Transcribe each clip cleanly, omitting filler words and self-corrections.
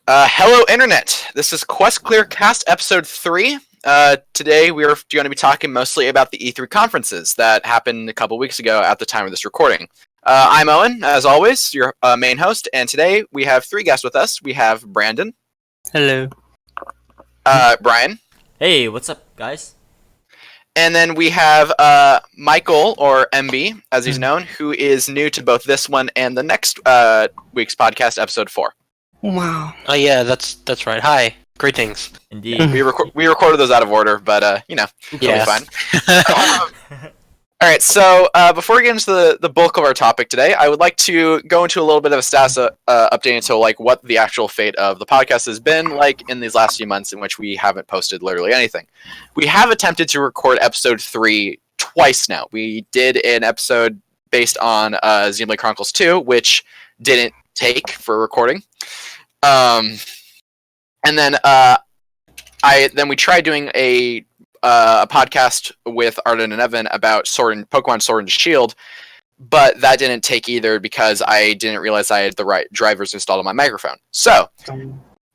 Hello, Internet. This is Quest Clear Cast Episode 3. Today we are going to be talking mostly about the E3 conferences that happened a couple weeks ago at the time of this recording. I'm Owen, as always, your main host, and today we have three guests with us. We have Brandon. Hello. Brian. Hey, what's up, guys? And then we have Michael, or MB, as he's known, who is new to both this one and the next week's podcast, Episode 4. Wow. Oh yeah, that's right. Hi, greetings. Indeed. We recorded those out of order, but totally Yeah. fine. All right, so before we get into the bulk of our topic today, I would like to go into a little bit of a status update into what the actual fate of the podcast has been like in these last few months in which we haven't posted literally anything. We have attempted to record episode 3 twice now. We did an episode based on Xenoblade Chronicles 2, which didn't take for recording. And then we tried doing a podcast with Arden and Evan about Pokemon Sword and Shield, but that didn't take either because I didn't realize I had the right drivers installed on my microphone. So,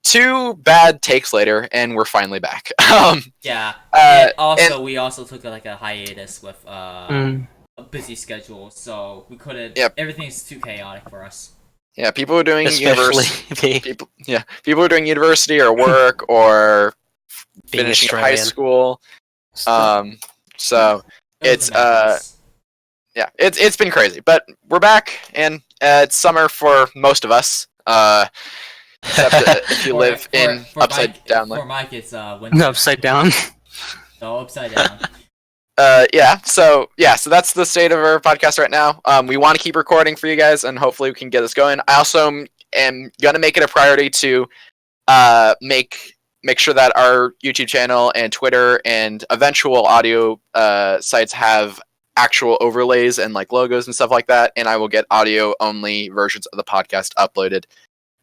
2 bad takes later, and we're finally back. Yeah. We also took a hiatus with a busy schedule, so we couldn't. Yep. Everything's too chaotic for us. Yeah, people were doing Especially people were doing university or work or being finishing Australian. high school. So it's it's been crazy, but we're back, and it's summer for most of us. Except if you live in upside down. For Mike, it's winter. Upside down. So upside down. So that's the state of our podcast right now. We want to keep recording for you guys, and hopefully we can get this going. I also am gonna make it a priority to make sure that our YouTube channel and Twitter and eventual audio sites have actual overlays and logos and stuff like that, and I will get audio only versions of the podcast uploaded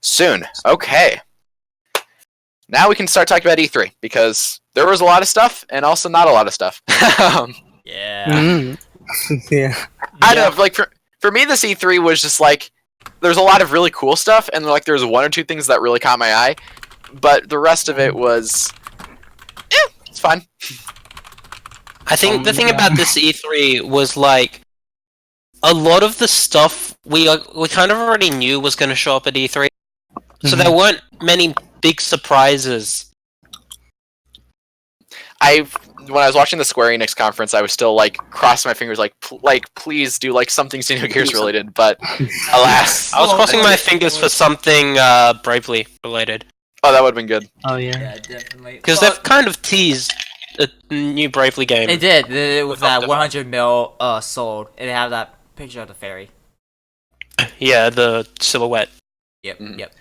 soon. Okay. Now we can start talking about E3, because there was a lot of stuff and also not a lot of stuff. Yeah. Yeah. I don't know, for me this E3 was just there's a lot of really cool stuff, and there's 1 or 2 things that really caught my eye, but the rest of it was it's fine. I think the thing about this E3 was a lot of the stuff we kind of already knew was going to show up at E3, so there weren't many big surprises. When I was watching the Square Enix conference, I was still crossing my fingers, please do something Xenogears related. But alas, I was crossing my fingers for something Bravely related. Oh, that would have been good. Oh yeah. Yeah, definitely. Because they've kind of teased a new Bravely game. It did. It was that 100 mil sold. It had that picture of the fairy. Yeah, the silhouette. Yep. Mhm. Yep.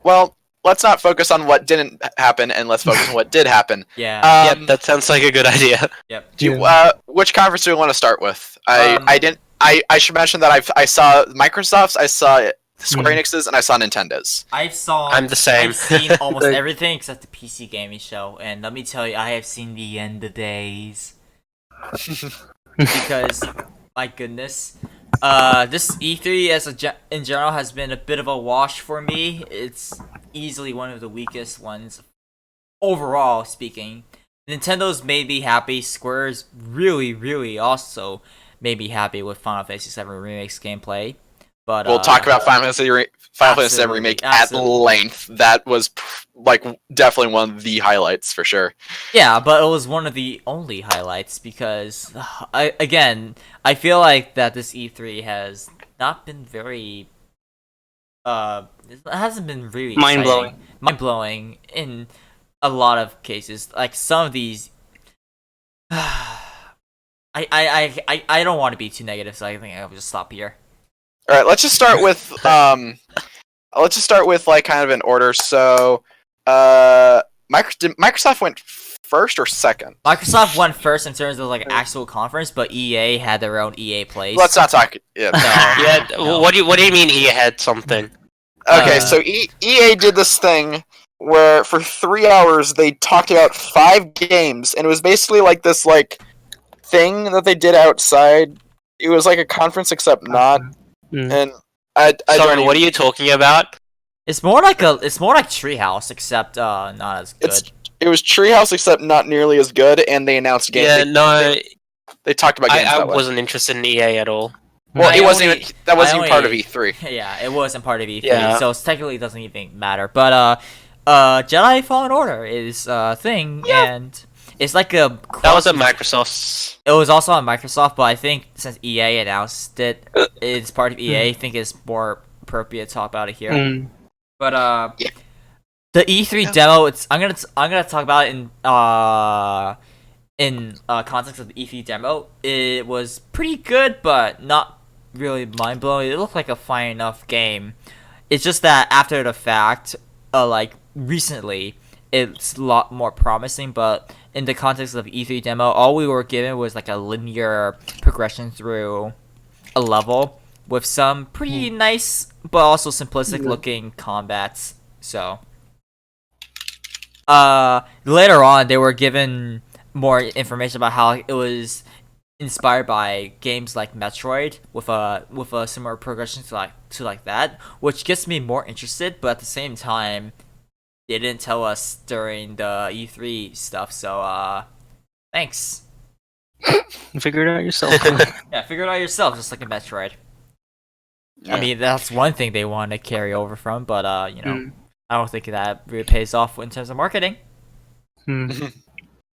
Well, let's not focus on what didn't happen, and let's focus on what did happen. Yeah. Yep, that sounds like a good idea. Yep. Which conference do we want to start with? I should mention that I saw Microsoft's, I saw Square Enix's, and I saw Nintendo's. I'm the same. I've seen almost everything except the PC gaming show, and let me tell you, I have seen the end of days. Because, my goodness, this E3 in general has been a bit of a wash for me. It's easily one of the weakest ones, overall speaking. Nintendo's made me happy. Square's really, really also made me happy with Final Fantasy VII Remake's gameplay. But We'll talk about Final Fantasy VII Remake at length. That was definitely one of the highlights for sure. Yeah, but it was one of the only highlights because I feel like that this E3 has not been very it hasn't been really mind-blowing in a lot of cases. Some of these I don't want to be too negative, so I think I'll just stop here. All right, let's just start with kind of in order. So, Microsoft went first or second? Microsoft went first in terms of actual conference, but EA had their own EA plays. Let's not talk. Yeah. No. What do you mean EA had something? Okay, so EA did this thing where for 3 hours they talked about 5 games, and it was basically this thing that they did outside. It was like a conference except not. And I Sorry, don't what are you talking about? It's more like Treehouse, except not as good. It was Treehouse, except not nearly as good, and they announced games. Yeah, no, They talked about games I that way. wasn't interested in EA at all. Well, I it wasn't only- even that wasn't I even part of only- E3. Yeah, it wasn't part of E3, Yeah. so it technically doesn't even matter. But Jedi Fallen Order is a thing, and it's like a. That was at Microsoft's. It was also on Microsoft, but I think since EA announced it, it's part of EA. I think it's more appropriate to talk about it here. Mm. But Yeah. the E3 Yeah. demo. I'm gonna talk about it in context of the E3 demo. It was pretty good, but not really mind blowing. It looked like a fine enough game. It's just that after the fact, like recently, it's a lot more promising. But in the context of the E3 demo, all we were given was like a linear progression through a level with some pretty nice but also simplistic looking combats. So later on they were given more information about how it was inspired by games like Metroid with a similar progression to like that, which gets me more interested, but at the same time they didn't tell us during the E3 stuff, so thanks. Figure it out yourself. Yeah, figure it out yourself, just like a Metroid. Yeah. I mean, that's one thing they want to carry over from, but you know, Mm. I don't think that really pays off in terms of marketing. Mm.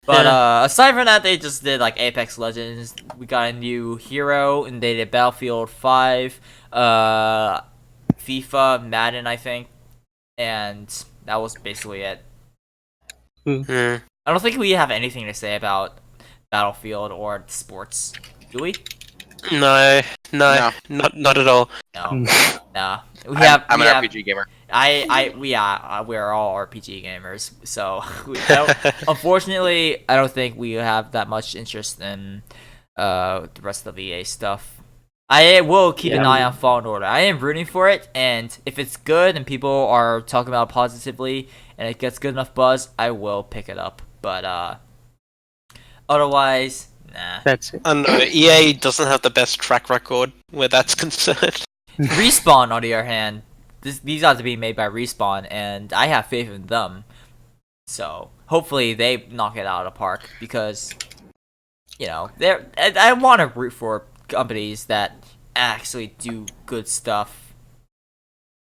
But aside from that, they just did like Apex Legends. We got a new hero, and they did Battlefield 5, FIFA, Madden, I think, and that was basically it. Mm. I don't think we have anything to say about Battlefield or sports, do we? No, No. not at all. No, nah. We have. I'm we an have, RPG gamer. we're all RPG gamers, so unfortunately, I don't think we have that much interest in the rest of the EA stuff. I will keep an eye on Fallen Order. I am rooting for it, and if it's good and people are talking about it positively and it gets good enough buzz, I will pick it up. But otherwise, nah. That's it. I don't know. EA doesn't have the best track record where that's concerned. Respawn, on the other hand, these ought to be made by Respawn, and I have faith in them. So hopefully they knock it out of the park, because you know I want to root for companies that actually do good stuff.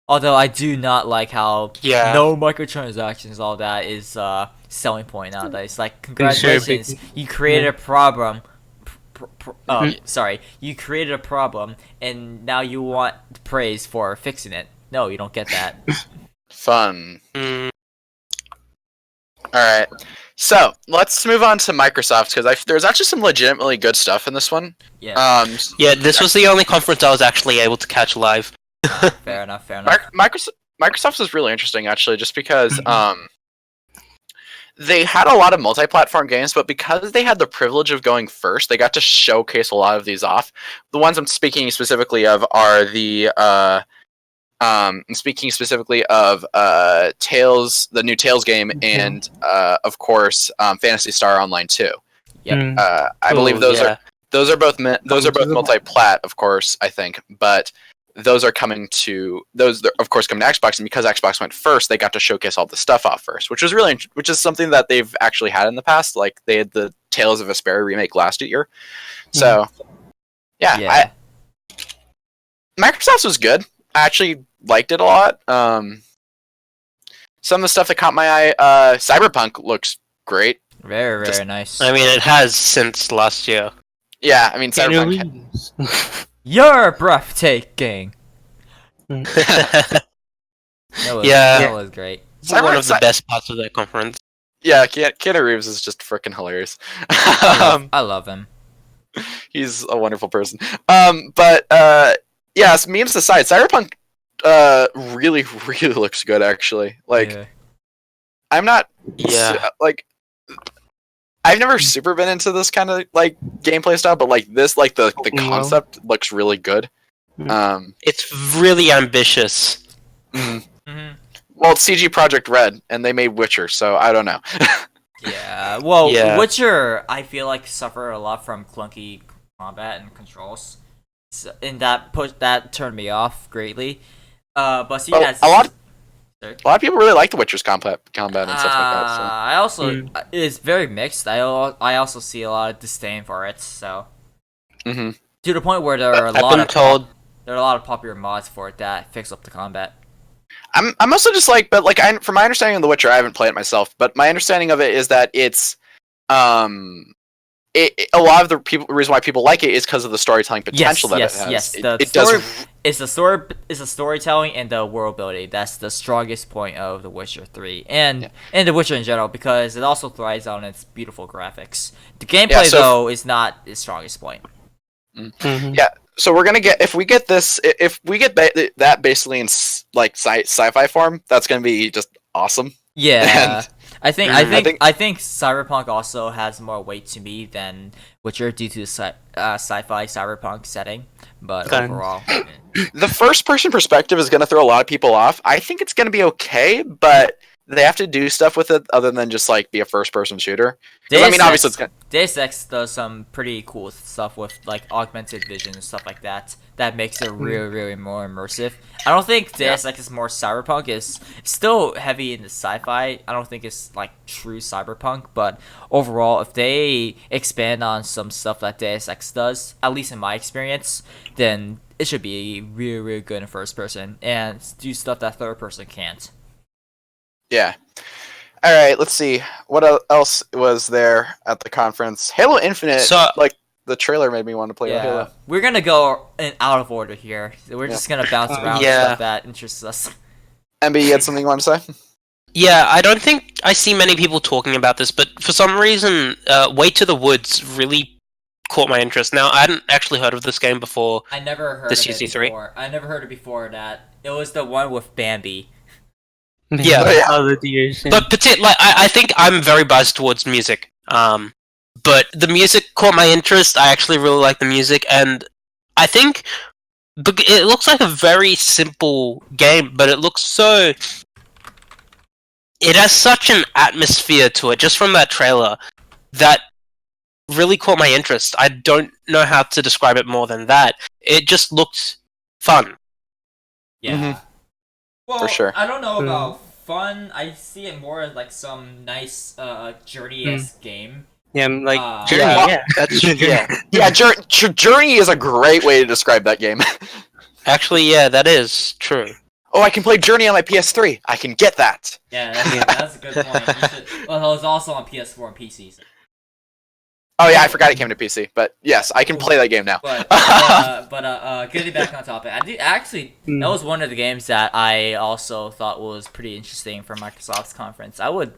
Although I do not like how Yeah. no microtransactions, all that is selling point nowadays. Like, congratulations, you created a problem. Sorry, you created a problem, and now you want praise for fixing it. No, you don't get that. Fun. Mm. All right. So let's move on to Microsoft, because there's actually some legitimately good stuff in this one. Yeah, Yeah, this was the only conference I was actually able to catch live. fair enough. Fair enough. Microsoft was really interesting, actually, just because they had a lot of multi-platform games, but because they had the privilege of going first, they got to showcase a lot of these off. The ones I'm speaking specifically of are the Tales, the new Tales game, and of course, Phantasy Star Online 2. Yep. Mm. I believe those yeah. are both to multi-plat, of course, I think, but those are coming to Xbox, and because Xbox went first, they got to showcase all the stuff off first, which is something that they've actually had in the past. Like, they had the Tales of Vesperia remake last year, so Yeah. Microsoft's was good. I actually liked it a lot. Some of the stuff that caught my eye, Cyberpunk looks great. Very, very Just- nice. I mean, it has since last year. Yeah, I mean, Keanu Cyberpunk. Reeves. You're breathtaking. That Yeah. was great. One of the best parts of that conference. Yeah, Keanu Reeves is just freaking hilarious. I love him. He's a wonderful person. Yes, memes aside, Cyberpunk really, really looks good, actually. Like, Yeah. I'm not Yeah. I've never super been into this kind of like gameplay style, but like this, like the Well. concept looks really good. It's really ambitious. Mhm. Well, it's CG Project Red, and they made Witcher, so I don't know. Yeah. Well, Yeah. Witcher, I feel like suffered a lot from clunky combat and controls, and that turned me off greatly. But see, Well, that's a lot A lot of people really like The Witcher's combat and stuff like that. So. I also it's very mixed. I also see a lot of disdain for it. So Mm-hmm. to the point where there are I've been told. there are a lot of popular mods for it that fix up the combat. I'm also just like, but like, from my understanding of The Witcher, I haven't played it myself, but my understanding of it is that it's, a lot of the reason why people like it is because of the storytelling potential that it has. Yes. It's the storytelling and the world building. That's the strongest point of The Witcher 3 and The Witcher in general, because it also thrives on its beautiful graphics. The gameplay though is not its strongest point. Mm-hmm. Yeah. So we're gonna get if we get that basically in like sci-fi form, that's gonna be just awesome. Yeah, And- I think Cyberpunk also has more weight to me than Witcher due to the sci-fi cyberpunk setting. But Okay. overall, The first-person perspective is gonna throw a lot of people off. I think it's gonna be okay, but they have to do stuff with it other than just like be a first-person shooter. 'Cause, I mean, obviously, it's gonna. Deus Ex does some pretty cool stuff with like augmented vision and stuff like that. That makes it really more immersive. I don't think Deus Ex is more cyberpunk. It's still heavy in the sci-fi. I don't think it's like true cyberpunk. But overall, if they expand on some stuff that Deus Ex does, at least in my experience, then it should be really good in first person and do stuff that third person can't. Yeah. All right. Let's see what else was there at the conference. Halo Infinite. So- like the trailer made me want to play Halo. We're gonna go in out of order here. We're just gonna bounce around Yeah. stuff that interests us. MB, you had something you want to say? Yeah, I don't think I see many people talking about this, but for some reason, Way to the Woods really caught my interest. Now, I hadn't actually heard of this game before. I never heard This of it CC3? before. I never heard it before that. It was the one with Bambi. Yeah. Oh, the deers. Yeah. But I think I'm very biased towards music. But the music caught my interest. I actually really like the music, and I think it looks like a very simple game, but it looks so. It has such an atmosphere to it, just from that trailer, that really caught my interest. I don't know how to describe it more than that. It just looked fun. Yeah. Well, For sure. I don't know about fun. I see it more as like some nice journey-esque game. Yeah, like Journey, yeah. That's Yeah, Journey is a great way to describe that game. Actually, yeah, that is true. Oh, I can play Journey on my PS3. I can get that. Yeah, that's a good point. You should, well, it's also on PS4 and PC. So. Oh yeah, I forgot it came to PC. But yes, I can play that game now. But getting back on topic, I did actually that was one of the games that I also thought was pretty interesting for Microsoft's conference. I would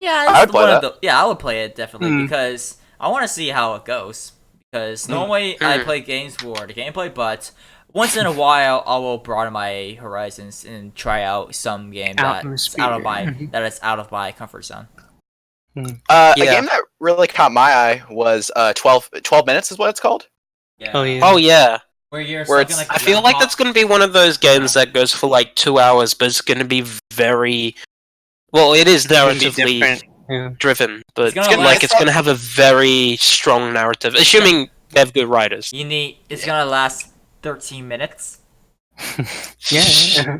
I would play that. I would play it definitely because I want to see how it goes. Because normally I play games for the gameplay, but once in a while I will broaden my horizons and try out some game that is out of my comfort zone. A game that really caught my eye was 12 minutes is what it's called. Yeah. Oh yeah. Oh yeah. Where you're Where stuck in, it's- like, I feel like that's going to be one of those games that goes for like 2 hours, but it's going to be very. Well, it is Gonna be narratively different. Yeah. driven, but It's gonna last- it's going to have a very strong narrative, assuming they have good writers. It's gonna last 13 minutes. Yeah.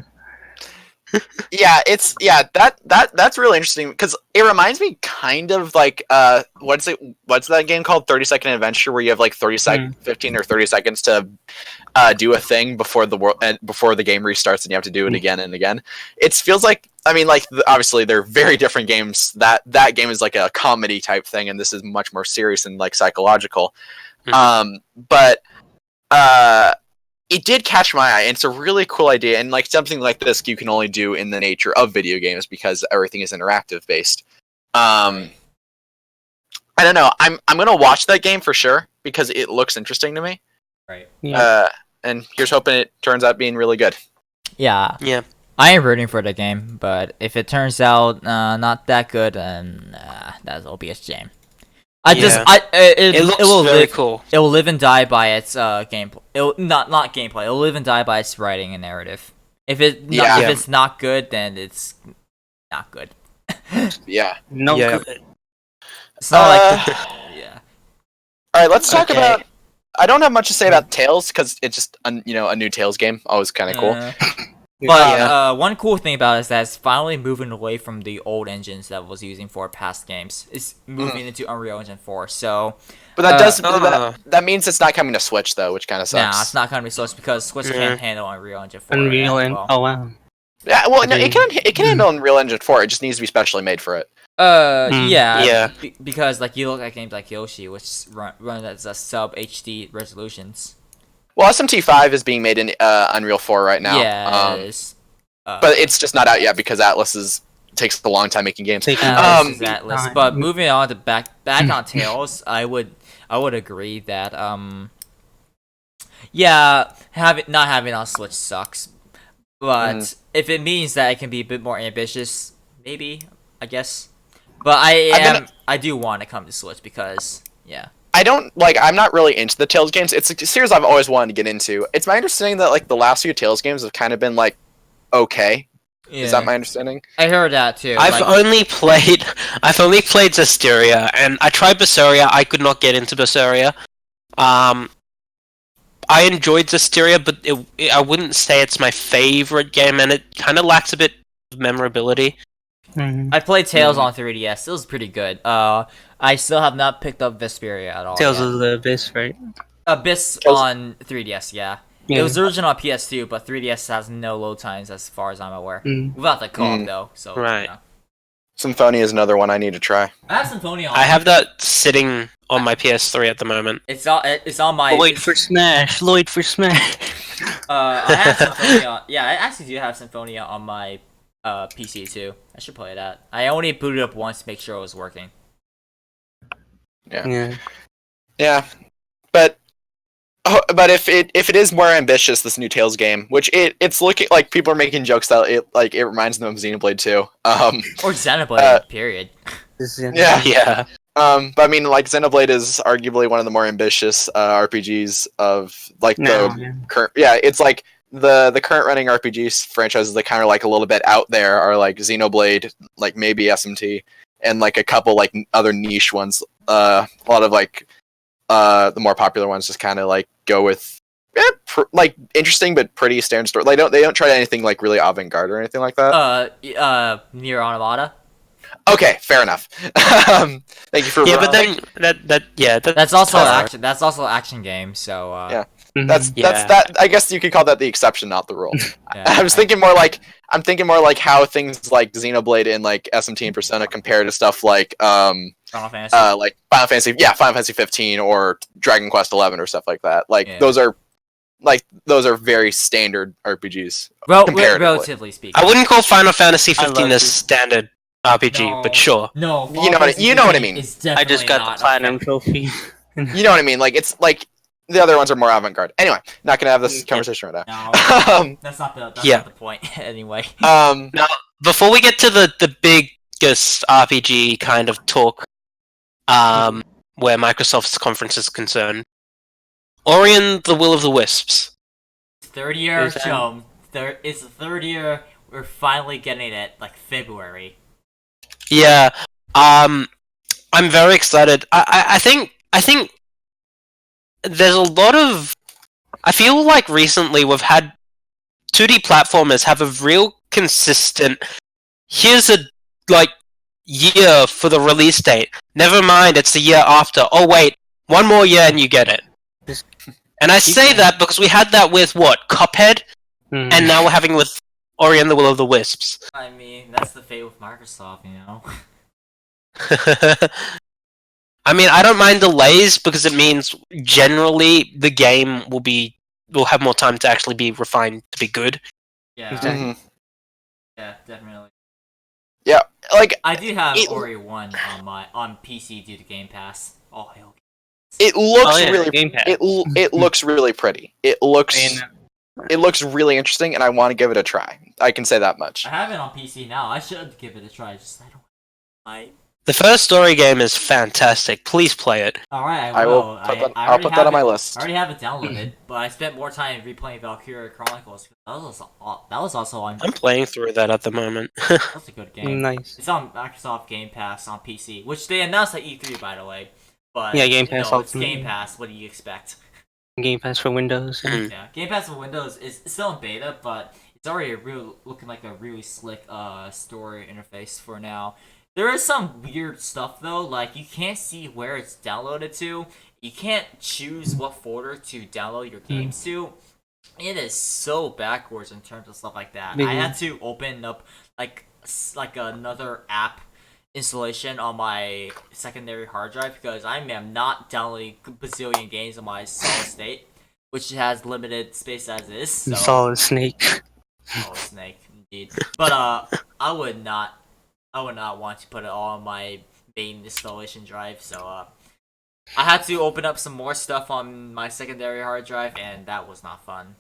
Yeah, that's really interesting because it reminds me kind of like what's that game called? 30-Second Adventure, where you have like 15 or 30 seconds to do a thing before the game restarts, and you have to do it again and again. It feels like, I mean, like obviously they're very different games. That game is like a comedy type thing, and this is much more serious and like psychological. But it did catch my eye, and it's a really cool idea, and like something like this you can only do in the nature of video games because everything is interactive based. I don't know. I'm gonna watch that game for sure because it looks interesting to me. Right. Yeah. And here's hoping it turns out being really good. Yeah. Yeah. I am rooting for the game, but if it turns out not that good, then that'll be a shame. It looks will very live. cool. It will live and die by its gameplay. Not gameplay. It will live and die by its writing and narrative. If it's not good, then it's not good. Yeah. No. Yeah. Good. It's not like yeah. All right, let's talk Okay. about. I don't have much to say about Tales because it's just a new Tales game. Always kind of cool. But Yeah. one cool thing about it is that it's finally moving away from the old engines that it was using for past games. It's moving into Unreal Engine 4. So But that does uh. that means it's not coming to Switch though, which kind of sucks. nah, it's not gonna be Switch because Switch Yeah. can't handle Unreal Engine 4. Unreal as and well. oh wow. Yeah, well, no, Agreed. it can handle Unreal Engine 4. It just needs to be specially made for it. Yeah, Yeah. because like you look at games like Yoshi, which run as a sub HD resolutions. Well, SMT5 is being made in Unreal 4 right now. Yeah, it is. But it's just not out yet because Atlas takes a long time making games. Taking Atlas is big Atlas. time. But moving on to back on Tails, I would agree that yeah, not having it on Switch sucks. But if it means that it can be a bit more ambitious, maybe, I guess. But I do want to come to Switch because yeah. I'm not really into the Tales games. It's a series I've always wanted to get into. It's my understanding that like the last few Tales games have kind of been like okay. Yeah. Is that my understanding? I heard that too. I've only played Zestiria, and I tried Berseria. I could not get into Berseria. I enjoyed Zestiria, but I wouldn't say it's my favorite game, and it kind of lacks a bit of memorability. Mhm. I played Tales on 3DS. It was pretty good. I still have not picked up Vesperia at all. Tales yet. of the Abyss, right? Abyss Tales- on 3DS, yeah. Yeah. It was original on PS2, but 3DS has no load times as far as I'm aware. Mm. Without the co-op though, so Right. you know. Symphonia is another one I need to try. I have Symphonia on. I have that sitting on my PS3 at the moment. It's on my. Lloyd for Smash. Lloyd for Smash. I have Symphonia. Yeah, I actually do have Symphonia on my PC too. I should play that. I only booted up once to make sure it was working. Yeah. Yeah, but if it is more ambitious, this new Tales game, which it's looking like people are making jokes that it reminds them of Xenoblade 2. Or Xenoblade. Period. Yeah. Yeah. But I mean, like Xenoblade is arguably one of the more ambitious RPGs of like No, the yeah. current. Yeah, it's like the current running RPG franchises that kind of like a little bit out there are like Xenoblade, like maybe SMT, and like a couple like other niche ones. A lot of like the more popular ones just kind of like go with like interesting but pretty standard story. Like they don't try anything like really avant-garde or anything like that. Nier Automata. Okay, fair enough. Thank you for Yeah, but then That's also fair. action. That's also an action game. So Yeah. Mhm. that's Yeah. that. I guess you could call that the exception, not the rule. yeah, I was thinking more like how things like Xenoblade and like SMT and Persona compare to stuff like Final Fantasy. like Final Fantasy 15 or Dragon Quest 11 or stuff like that. Like Yeah. those are very standard RPGs. well, comparatively. relatively speaking. I wouldn't call Final Fantasy I 15 love a it. standard RPG, No. but sure. No, You know what I mean. I just got the platinum trophy. You know what I mean? Like it's like the other ones are more avant-garde. Anyway, not gonna have this conversation right now. No, that's not the Yeah. not the point. Anyway. Before we get to the biggest RPG kind of talk, where Microsoft's conference is concerned, Ori and the Will of the Wisps. Third year, Is that- Chum. It's the third year. We're finally getting it, like February. Yeah, I'm very excited. I think there's a lot of. I feel like recently we've had 2D platformers have a real consistent. Here's a year for the release date. Never mind, it's the year after. Oh wait, one more year and you get it. Just And I say that because we had that with what Cuphead, Mhm. and now we're having with Ori and the Will of the Wisps. I mean, that's the fate with Microsoft, you know. I mean, I don't mind delays because it means generally the game will have more time to actually be refined to be good. Yeah, Exactly. Mhm. yeah, definitely. Like I do have It- Ori 1 on PC due to Game Pass. Oh hell. it looks Oh, yeah, really Game Pass. it looks really pretty. It looks really interesting, and I want to give it a try. I can say that much. I have it on PC now. I should give it a try. Just I don't. The first story game is fantastic. Please play it. All right, I will put that. I'll put that on my I list. already have it downloaded, but I spent more time replaying Valkyria Chronicles. That was also on. I'm playing through that at the moment. That's a good game. Nice. It's on Microsoft Game Pass on PC, which they announced at E3, by the way. But Yeah, Game you Pass know, it's Ultimate. Game Pass. What do you expect? Game Pass for Windows. Mhm. Yeah, Game Pass for Windows is still in beta, but it's already looking like a really slick story interface for now. There is some weird stuff though, like you can't see where it's downloaded to. You can't choose what folder to download your games to. It is so backwards in terms of stuff like that. I had to open up like another app installation on my secondary hard drive because I am not downloading bazillion games on my solid state, which has limited space as is. So. Solid Snake. Solid Snake, indeed. But I would not want to put it all on my main installation drive. So I had to open up some more stuff on my secondary hard drive, and that was not fun.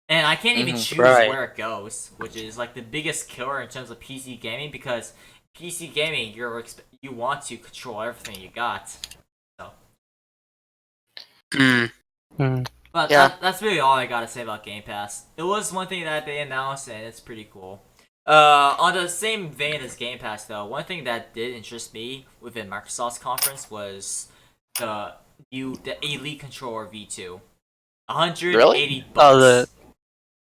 And I can't even choose where it goes, which is like the biggest killer in terms of PC gaming because PC gaming, you want to control everything you got. So. But that's really all I gotta say about Game Pass. It was one thing that they announced, and it's pretty cool. On the same vein as Game Pass, though, one thing that did interest me within Microsoft's conference was the Elite Controller V2. 180 bucks. Oh, the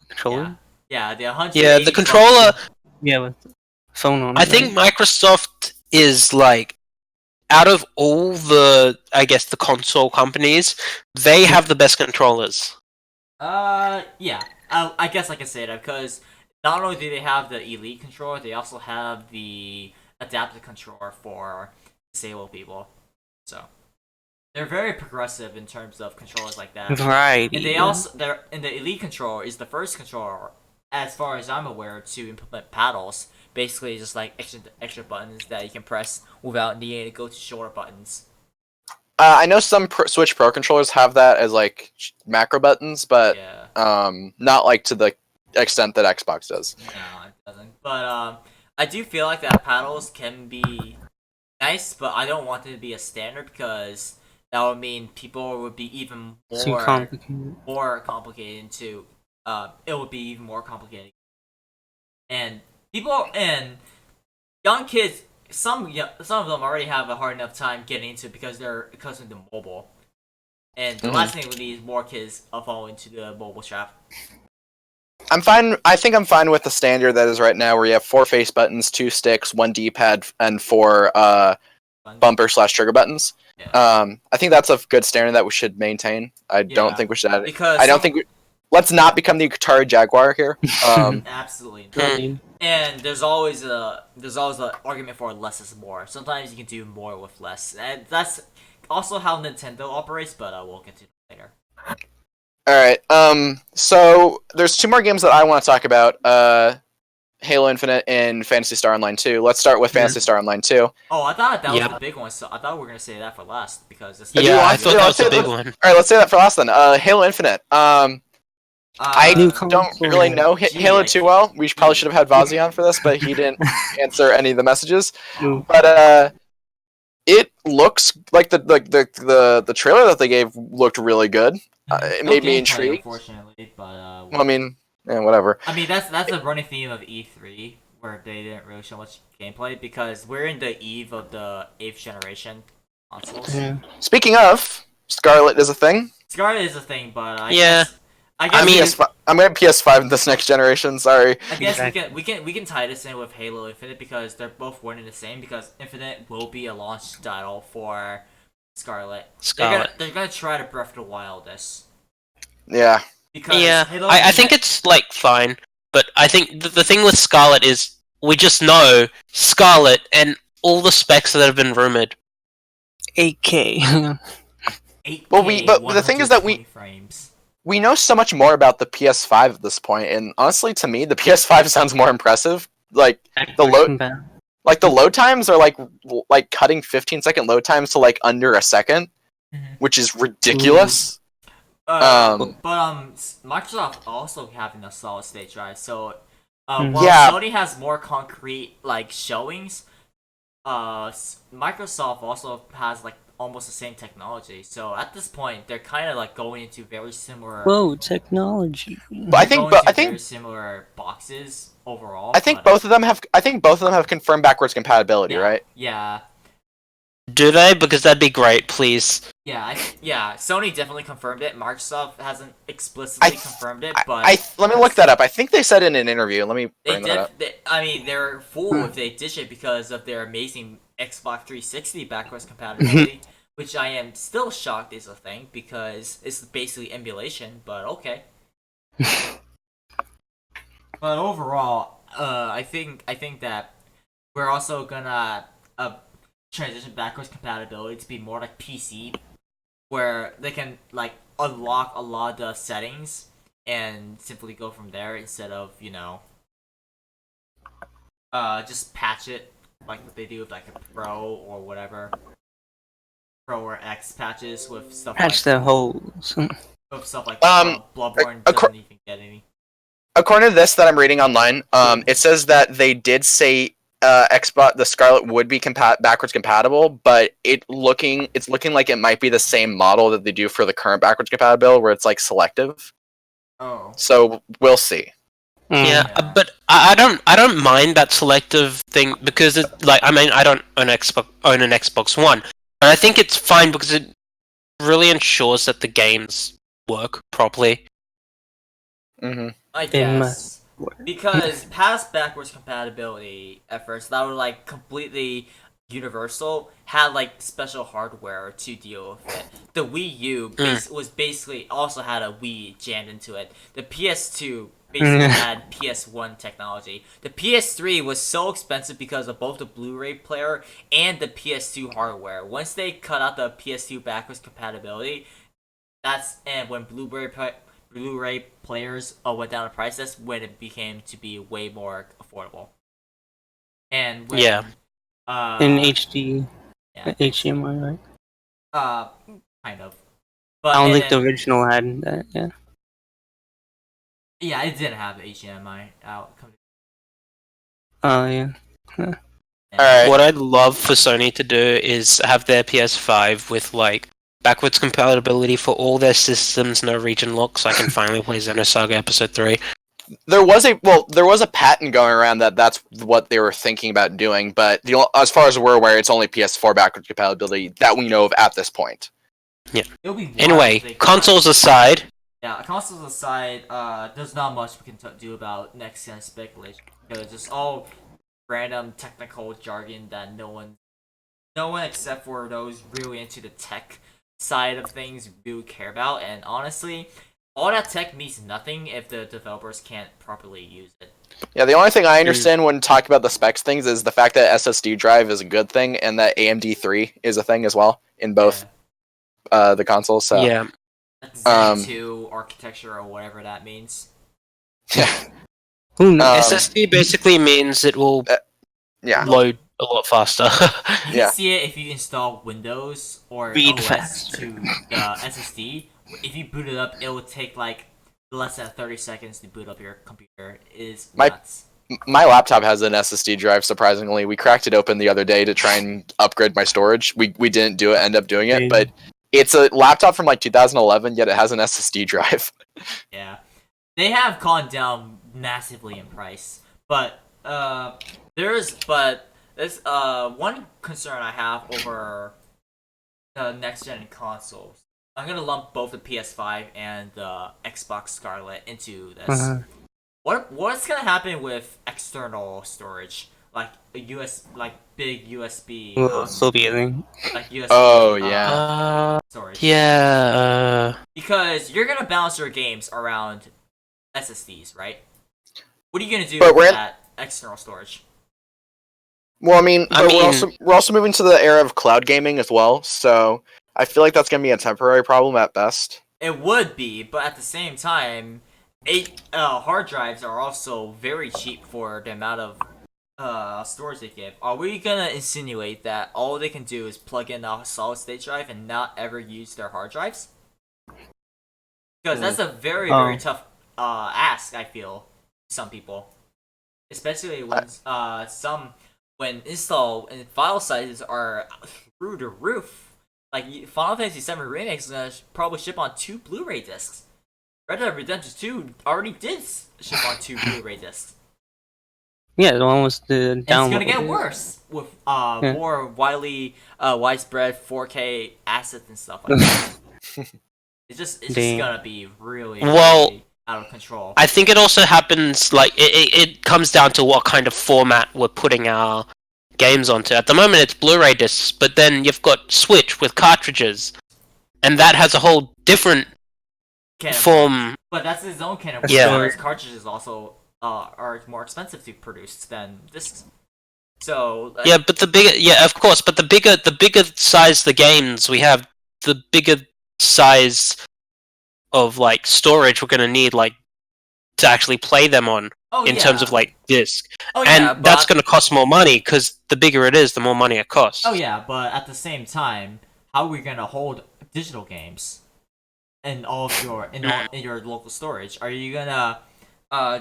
controller? Yeah, the 180 Yeah, the controller. Yeah, with the phone on it. I think Microsoft is like, out of all the, I guess, the console companies, they have the best controllers. Yeah. I guess I can say that because not only do they have the Elite controller, they also have the adaptive controller for disabled people. So they're very progressive in terms of controllers like that. Right. And they also and the Elite controller is the first controller, as far as I'm aware, to implement paddles. Basically, just like extra buttons that you can press without needing to go to shorter buttons. I know some Switch Pro controllers have that as like macro buttons, but not like to the extent that Xbox does. No, it doesn't. But I do feel like that paddles can be nice, but I don't want it to be a standard because that would mean people would be even more complicated to. It would be even more complicated, and people and young kids. Some of them already have a hard enough time getting into it because they're accustomed to mobile. And the last thing we need is more kids falling into the mobile trap. I'm fine. I think I'm fine with the standard that is right now, where you have 4 face buttons, 2 sticks, 1 D-pad, and 4 bumper/trigger buttons. Yeah. I think that's a good standard that we should maintain. I don't think we should add it. Because I don't think. Let's not become the Atari Jaguar here. Absolutely. And there's always an argument for less is more. Sometimes you can do more with less, and that's also how Nintendo operates. But we'll get to that later. All right. So there's 2 more games that I want to talk about. Halo Infinite and Phantasy Star Online 2. Let's start with Phantasy Star Online 2. Oh, I thought that was the big one. So I thought we were gonna say that for last because it's I thought that was the big one. All right, let's say that for last then. Halo Infinite. I don't really know Halo too well. We probably should have had Vazzy on for this, but he didn't answer any of the messages. But it looks like the trailer that they gave looked really good. It made me intrigued. Unfortunately, but I mean, whatever. I mean, that's a running theme of E3 where they didn't really show much gameplay because we're in the eve of the 8th generation consoles. Yeah. Speaking of, Scarlet is a thing. Scarlet is a thing, but I guess I'm gonna PS5 this next generation. Sorry. I guess we can tie this in with Halo Infinite because they're both one and the same. Because Infinite will be a launch title for Scarlet. They're gonna try to Breath of the Wild this. Yeah. Because I think it's like fine, but I think the thing with Scarlet is we just know Scarlet and all the specs that have been rumored. 8K. 8K, but the thing is that we know so much more about the PS5 at this point, and honestly, to me, the PS5 sounds more impressive. Like the load times are like cutting 15-second load times to like under a second, which is ridiculous. But Microsoft also having a solid state drive, so while Sony has more concrete like showings, Microsoft also has like almost the same technology. So at this point, they're kind of like going into very similar. Whoa, technology! But I think very similar boxes overall. I think both of them have confirmed backwards compatibility, right? Yeah. Do they? Because that'd be great, please. Yeah, Sony definitely confirmed it. Microsoft hasn't explicitly confirmed it, but let me look that up. I think they said in an interview. Let me they bring that up. I mean, they're fool if they ditch it because of their amazing Xbox 360 backwards compatibility, which I am still shocked is a thing because it's basically emulation. But okay. But overall, I think that we're also gonna transition backwards compatibility to be more like PC, where they can like unlock a lot of the settings and simply go from there instead of just patch it like what they do with like a Pro or whatever, Pro or X patches with stuff Patch like the holes. with stuff like accor- Bloodborne doesn't even get any. According to this that I'm reading online, it says that they did say Xbox the Scarlet would be backwards compatible, but it's looking like it might be the same model that they do for the current backwards compatibility, where it's like selective. Oh. So we'll see. Yeah, Yeah. but I don't mind that selective thing because I don't own an Xbox One, but I think it's fine because it really ensures that the games work properly. Mm-hmm. I They guess. Because past backwards compatibility at first, that was like completely universal, had like special hardware to deal with it. The Wii U was basically also had a Wii jammed into it. The PS2 basically had PS1 technology. The PS3 was so expensive because of both the Blu-ray player and the PS2 hardware. Once they cut out the PS2 backwards compatibility, and when Blu-ray players went down in price, that's when it became to be way more affordable. And when, In HD, yeah, HDMI, right? kind of. But I don't think then- the original had that. Yeah. Yeah, it didn't have HDMI out. Oh yeah. All right. What I'd love for Sony to do is have their PS5 with like backwards compatibility for all their systems, no region lock, so I can finally play Xenosaga Episode 3. There was a patent going around that's what they were thinking about doing, but as far as we're aware, it's only PS4 backwards compatibility that we know of at this point. It'll be wild Anyway, if they consoles aside, Yeah, consoles aside, there's not much we can do about next gen speculation because it's all random technical jargon that no one except for those really into the tech side of things really care about. And honestly, all that tech means nothing if the developers can't properly use it. Yeah, the only thing I understand when talking about the specs things is the fact that SSD drive is a good thing and that AMD 3 is a thing as well in both the consoles. So yeah. Zen 2 architecture or whatever that means. yeah, Who knows? SSD basically means it will yeah. load a lot faster. You Yeah. can see it if you install Windows or Read OS faster. to the SSD. If you boot it up, it will take like less than 30 seconds to boot up your computer. It is nuts. My laptop has an SSD drive. Surprisingly, we cracked it open the other day to try and upgrade my storage. We didn't end up doing it, but it's a laptop from like 2011, yet it has an SSD drive. Yeah, they have gone down massively in price, but there's one concern I have over the next gen consoles. I'm gonna lump both the PS5 and the Xbox Scarlet into this. What's gonna happen with external storage, like big USB? Will still be a thing. Like USB. Oh, yeah. Storage. Yeah. Because you're gonna balance your games around SSDs, right? What are you gonna do But with we're- that external storage? Well, I mean, I but mean- we're also moving to the era of cloud gaming as well. So I feel like that's gonna be a temporary problem at best. It would be, but at the same time, hard drives are also very cheap for the amount of storage they give. Are we gonna insinuate that all they can do is plug in a solid state drive and not ever use their hard drives? Because that's a very tough ask. I feel some people, especially when when install and file sizes are through the roof. Like Final Fantasy VII Remake is gonna probably ship on 2 Blu-ray discs. Red Dead Redemption 2 already did ship on 2 Blu-ray discs. Yeah, the one was the And download. it's gonna get worse with Yeah. more widespread 4K assets and stuff like that. It's just Dang. gonna be really, Well, really out of control. I think it also happens like it comes down to what kind of format we're putting our games onto. At the moment, it's Blu-ray discs, but then you've got Switch with cartridges, and that has a whole different Can of- form. But that's its own can of worms. Yeah. Because cartridges also are more expensive to produce than discs. So Yeah, but of course, but the bigger size the games we have, the bigger size of like storage we're gonna need, like to actually play them on in terms of like disc, and that's gonna cost more money because the bigger it is, the more money it costs. Oh yeah, but at the same time, how are we gonna hold digital games in all of your in your local storage? Are you gonna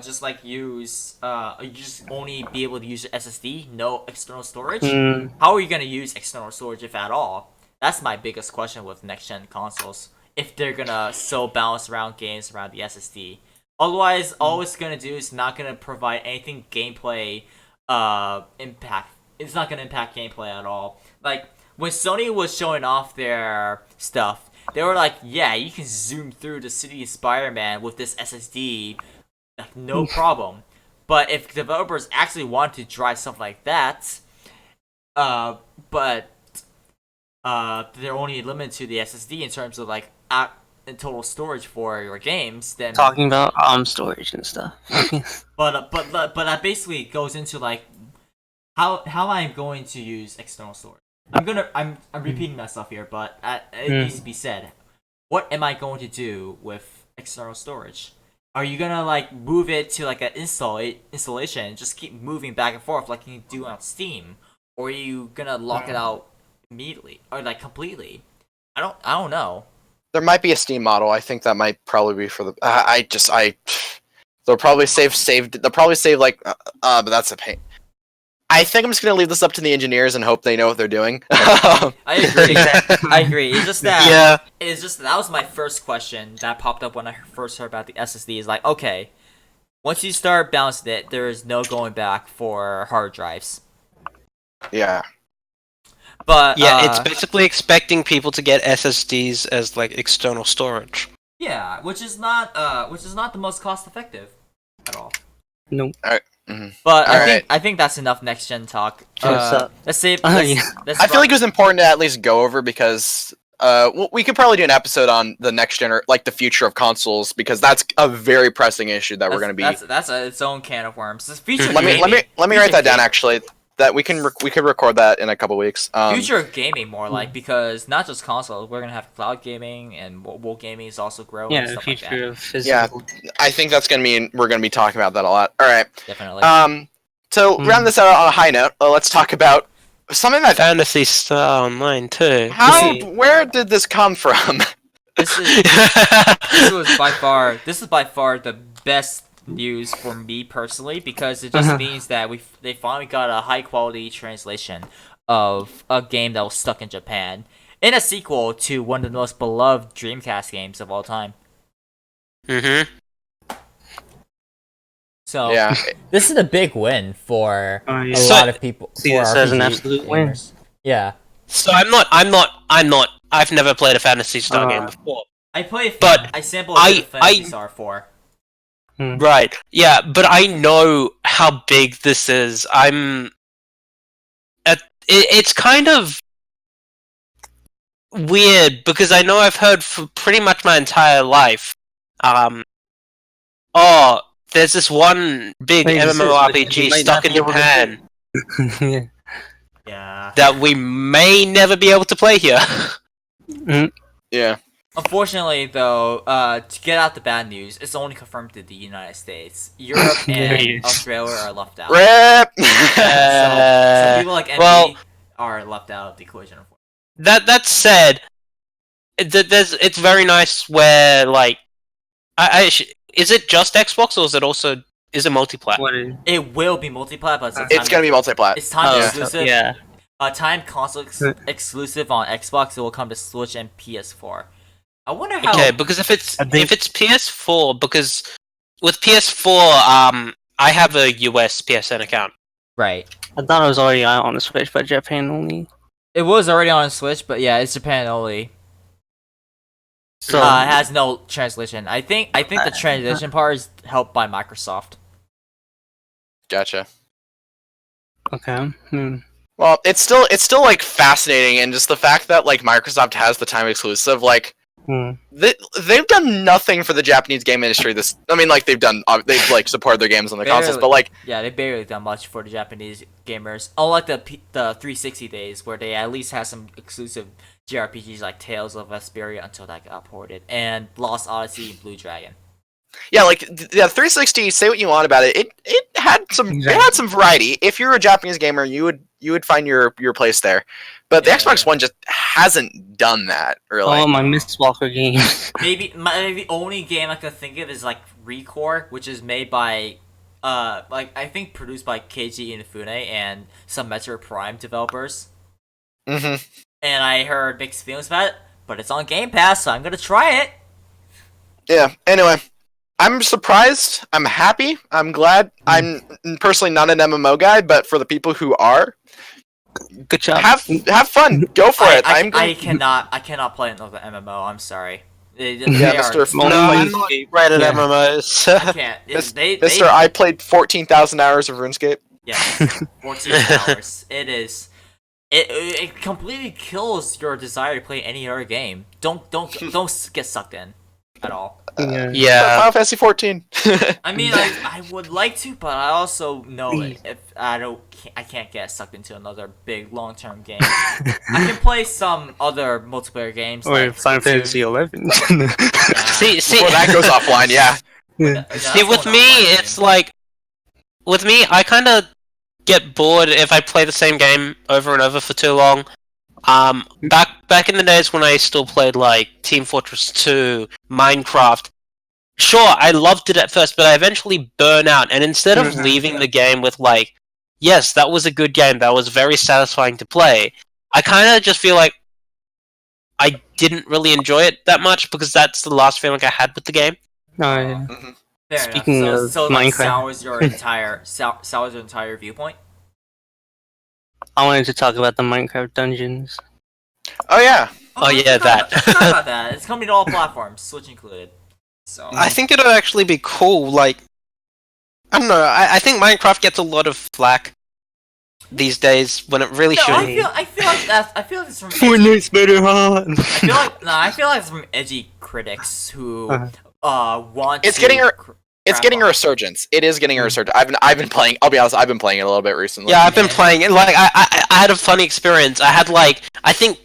just like use you just only be able to use your SSD, no external storage? Mm, How are you gonna use external storage if at all? That's my biggest question with next gen consoles. If they're gonna so bounce around games around the SSD. Otherwise, all it's gonna do is not gonna provide anything gameplay impact. It's not gonna impact gameplay at all. Like when Sony was showing off their stuff, they were like, "Yeah, you can zoom through the city of Spider-Man with this SSD, like, no problem." But if developers actually want to try something like that, but they're only limited to the SSD in terms of like in total storage for your games, then talking about storage and stuff. but that basically goes into like how am I going to use external storage? I'm repeating myself here, but it needs to be said. What am I going to do with external storage? Are you gonna like move it to like an installation and just keep moving back and forth like you do on Steam, or are you gonna lock it out immediately or like completely? I don't know. There might be a Steam model. I think that might probably be for the. They'll probably save. They'll probably save like. But that's a pain. I think I'm just gonna leave this up to the engineers and hope they know what they're doing. I agree. I agree. It's just that. Yeah. It's just that was my first question that popped up when I first heard about the SSD. Is like, okay, once you start bouncing it, there is no going back for hard drives. Yeah. But Yeah, it's basically expecting people to get SSDs as like external storage. yeah, which is not the most cost effective at all. Nope. But All I think that's enough next gen talk. What's up? Let's save. Yeah. Let's I feel like it was important to at least go over because we could probably do an episode on the next like the future of consoles because that's a very pressing issue that we're going to be. That's its own can of worms. This future Let me gaming- write that down future actually. That we could record that in a couple weeks. Future of gaming, more like, because not just consoles, we're gonna have cloud gaming and mobile gaming is also growing. Yeah, and the stuff like future that. of physical. I think that's going to mean we're going to be talking about that a lot. All right. Definitely. So round this out on a high note. Let's talk about something that. Fantasy Star Online too. Where did this come from? This is by far the best news for me personally because it just means that they finally got a high quality translation of a game that was stuck in Japan in a sequel to one of the most beloved Dreamcast games of all time. Mm-hmm. So Yeah. this is a big win for Oh, yeah. a So- lot of people. See for this as an RPG absolute win. gamers. Yeah, So I'm not. I've never played a Fantasy Star game before. I play. But I sampled a bit of Phantasy I- Star 4. Right. Yeah, but I know how big this is. It's kind of weird because I know I've heard for pretty much my entire life. There's this one big Wait, this is- MMORPG it might stuck not in be able to Japan Yeah. Yeah. that we may never be able to play here. Yeah. Unfortunately, though, to get out the bad news, it's only confirmed to the United States. Europe There he and is. Australia are left out. Rip. So people like Envy well- are left out of the equation. That said, it's very nice where like is it just Xbox or is it multiplayer? What is? It will be multiplayer, but It's gonna be multi-plat. It's time Yeah. exclusive. Yeah. Time console exclusive on Xbox. It will come to Switch and PS4. I wonder how. Okay, because if it's I think- PS4, because with PS4, I have a US PSN account. Right. I thought it was already out on the Switch, but Japan only. It was already on Switch, but yeah, it's Japan only. So It has no translation. I think the translation part is helped by Microsoft. Gotcha. okay. Well, it's still like fascinating, and just the fact that like Microsoft has the time exclusive, like they've done nothing for the Japanese game industry. They've like supported their games on the consoles, Barely. but like Yeah, they barely done much for the Japanese gamers. Unlike the 360 days, where they at least had some exclusive JRPGs like Tales of Vesperia until that got ported, and Lost Odyssey and Blue Dragon. yeah, like yeah, 360. Say what you want about it. It had some variety. If you're a Japanese gamer, you would find your place there. But the Yeah. Xbox One just hasn't done that really. Oh, my Mistwalker game. Maybe the only game I could think of is like Recore, which is made by like I think produced by Keiji Inafune and some Metroid Prime developers. hmm And I heard mixed feelings about it, but it's on Game Pass, so I'm gonna try it. Yeah. Anyway, I'm surprised. I'm happy. I'm glad. I'm personally not an MMO guy, but for the people who are, Good job. have fun. Go for it. I cannot play another MMO. I'm sorry. They Yeah, are- Mr. Well, No, I'm not great at Yeah. MMOs. I can't. Mister, I played 14,000 hours of RuneScape. Yeah, 14 hours. It is. It completely kills your desire to play any other game. Don't get sucked in at all. Yeah. Final Fantasy 14. I mean, I would like to, but I also know if I can't get sucked into another big long term game. I can play some other multiplayer games. Or like Final Splatoon. Fantasy 11. see, Before that goes offline, yeah. See, with me, it's like, with me, I kind of get bored if I play the same game over and over for too long. Back in the days when I still played like Team Fortress 2, Minecraft. Sure, I loved it at first, but I eventually burn out. And instead of leaving the game with like, yes, that was a good game, that was very satisfying to play, I kind of just feel like I didn't really enjoy it that much because that's the last feeling I had with the game. Oh, yeah. Fair Speaking enough. of So it, like, Minecraft. sours your entire viewpoint. I wanted to talk about the Minecraft dungeons. Oh yeah. Oh, yeah, that. Let's talk about that. It's coming to all platforms, Switch included. So I think it'll actually be cool. Like, I don't know. I think Minecraft gets a lot of flack these days when it really no, shouldn't. I feel like that's it's from edgy, Fortnite's better, huh? I feel like it's from edgy critics who want. It's to getting a- cr- It's crap getting a on. resurgence. It is getting a resurgence. I've been playing. I'll be honest. I've been playing it a little bit recently. Yeah, I've been playing it. Like, I had a funny experience. I had like, I think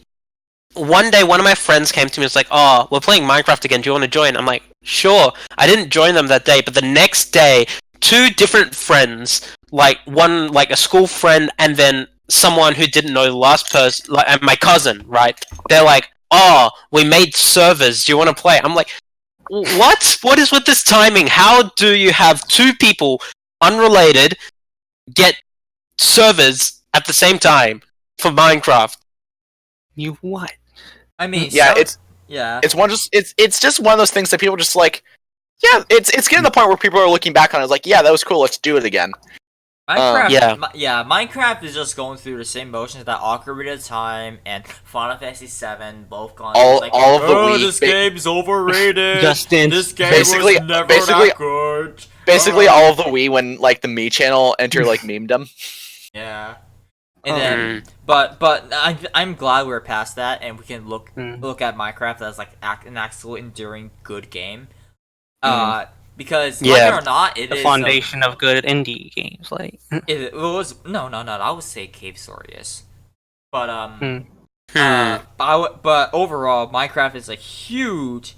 one day one of my friends came to me and was like, "Oh, we're playing Minecraft again. Do you want to join?" I'm like, "Sure." I didn't join them that day, but the next day, two different friends, like one like a school friend and then someone who didn't know the last person, like and my cousin, right? They're like, "Oh, we made servers. Do you want to play?" I'm like, "What? What is with this timing? How do you have two people unrelated get servers at the same time for Minecraft?" You what? I mean, Yeah, so- yeah. it's just one of those things that people just like. Yeah, it's getting to the point where people are looking back on it as like, yeah, that was cool. Let's do it again. Minecraft, yeah. Minecraft is just going through the same motions that Ocarina of Time and Final Fantasy VII both gone. All- like, all of the Wii- this game's overrated. Just Dance. This game Basically- was never basically- that good. Basically, all of the Wii when like the Mii channel enter like memedom. Yeah. And then, but I'm glad we're past that, and we can look at Minecraft as like an actual enduring good game. Because like Yeah. it or not, it The is foundation of good indie games, like. it was no. I would say Cave Story is, but but overall, Minecraft is a huge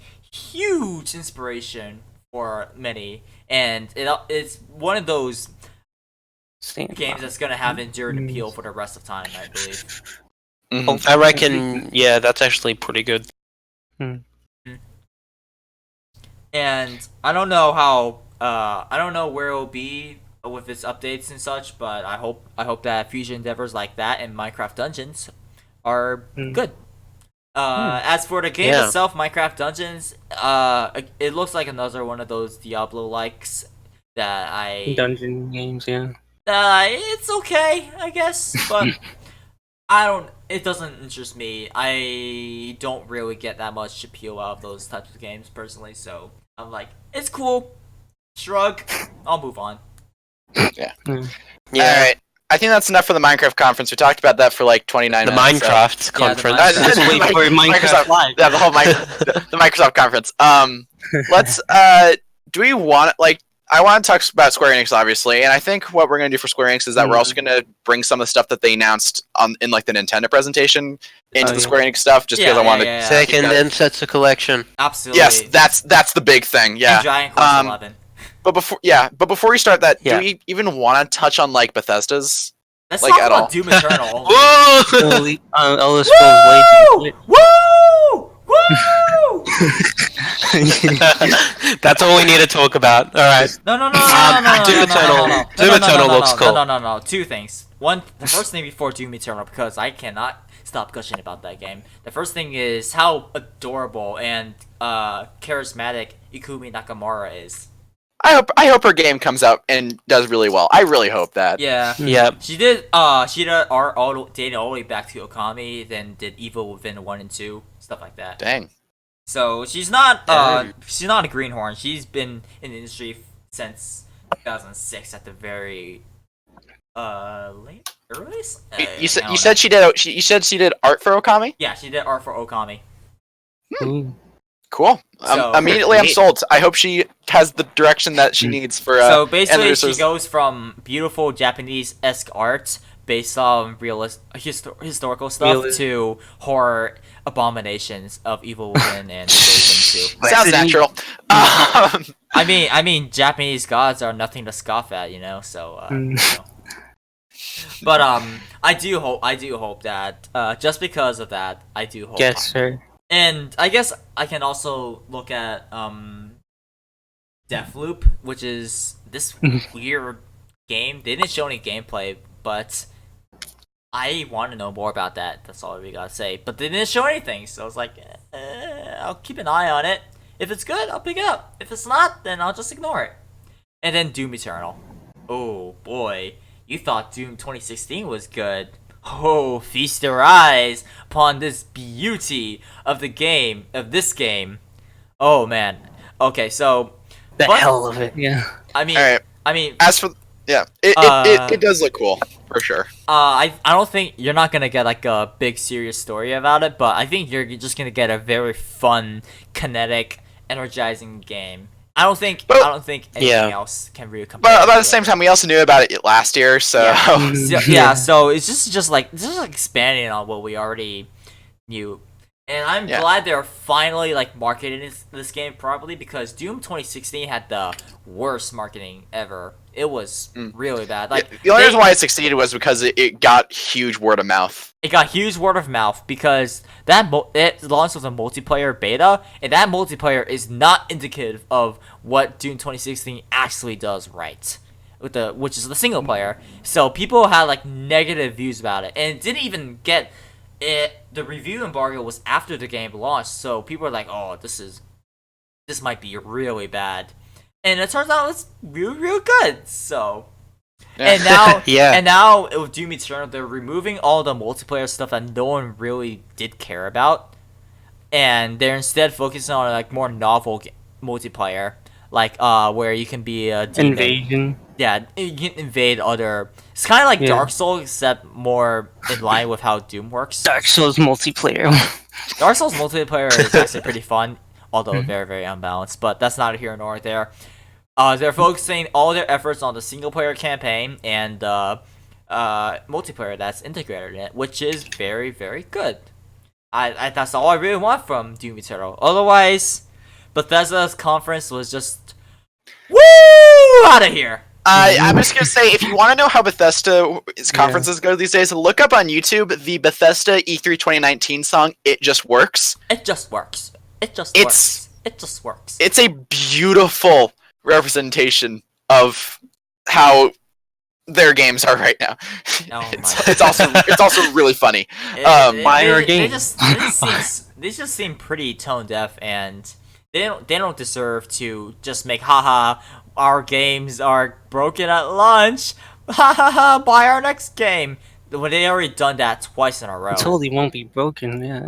inspiration for many, and it's one of those games that's gonna have enduring appeal for the rest of time, I believe. Mhm. I reckon, yeah, that's actually pretty good. And I don't know how I don't know where it'll be with its updates and such, but I hope that future endeavors like that and Minecraft Dungeons are good. As for the game itself, Minecraft Dungeons, it looks like another one of those Diablo likes that I Dungeon games, yeah. it's okay, I guess, but it doesn't interest me. I don't really get that much appeal out of those types of games personally, so I'm like, it's cool. Shrug. I'll move on. Yeah. All right. I think that's enough for the Minecraft conference. We talked about that for like 29 The minutes. Minecraft Yeah, the conference. Minecraft- Just wait for Minecraft Live. Yeah, the whole the Microsoft conference. Let's do we want like I want to talk about Square Enix obviously, and I think what we're going to do for Square Enix is that we're also going to bring some of the stuff that they announced in like the Nintendo presentation into the yeah. Square Enix stuff, just because I wanted to. Second and sets a collection. Absolutely. Yes, that's the big thing. Yeah. And Giant Quest 11. But before we start that, Yeah. do we even want to touch on like Bethesda's? Let's like, talk at about all. Doom Eternal. Whoa! Elder Scrolls way too Woo! Woo! That's all we need to talk about. All right. No. Doom Eternal. Doom Eternal looks cool. No. Two things. One, the first thing before Doom Eternal, because I cannot stop gushing about that game. The first thing is how adorable and charismatic Ikumi Nakamura is. I hope her game comes out and does really well. I really hope that. Yeah. Yep. She did art all dating all the way back to Okami, then did Evil Within 1 and 2, stuff like that. Dang. So she's not Damn. she's not a greenhorn. She's been in the industry since 2006 at the very earliest. You I don't said she did art for Okami. yeah, she did art for Okami. Ooh. Cool. So- Immediately I'm Neat. sold. I hope she has the direction that she needs for. So basically, she Endless- goes from beautiful Japanese-esque art based on historical stuff Realist. to horror abominations of Evil Within and Evil Within 2. Sounds natural. I mean, Japanese gods are nothing to scoff at, you know. So, you know. But I do hope that just because of that, I do hope. Yes, sir. And I guess I can also look at Deathloop, which is this weird game. They didn't show any gameplay, but I want to know more about that. That's all we gotta say. But they didn't show anything, so I was like, I'll keep an eye on it. If it's good, I'll pick it up. If it's not, then I'll just ignore it. And then Doom Eternal. Oh boy, you thought Doom 2016 was good. Oh, feast your eyes upon this beauty of this game. Oh man. Okay, so The But- hell of it. Yeah. I mean, All right. I mean, As for it does look cool for sure. I don't think you're not gonna get like a big serious story about it, but I think you're just gonna get a very fun, kinetic, energizing game. I don't think anything Yeah. else can really compare. But at to the it. same time, we also knew about it last year, so So it's just like expanding on what we already knew. And I'm Yeah. glad they're finally like marketing this game properly, because Doom 2016 had the worst marketing ever. It was really bad. Like the only reason why it succeeded was because it got huge word of mouth. it got huge word of mouth because it launched with a multiplayer beta, and that multiplayer is not indicative of what Doom 2016 actually does right, which is the single player. So people had like negative views about it, and it didn't even get it. The review embargo was after the game launched, so people are like, "Oh, this might be really bad," and it turns out it's real good. So. And now, Yeah. and now with Doom Eternal, they're removing all the multiplayer stuff that no one really did care about, and they're instead focusing on like more novel multiplayer, like where you can be a demon. Invasion. Yeah, you can invade other. It's kind of like Yeah. Dark Souls, except more in line with how Doom works. Dark Souls multiplayer. Dark Souls multiplayer is actually pretty fun, although very, very unbalanced. But that's not here nor there. They're focusing all their efforts on the single player campaign and multiplayer that's integrated in it, which is very, very good. I that's all I really want from Doom Eternal. Otherwise, Bethesda's conference was just woo out of here. I'm just gonna say, if you want to know how Bethesda's conferences go these days, look up on YouTube the Bethesda E3 2019 song. It just works. It just works. It just It's- works. It just works. It's a beautiful representation of how their games are right now. Oh it's also really funny. buy our game. They just seem pretty tone deaf, and they don't deserve to just make haha our games are broken at launch. Ha ha ha! Buy our next game. When they already done that twice in a row. It totally won't be broken. Yeah.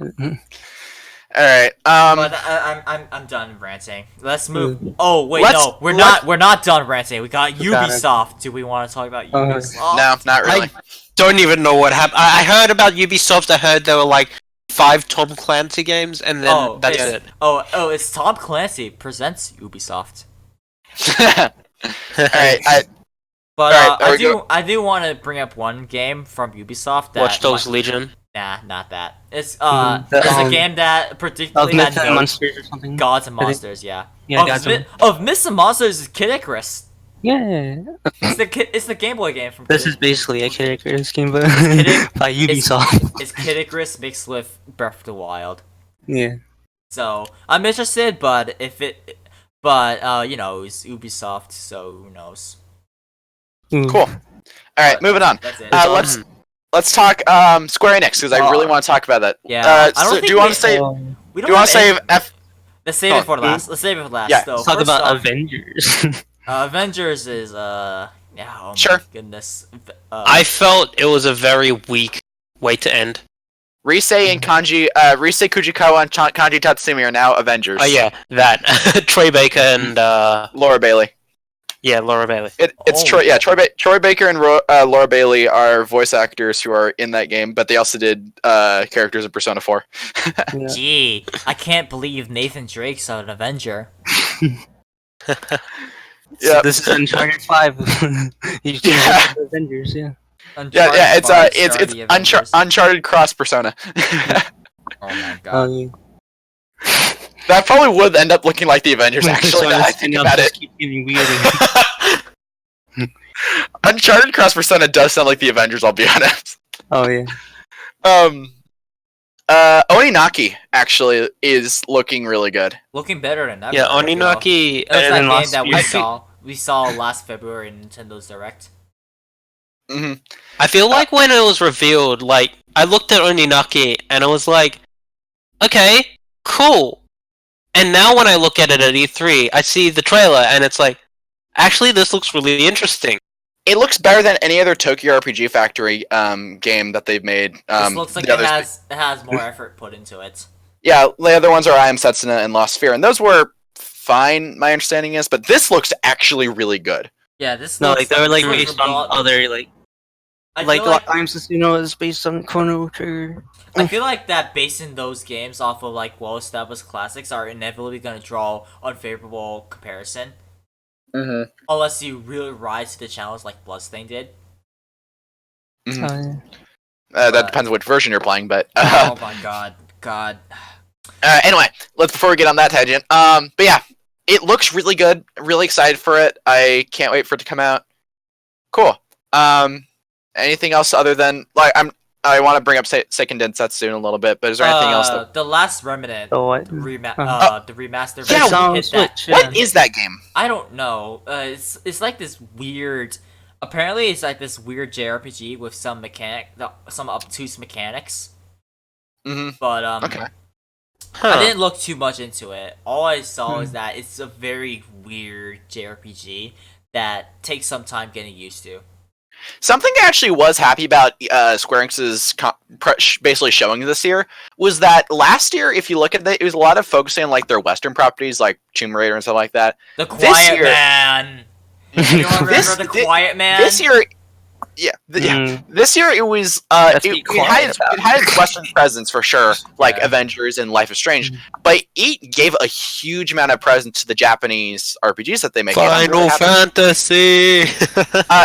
All right. But I'm done ranting. Let's move. Oh wait, no, we're not done ranting. We got Ubisoft. Do we want to talk about Ubisoft? No, not really. I don't even know what happened. I heard about Ubisoft. I heard there were like 5 Tom Clancy games, and then that's it. Oh, it's Tom Clancy presents Ubisoft. All right. But Alright, I do want to bring up one game from Ubisoft that Watch Dogs Legion. Nah, not that. It's The, a game that particularly Myth had and no Monsters or something. Gods and Monsters. Yeah. Yeah, Gods and Of Myths and Monsters is Kid Icarus. Yeah. It's the Game Boy game from. This Kid is basically a Kid Icarus game, but Kid- by Ubisoft. It's Kid Icarus mixed with Breath of the Wild. Yeah. So I'm interested, but it's Ubisoft, so who knows? Ooh. Cool. All right, moving on. That's it. Let's talk Square Enix because I really want to talk about that. Yeah. I don't think do you want to say? Um, We Do you want to save F? Let's save it for last. Let's save it for last. Yeah. So Let's talk first about off, Avengers. Avengers is yeah. Oh Sure. my goodness. I felt it was a very weak way to end. Rise and Kanji, Rise Kujikawa and Kanji Tatsumi are now Avengers. Oh yeah, that Troy Baker and Laura Bailey. Laura Bailey. It's Oh. Troy. Yeah, Troy Baker and Laura Bailey are voice actors who are in that game, but they also did characters in Persona 4. Yeah. Gee, I can't believe Nathan Drake's an Avenger. Yeah. This is Uncharted 5. You changed Yeah. it to Avengers, yeah. Yeah, it's Uncharted it's Avengers. Uncharted cross Persona. Oh my god. Yeah. That probably would end up looking like the Avengers. Actually, So now I this think thing about just it. keep getting weirder. Uncharted cross Persona does sound like the Avengers. I'll be honest. Oh yeah. Oninaki actually is looking really good. Looking better than ever. Yeah, I feel. Oninaki. That was and that then game last that year- we saw last February in Nintendo's Direct. Hmm I feel like when it was revealed, like I looked at Oninaki and I was like, okay, cool. And now when I look at it at E3, I see the trailer and it's like, actually, this looks really interesting. It looks better than any other Tokyo RPG Factory game that they've made. This looks like the it others- has more effort put into it. Yeah, the other ones are I Am Setsuna and Lost Sphere, and those were fine. My understanding is, but this looks actually really good. Yeah, this No, looks like they were like this looks based on remote- other like I like feel like I'm Susuno is based on Chrono Trigger. I feel like that basing those games off of like well-established classics are inevitably going to draw unfavorable comparison Mm-hmm. unless you really rise to the challenge like Bloodstained did. That But- depends on which version you're playing, but Oh my god. anyway, before we get on that tangent. But yeah, it looks really good. Really excited for it. I can't wait for it to come out. Cool. Anything else other than like I want to bring up Seiken Densetsu in a little bit, but is there anything else? That... The Last Remnant So what? the remaster Yeah, version on hit that. Switch. What is that game? I don't know. It's like this weird. Apparently, it's like this weird JRPG with some obtuse mechanics. Mm-hmm. But Okay. I didn't look too much into it. All I saw is that it's a very weird JRPG that takes some time getting used to. Something I actually was happy about Square Enix's basically showing this year was that last year, if you look at it was a lot of focusing on like their Western properties like Tomb Raider and stuff like that. The This Quiet year- Man. You remember the Quiet Man? This year, yeah, this year it was Let's it, be it had quiet it had its Western presence for sure, like Yeah. Avengers and Life is Strange, but it gave a huge amount of presence to the Japanese RPGs that they make. And I'm really Final happy. Fantasy.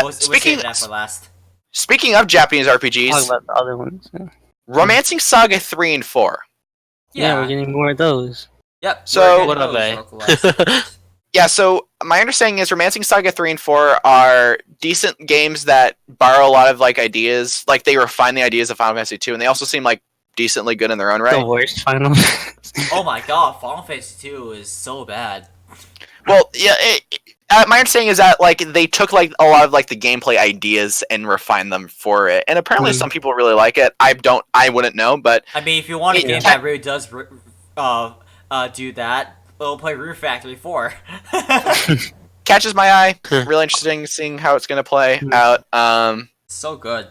We'll Speaking save that for last. speaking of Japanese Talk RPGs, about the other ones. Yeah. Romancing Saga 3 and 4. Yeah, we're getting more of those. Yep. So- What are they? Localized. Yeah, so my understanding is Romancing Saga 3 and 4 are decent games that borrow a lot of like ideas, like they refine the ideas of Final Fantasy 2, and they also seem like decently good in their own The right. worst Final. Oh my god, Final Fantasy 2 is so bad. Well, yeah, my understanding is that like they took like a lot of like the gameplay ideas and refined them for it, and apparently some people really like it. I wouldn't know, but I mean, if you want a Yeah. game that really does do that, we'll play Rune Factory 4. catches my eye. Hmm. Really interesting seeing how it's gonna play Hmm. out. So good.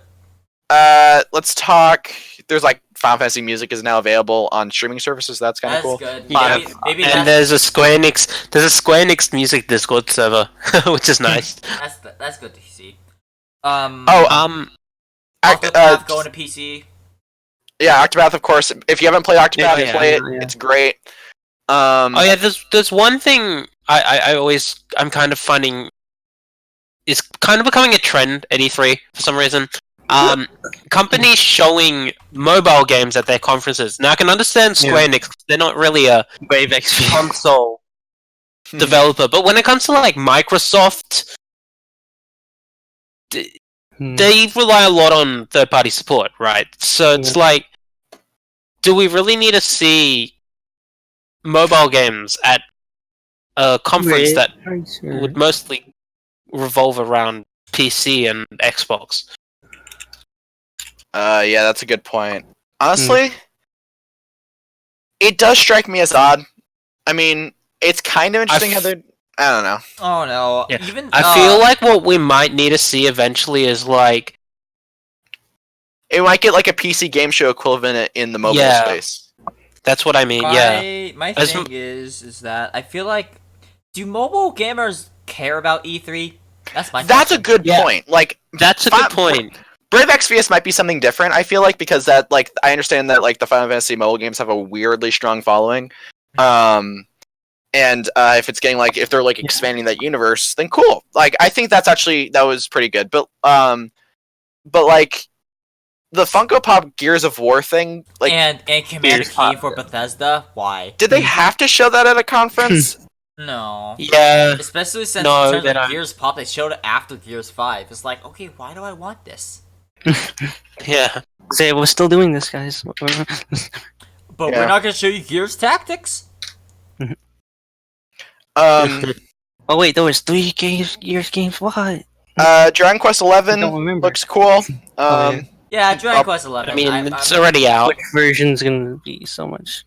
Let's talk. There's like Final Fantasy music is now available on streaming services. That's kind of That's cool. good. Yeah. Maybe And that's, there's a Square Enix music Discord server, which is nice. that's good to see. Oh, Octopath going to PC. yeah, Octopath, of course. If you haven't played Octopath, Yeah, play it. yeah. It's great. Oh yeah, there's one thing I'm kind of finding is kind of becoming a trend at E3 for some reason. Companies showing mobile games at their conferences. Now I can understand Square Enix; they're not really a Brave XP. console developer, but when it comes to like Microsoft, they rely a lot on third-party support, right? So it's like, do we really need to see mobile games at a conference that would mostly revolve around PC and Xbox? Yeah, that's a good point. Honestly, it does strike me as odd. I mean, it's kind of interesting how they're. I don't know. Oh no. Yeah. Even I feel like what we might need to see eventually is like, It might get like a PC game show equivalent in the mobile Yeah. space. that's what I mean. Yeah, my As- thing is that I feel like, do mobile gamers care about E3? That's my. That's a question. good Yeah. point. Like, that's a good point. Brave Exvius might be something different. I feel like because that, like, I understand that like the Final Fantasy mobile games have a weirdly strong following. And if it's getting like if they're like expanding that universe, then cool. Like, I think that was pretty good. But like the Funko Pop Gears of War thing, like, and Commander Gears Pop, Key for Bethesda. Why? did they have to show that at a conference? No. Yeah, Especially since No, in terms they of don't. Gears Pop, they showed it after Gears 5. It's like, okay, why do I want this? yeah. Say we're still doing this, guys. But Yeah. we're not gonna show you Gears Tactics. Oh wait, there was 3 years games. What? Dragon Quest I don't 11 remember. looks cool. Oh, yeah. Yeah, Dragon Oh, Quest 11. I mean, I'm it's already out. Which version's gonna be so much?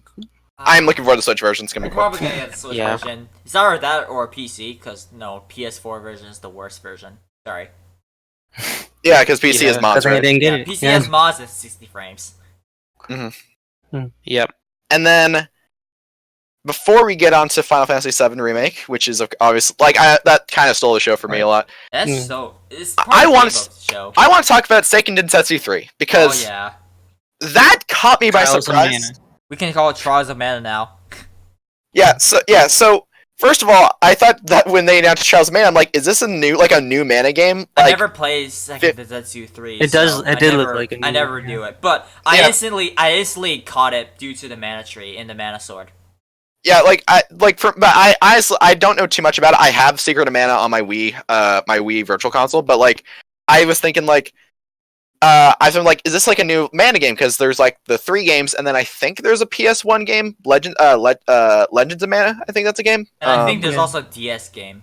I'm looking for the Switch version. It's gonna I'm be cool. probably gonna get the Switch Yeah. version. It's either that or PC, because no, PS4 version is the worst version. Sorry. Yeah, because PC Yeah, is mods, I right? didn't get Yeah, it. PC Yeah. has mods at 60 frames. Yep. And then before we get on to Final Fantasy VII Remake, which is obviously like that kind of stole the show for me a lot. That's Mm. so. It's I part of wanna the show. I want to talk about Seiken Densetsu 3 because Oh yeah, that caught me by Trials of surprise. Mana. we can call it Trials of Mana now. So first of all, I thought that when they announced Trials of Mana, I'm like, is this a new Mana game? I Like, never played Second Densetsu 3. It does- so it I did look never- like a I new never one, knew yeah. it, but I Yeah. instantly caught it due to the mana tree and the mana sword. yeah, but I honestly I don't know too much about it. I have Secret of Mana on my Wii Virtual Console, but like I was thinking like I was like, is this like a new Mana game? Because there's like the 3 games, and then I think there's a PS1 game, Legends of Mana. I think that's a game. And I think there's yeah. also a DS game.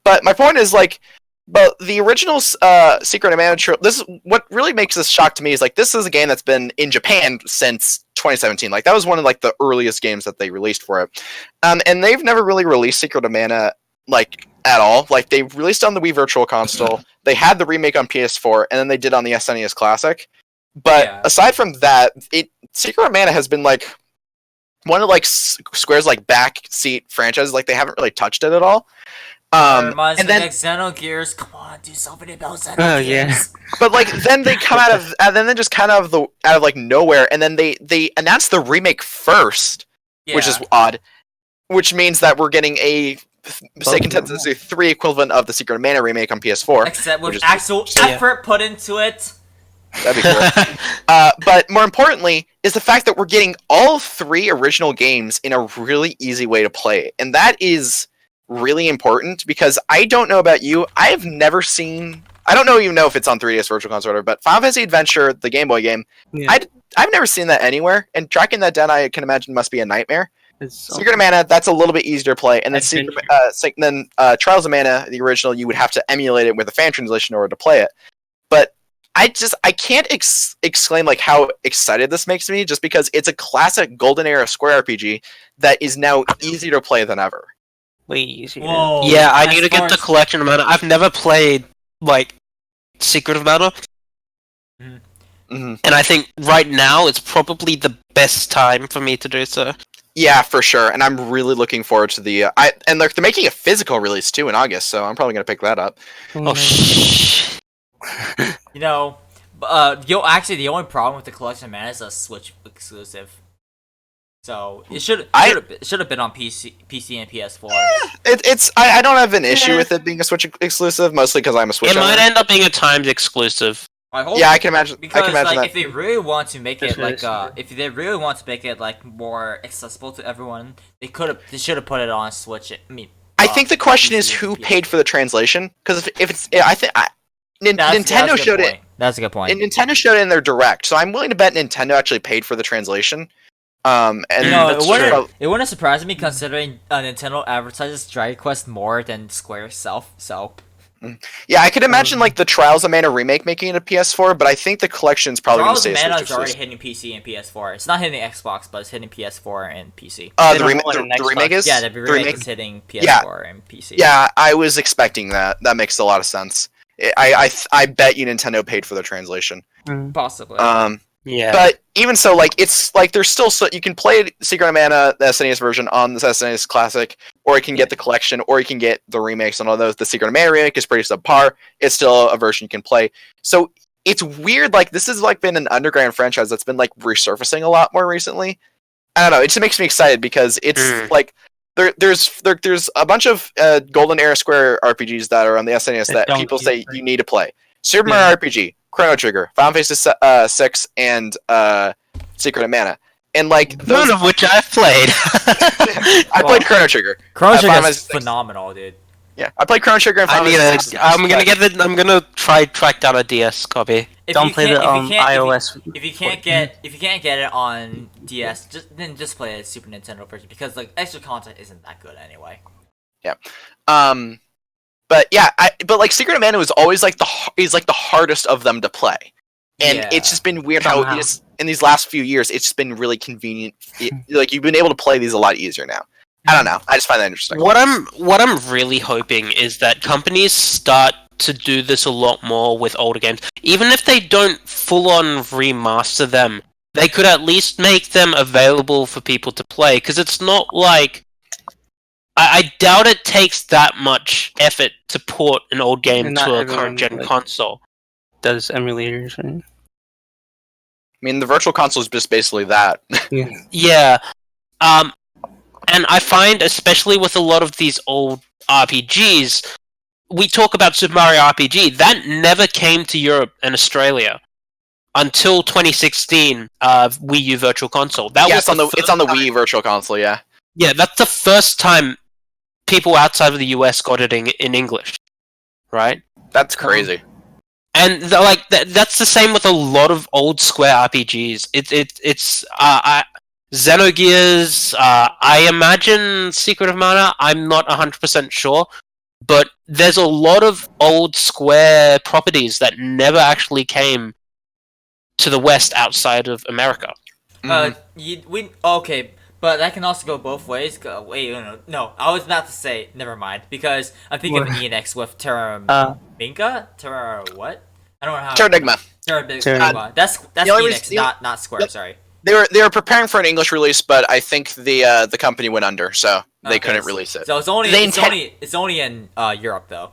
But my point is like, but the original Secret of Mana this is what really makes this shock to me is like this is a game that's been in Japan since 2017. Like that was one of like the earliest games that they released for it, and they've never really released Secret of Mana like at all. Like they released on the Wii Virtual Console, they had the remake on PS4, and then they did on the SNES Classic. But Yeah. aside from that, Secret of Mana has been like one of like Square's like backseat franchises. Like they haven't really touched it at all. Reminds And me then, like Xenogears. Come on, do something about Xenogears. Oh, yeah. but like then they come out of, and then they just kind of out of like nowhere, and then they announced the remake first, which is Yeah. odd. Which means that we're getting a Seiken Densetsu 3 equivalent of the Secret of Mana remake on PS4. Except with which is- actual Yeah. effort put into it. That'd be cool. But more importantly is the fact that we're getting all 3 original games in a really easy way to play, and that is really important because I don't know about you, I have never seen. I don't even know if it's on 3DS Virtual Console, or whatever, but Final Fantasy Adventure, the Game Boy game, Yeah. I've never seen that anywhere, and tracking that down, I can imagine must be a nightmare. It's so- Secret of Mana, that's a little bit easier to play, and then Adventure. Trials of Mana, the original, you would have to emulate it with a fan translation in order to play it. But I can't exclaim like how excited this makes me, just because it's a classic golden era Square RPG that is now easier to play than ever. way easier. Whoa. Yeah, I as need to far get the as- collection of mana. I've never played like Secret of Mana, Mhm. and I think right now it's probably the best time for me to do so. Yeah, for sure. And I'm really looking forward to the. And they're making a physical release too in August, so I'm probably gonna pick that up. Oh shh. You know, actually, the only problem with the collection of mana is a Switch exclusive. So it should have been on PC and PS4. I don't have an issue with it being a Switch exclusive, mostly because I'm a Switch It might owner. end up being a timed exclusive. I hope Yeah, I can imagine. because I can imagine like that. if they really want to make it That's like really if they really want to make it like more accessible to everyone, they should have put it on Switch. I mean, I think the question is PC, who PS4. paid for the translation. Because if it's, That's Nintendo a good showed point. it. That's a good point. And Nintendo showed it in their direct, so I'm willing to bet Nintendo actually paid for the translation. And You know, that's it wouldn't surprise me considering Nintendo advertises Dragon Quest more than Square itself. So yeah, I could imagine like the Trials of Mana remake making it a PS4, but I think the collection's probably going to Trials of stay a Mana Switch is already exclusive. hitting PC and PS4. It's not hitting Xbox, but it's hitting PS4 and PC. They The, don't remake, want the, an the Xbox. remake is Yeah, the remake remake. is hitting Yeah. PS4 and PC. Yeah, I was expecting that. That makes a lot of sense. I bet you Nintendo paid for the translation. Possibly. Yeah. But even so, like it's like there's still you can play Secret of Mana, the SNES version on the SNES Classic, or you can get the collection, or you can get the remakes on all those. The Secret of Mana remake is pretty subpar. It's still a version you can play. So it's weird. Like this has like been an underground franchise that's been like resurfacing a lot more recently. I don't know. It just makes me excited because it's like there's a bunch of Golden Era Square RPGs that are on the SNES that don't people keep say playing. you need to play. Super Mario RPG, Chrono Trigger, Final Fantasy 6, and Secret of Mana. And like those, None of which I've played. I played Chrono Trigger. Chrono Final Trigger is Fantasy VI. phenomenal, dude. Yeah, I played Chrono Trigger and Final Fantasy 6. I'm gonna try track down a DS copy. Don't play the iOS. If you can't get it on DS, just play a Super Nintendo version because like extra content isn't that good anyway. But yeah, but like Secret of Mana was always like the hardest of them to play, and Yeah. it's just been weird how Somehow. it's, in these last few years it's just been really convenient. Like you've been able to play these a lot easier now. I don't know. I just find that interesting. What I'm really hoping is that companies start to do this a lot more with older games. Even if they don't full on remaster them, they could at least make them available for people to play. Because it's not like I doubt it takes that much effort to port an old game And not to a everyone, current gen like- console. Does emulators, right? I mean, the Virtual Console is just basically that. Yeah. Yeah. And I find, especially with a lot of these old RPGs, we talk about Super Mario RPG, that never came to Europe and Australia until 2016, Wii U Virtual Console. That Yeah, was it's on the Wii Virtual Console. Yeah. Yeah, that's the first time people outside of the US got it in English, right? That's crazy. And that's the same with a lot of old Square RPGs. It's Xenogears. I imagine Secret of Mana. I'm not 100% sure, but there's a lot of old Square properties that never actually came to the West outside of America. Okay, but that can also go both ways. Wait, no, I was about to say, never mind, because I'm thinking of What? Enix with Terra Minka? Terra what? I don't know how. Terradigma. Terradigma. That's The only Enix, reason- not Square. Yep. Sorry. They were preparing for an English release, but I think the company went under, so they Okay, couldn't release it. So it's only They it's only in Europe though.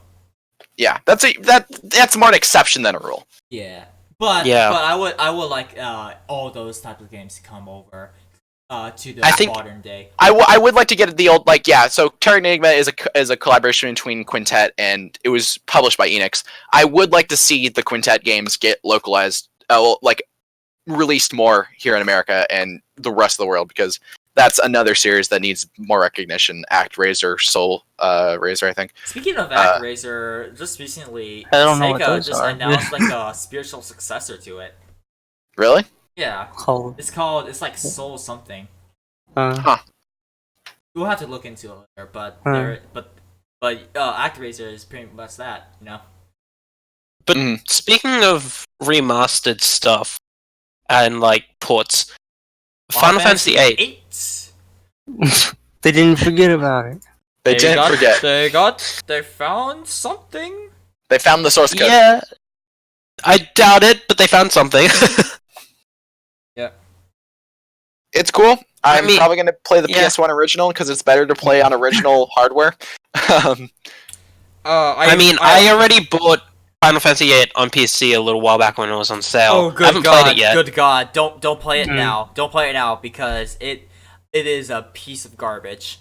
Yeah, that's more an exception than a rule. Yeah, but Yeah. I would like all those types of games to come over to the I think- modern day. I would like to get the old so Terra Enigma is a collaboration between Quintet and it was published by Enix. I would like to see the Quintet games get localized, released more here in America and the rest of the world because that's another series that needs more recognition. ActRaiser, Soul Razor, I think. Speaking of ActRaiser, just recently I don't know what Sega those just are. announced like a spiritual successor to it. Really? Yeah, Called. it's like Soul something. We'll have to look into it later, but ActRaiser is pretty much that, you know. But Mhm. speaking of remastered stuff and ports, Final Fantasy VIII. They didn't forget about it. They didn't forget. They found something. They found the source code. Yeah, I doubt it, but they found something. It's cool. I'm mean, probably going to play the yeah. PS1 original because it's better to play on original hardware. I already bought Final Fantasy VIII on PC a little while back when it was on sale. Oh, I good haven't God! played it yet. Good God! Don't play it now. Don't play it now because it is a piece of garbage.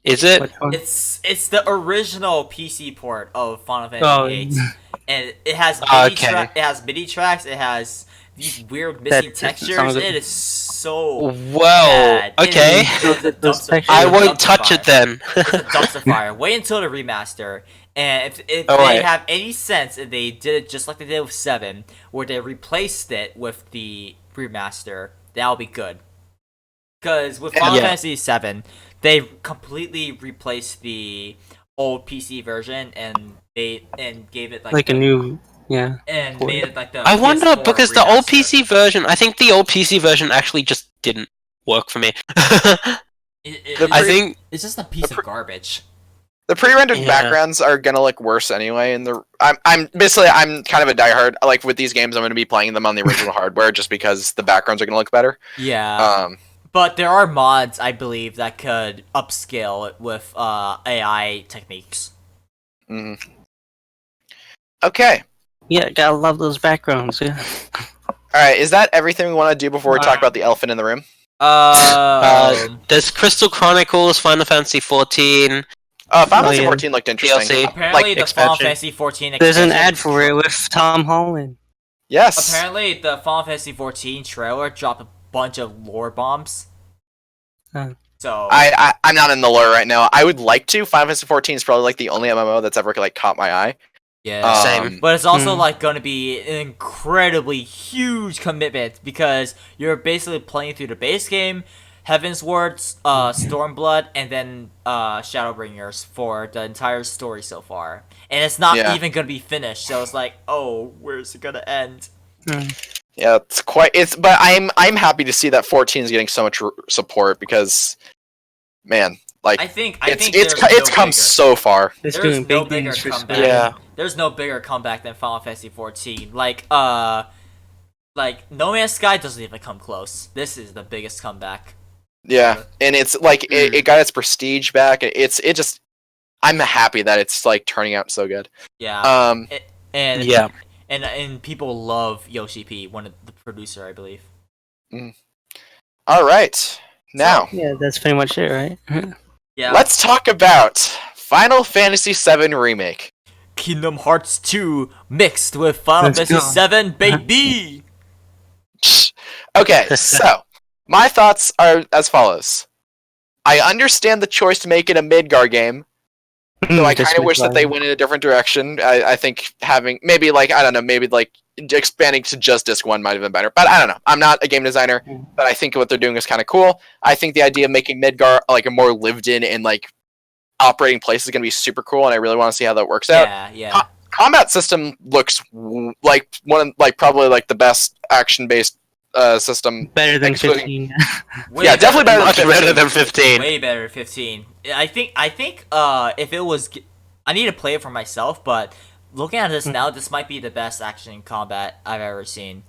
Is it? Which one? It's the original PC port of Final Oh, Fantasy VIII, and it has Okay. it has MIDI tracks. It has these weird missing That textures. sounds like- It is so Well, bad. okay. It is Those dumpster- textures- I it's a won't dumpster touch fire. it then. It's a dumpster fire. Wait until the remaster. And if Oh, they wait. have any sense, if they did it just like they did with 7, where they replaced it with the remaster, that'll be good. Because with Final Yeah. Fantasy 7, they completely replaced the old PC version and gave it like a new, yeah. and port. made it like the I wonder PS4 because the old remaster. PC version, I think the old PC version actually just didn't work for me. I think it's just a piece of garbage. The pre-rendered Yeah. backgrounds are gonna look worse anyway, and I'm kind of a diehard. Like with these games, I'm gonna be playing them on the original hardware just because the backgrounds are gonna look better. Yeah. But there are mods, I believe, that could upscale it with AI techniques. Mhm. Okay. Yeah, gotta love those backgrounds. Yeah. All right. Is that everything we want to do before we talk about the elephant in the room? there's Crystal Chronicles, Final Fantasy 14. Final Fantasy yeah. 14 looked interesting. DLC. apparently, like, the Final expansion. Fantasy 14 There's an expansion- ad for it with Tom Holland. Yes. Apparently, the Final Fantasy 14 trailer dropped a bunch of lore bombs. Huh. So I'm not in the lore right now. I would like to. Final Fantasy 14 is probably like the only MMO that's ever like caught my eye. yeah, Same. but it's also Hmm. like going to be an incredibly huge commitment because you're basically playing through the base game, Heaven's Words, Stormblood, and then Shadowbringers for the entire story so far, and it's not Yeah. even going to be finished. So it's like, oh, where's it going to end? Yeah, but I'm happy to see that 14 is getting so much support because, man, like I think it's there's come bigger. so far. It's There's doing no big bigger things for comeback. Square. Yeah. There's no bigger comeback than Final Fantasy 14. Like No Man's Sky doesn't even come close. This is the biggest comeback. Yeah, and it's like it got its prestige back. I'm happy that it's like turning out so good. Yeah. And Yeah. and people love Yoshi P, one of the producer, I believe. All right, now Yeah, that's pretty much it, right? Yeah. let's talk about Final Fantasy VII Remake. Kingdom Hearts 2 mixed with Final Let's Fantasy go. 7, baby. Okay, so my thoughts are as follows. I understand the choice to make it a Midgar game, though I kind of wish that they went in a different direction. I think having maybe expanding to just Disc 1 might have been better. But I don't know. I'm not a game designer, but I think what they're doing is kind of cool. I think the idea of making Midgar like a more lived in and like operating place is going to be super cool, and I really want to see how that works out. Yeah. Combat system looks like probably like the best action based system. better than excluding- 15. Way Yeah, definitely better than Much 15. better than 15. Way better than 15. I think if it was, I need to play it for myself, but looking at this now, this might be the best action combat I've ever seen.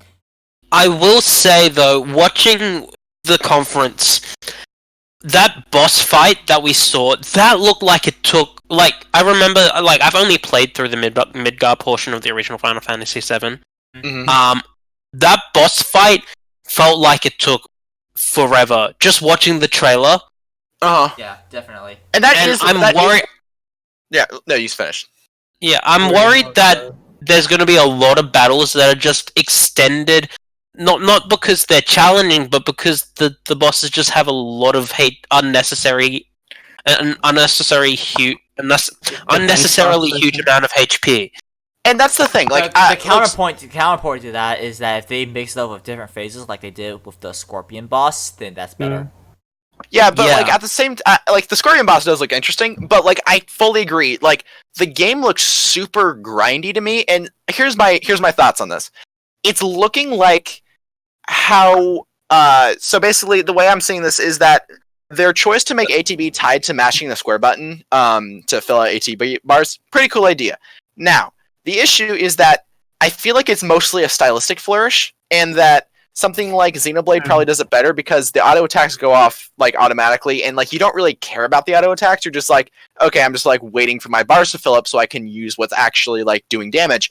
I will say though, watching the conference, that boss fight that we saw, that looked like it took. Like I remember, like I've only played through the Midgar portion of the original Final Fantasy VII. Mhm. That boss fight felt like it took forever. Just watching the trailer, Uh-huh. Yeah, definitely. And that and is I'm that is- worried. yeah, no, you finished. Yeah, I'm worried that there's going to be a lot of battles that are just extended, not because they're challenging, but because the bosses just have a lot of unnecessarily huge amount of HP. And that's the thing. Like the counterpoint to that is that if they mix it up with different phases, like they did with the Scorpion boss, then that's better. yeah, but Yeah. like at the same time, like the Scorpion boss does look interesting, but like I fully agree. Like the game looks super grindy to me, and here's my thoughts on this. It's looking like how so basically the way I'm seeing this is that their choice to make ATB tied to mashing the square button to fill out ATB bars, pretty cool idea. Now, the issue is that I feel like it's mostly a stylistic flourish, and that something like Xenoblade probably does it better because the auto attacks go off like automatically, and like you don't really care about the auto attacks. You're just like, okay, I'm just like waiting for my bars to fill up so I can use what's actually like doing damage.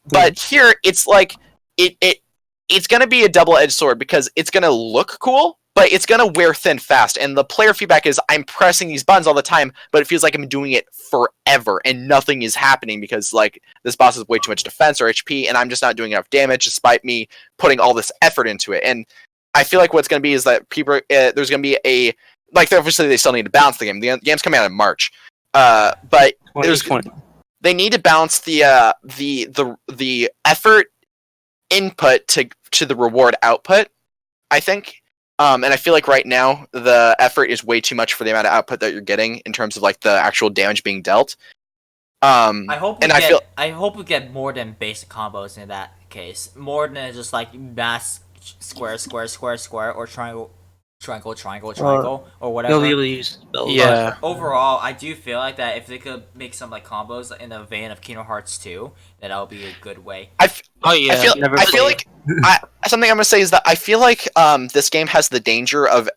But here, it's like it's gonna be a double-edged sword because it's gonna look cool, but it's gonna wear thin fast. And the player feedback is, I'm pressing these buttons all the time, but it feels like I'm doing it forever, and nothing is happening because like this boss has way too much defense or HP, and I'm just not doing enough damage despite me putting all this effort into it. And I feel like what's gonna be is that people there's gonna be a like obviously they still need to balance the game. The game's coming out in March, but they need to balance the effort input to the reward output, I think. And I feel like right now the effort is way too much for the amount of output that you're getting in terms of like the actual damage being dealt. I hope we get more than basic combos in that case. More than just like mass square, or triangle, or whatever. You'll be able to use spells. Yeah. Overall, I do feel like that if they could make some like combos in the vein of Kingdom Hearts 2, that would be a good way. I feel like something I'm gonna say is that I feel like this game has the danger of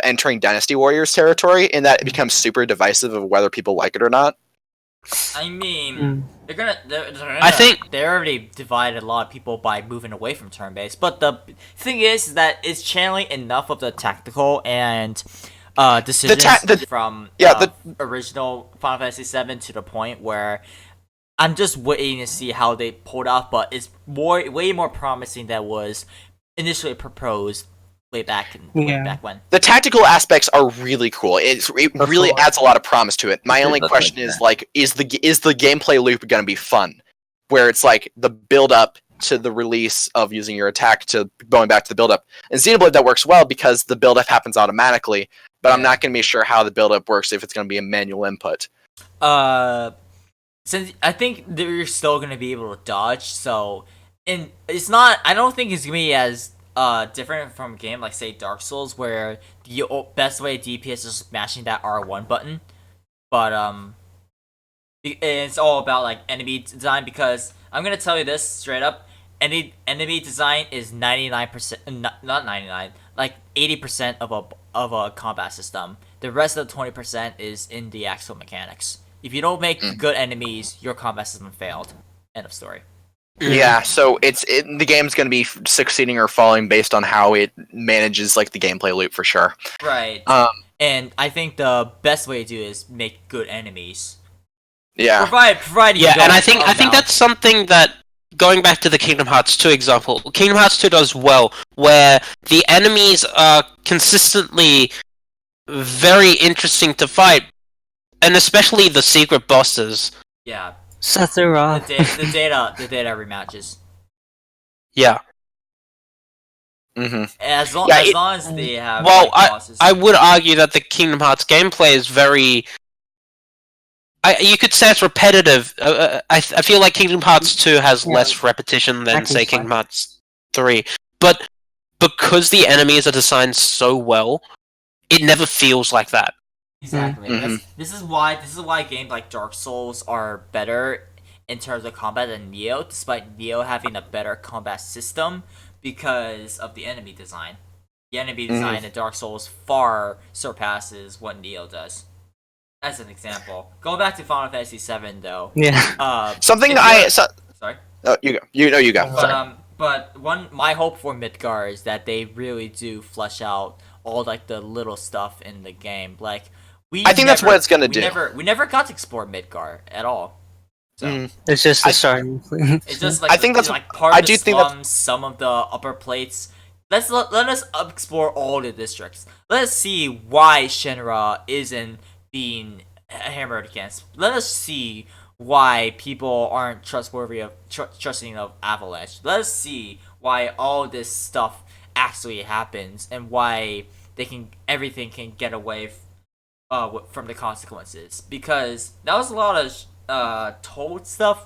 entering Dynasty Warriors territory in that it becomes super divisive of whether people like it or not. I mean, I think they already divided a lot of people by moving away from turn-based. But the thing is that it's channeling enough of the tactical and decisions from original Final Fantasy VII to the point where I'm just waiting to see how they pulled off. But it's way more promising than was initially proposed way back when. The tactical aspects are really cool. It really adds a lot of promise to it. My only question is like, is the gameplay loop going to be fun? Where it's like the build up to the release of using your attack to going back to the build up. In Xenoblade that works well because the build up happens automatically, but I'm not going to be sure how the build up works if it's going to be a manual input. Since I think they're still going to be able to dodge, so it's not. I don't think it's going to be as different from a game like say Dark Souls where the best way DPS is mashing that R1 button, but it's all about like enemy design, because I'm gonna tell you this straight up, enemy design is 99%, not 99, like 80% of a combat system. The rest of the 20% is in the actual mechanics. If you don't make good enemies, your combat system failed. End of story. Yeah, so the game's going to be succeeding or falling based on how it manages like the gameplay loop for sure. Right. And I think the best way to do is make good enemies. Yeah. Provide. Yeah, and I think that's something that, going back to the Kingdom Hearts 2 example, Kingdom Hearts 2 does well, where the enemies are consistently very interesting to fight, and especially the secret bosses. Yeah. Sathura. The data rematches. Yeah. Mm-hmm. As long as they have. Well, bosses. I would argue that the Kingdom Hearts gameplay is very. You could say it's repetitive. I feel like Kingdom Hearts 2 has less repetition than, say, Kingdom Hearts 3. But because the enemies are designed so well, it never feels like that. Exactly. This is why games like Dark Souls are better in terms of combat than Nioh, despite Nioh having a better combat system because of the enemy design. The enemy design in Dark Souls far surpasses what Nioh does. As an example, going back to Final Fantasy VII, though. Yeah. Sorry. Oh, you go. You go. But my hope for Midgar is that they really do flesh out all like the little stuff in the game, like. I think that's what it's gonna do. We never got to explore Midgar at all. So it's just the starting. It's just like I think that's like part of the slums, some of the upper plates. Let us explore all the districts. Let us see why Shinra isn't being hammered against. Let us see why people aren't trustworthy of trusting of Avalanche. Let us see why all this stuff actually happens and why everything can get away from the consequences, because that was a lot of told stuff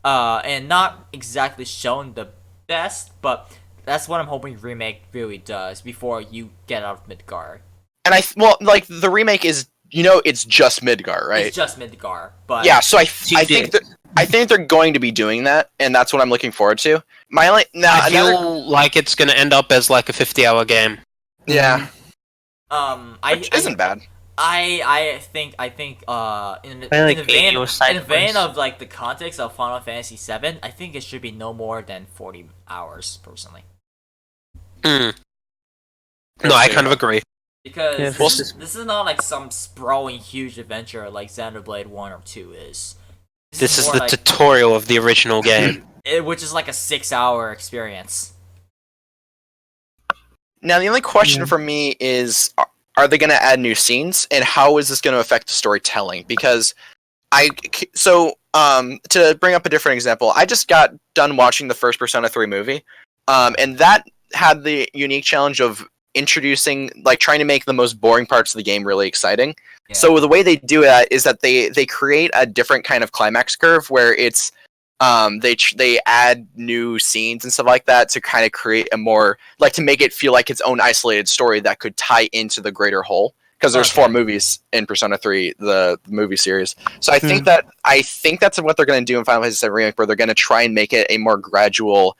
and not exactly shown the best, but that's what I'm hoping remake really does before you get out of Midgar. and like the remake is, it's just Midgar, right? It's just Midgar, but Yeah, so I think they're going to be doing that, and that's what I'm looking forward to. I feel like it's going to end up as like a 50-hour game. Yeah, which isn't bad. I think in Like the 80 or side vein quests. of like the context of Final Fantasy VII, I think it should be no more than 40 hours personally. Mm. No, I kind of agree. Because Yeah, this is not like some sprawling huge adventure like Xenoblade 1 or 2 is. This is more the like, tutorial of the original game. which is like a 6-hour experience. Now the only question for me is, are they going to add new scenes, and how is this going to affect the storytelling? Because to bring up a different example, I just got done watching the first Persona 3 movie, and that had the unique challenge of introducing, like, trying to make the most boring parts of the game really exciting. Yeah. So the way they do that is that they create a different kind of climax curve where it's they add new scenes and stuff like that to kind of create a more, like, to make it feel like its own isolated story that could tie into the greater whole, because there's 4 movies in Persona 3, the movie series. So I think that's what they're going to do in Final Fantasy VII Remake, where they're going to try and make it a more gradual,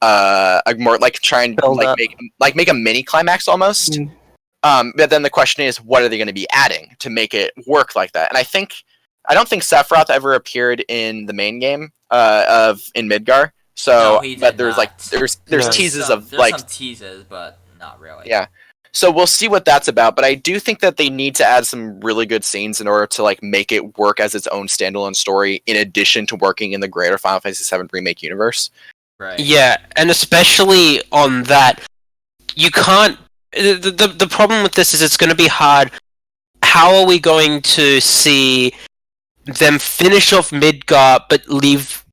a more, like, try and Build up. make a mini climax almost. But then the question is, what are they going to be adding to make it work like that? And I don't think Sephiroth ever appeared in the main game in Midgar. So, No, he but did there's not. there's teases of there's like, some teases, but not really. yeah. So we'll see what that's about. But I do think that they need to add some really good scenes in order to, like, make it work as its own standalone story, in addition to working in the greater Final Fantasy VII Remake universe. Right. Yeah, and especially on that, you can't. The problem with this is it's going to be hard. How are we going to see them finish off Midgar but leave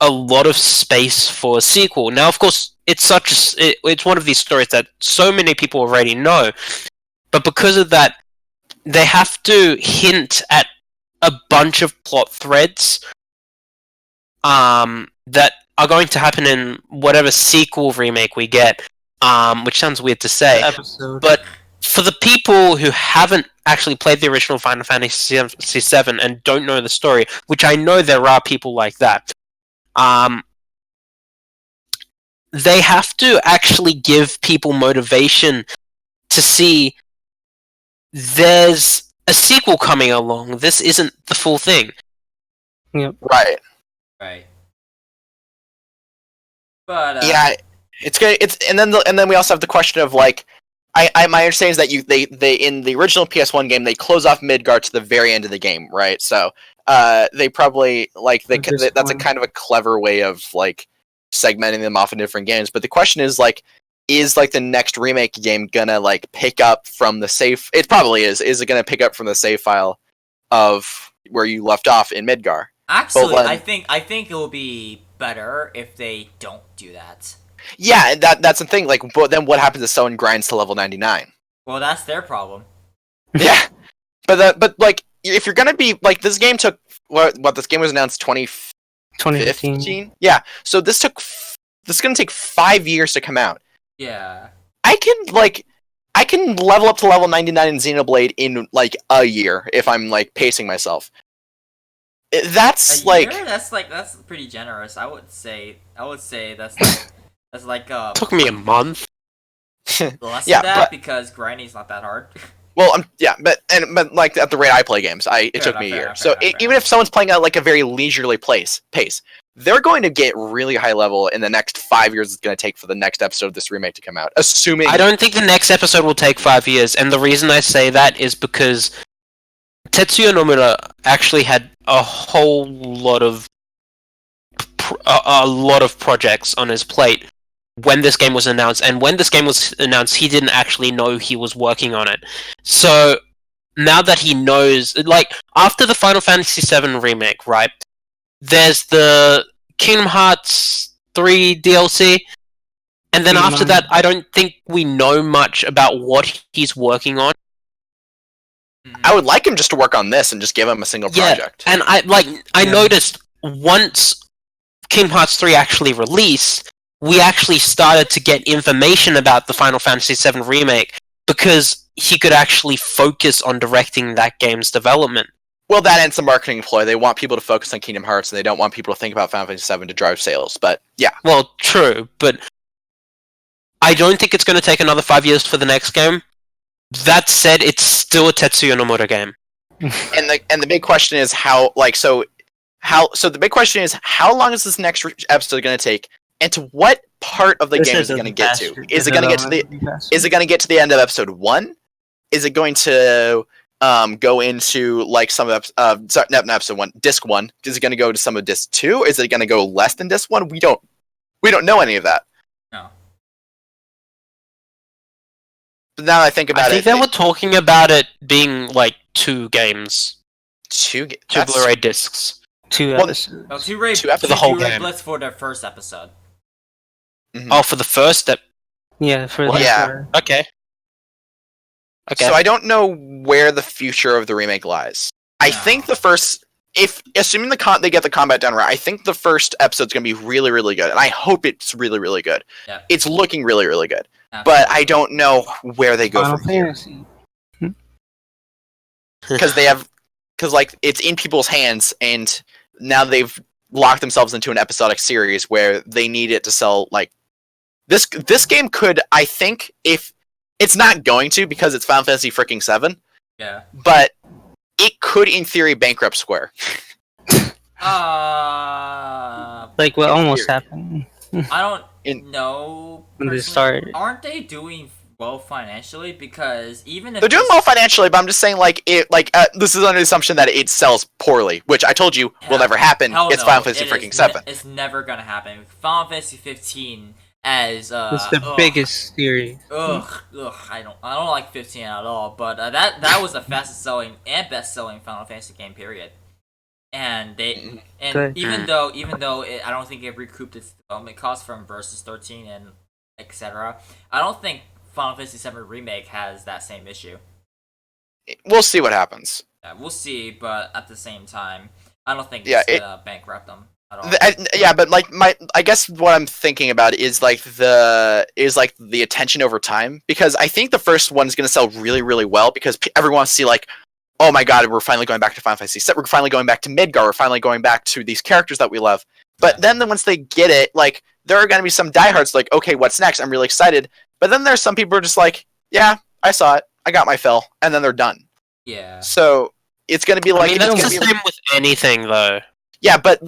a lot of space for a sequel? Now, of course, it's it's one of these stories that so many people already know, but because of that, they have to hint at a bunch of plot threads that are going to happen in whatever sequel remake we get, which sounds weird to say, Episode. but for the people who haven't actually played the original Final Fantasy VII and don't know the story, which I know there are people like that, they have to actually give people motivation to see there's a sequel coming along. This isn't the full thing. Right. Right. But Yeah, it's good. And then we also have the question of, like, my understanding is that they in the original PS1 game, they close off Midgar to the very end of the game, right? So they probably, like, that's a kind of a clever way of, like, segmenting them off in different games. But the question is, like, the next remake game gonna, like, pick up from the save? It probably is. Is it gonna pick up from the save file of where you left off in Midgar? actually, but I think it will be better if they don't do that. Yeah, that's the thing. Like, but then what happens if someone grinds to level 99? Well, that's their problem. Yeah, but like, if you're gonna be like, this game took what this game was announced 2015. 2015. Yeah, so this is gonna take 5 years to come out. Yeah. I can level up to level 99 in Xenoblade in, like, a year if I'm, like, pacing myself. That's A like, year? That's pretty generous. I would say that's like Took me a month. less Yeah, than that but- because grinding's not that hard. well, yeah, but like, at the rate I play games, it Fair took enough, me a fair year. enough, So fair enough. even if someone's playing at, like, a very leisurely pace, they're going to get really high level in the next 5 years. It's going to take for the next episode of this remake to come out, assuming. I don't think the next episode will take 5 years, and the reason I say that is because Tetsuya Nomura actually had a whole lot of projects on his plate when this game was announced, and when this game was announced, he didn't actually know he was working on it. So now that he knows, like, after the Final Fantasy VII remake, right? There's the Kingdom Hearts 3 DLC, and then after that, I don't think we know much about what he's working on. I would like him just to work on this and just give him a single project. And I noticed once Kingdom Hearts 3 actually released, we actually started to get information about the Final Fantasy VII remake, because he could actually focus on directing that game's development. Well, that and it's a marketing ploy. They want people to focus on Kingdom Hearts, and they don't want people to think about Final Fantasy VII to drive sales. But yeah, Well, true, but I don't think it's going to take another 5 years for the next game. That said, it's still a Tetsuya Nomura game. and the big question is how the big question is how long is this next episode going to take, and to what part of the game is it going to get to? Is it going to get to the end of episode 1? Is it going to go into like some of not episode 1, disc 1? Is it going to go to some of disc 2? Is it going to go less than disc 1? We don't know any of that. No. But now that I think about I think they were talking about it being like 2 games, 2 Blu-ray discs. 2 Well, episodes. No, two Ray, Two episodes. The whole two Ray game. Blitz for the first episode. Oh, for the first step. Yeah, for Well, the yeah. Okay. Okay. So I don't know where the future of the remake lies. I No. think the first, assuming they get the combat done right, I think the first episode's gonna be really, really good, and I hope it's really, really good. Yeah. It's looking really, really good, but I don't know where they go Final from here Fantasy. because like it's in people's hands, and now they've locked themselves into an episodic series where they need it to sell. Like this game could, I think, if it's not going to because it's Final Fantasy freaking 7, Yeah. but it could, in theory, bankrupt Square. Like what In almost theory. happened I don't In- know. when they personally. started. Aren't they doing well financially? Because even if They're doing this- well financially, but I'm just saying, like, this is under the assumption that it sells poorly, which I told you will never happen. Hell It's no, Final Fantasy it freaking is 7. It's never gonna happen. Final Fantasy 15 as It's the biggest series. Ugh, I don't like 15 at all. But that was the fastest selling and best selling Final Fantasy game period. And Good. even though I don't think it recouped its development costs from Versus 13 and etc. I don't think Final Fantasy 7 remake has that same issue. We'll see what happens. Yeah, we'll see, but at the same time, I don't think Yeah, it's gonna bankrupt them at all. Yeah, but like I guess what I'm thinking about is the attention over time, because I think the first one is going to sell really, really well because everyone wants to see, like, oh my god, we're finally going back to Final Fantasy 7. We're finally going back to Midgar. We're finally going back to these characters that we love. But then once they get it, like, there are going to be some diehards like, okay, what's next? I'm really excited. But then there's some people who are just like, yeah, I saw it. I got my fill. And then they're done. Yeah. So it's going to be like... I mean, it's that's gonna the be- same with anything, though. Yeah, but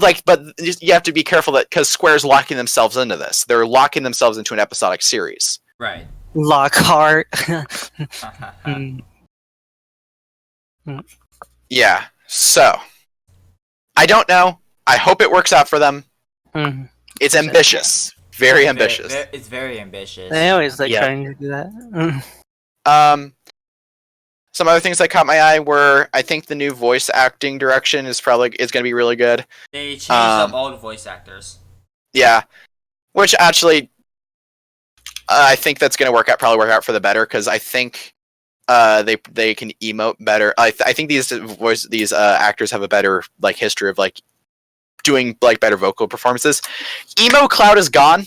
you have to be careful that because Square's locking themselves into this. They're locking themselves into an episodic series. Right. Lockhart. Yeah. So I don't know. I hope it works out for them. Mm. It's ambitious. Very ambitious. It's very ambitious. They always like Yeah. trying to do that. Some other things that caught my eye were, I think the new voice acting direction is going to be really good. They changed up all the voice actors. Yeah. Which actually, I think that's going to probably work out for the better, because I think they can emote better. I think these actors have a better like history of like doing like better vocal performances. Emo Cloud is gone.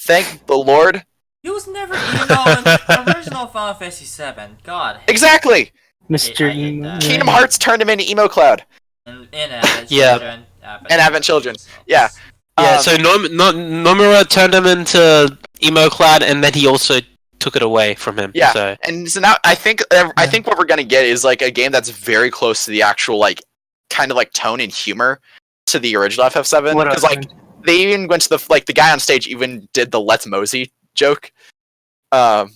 Thank the Lord. He was never emo in the original Final Fantasy 7. God. Exactly. Mr. I hate Emo. that. Kingdom Hearts turned him into Emo Cloud And Advent Yeah. Children. and Advent Children. Yeah. Yeah, Um, so Nomura turned him into Emo Cloud, and then he also took it away from him. Yeah. So And so now I think what we're gonna get is like a game that's very close to the actual like kind of like tone and humor to the original FF7. What Because else? like they even went to the guy on stage even did the "Let's Mosey" joke,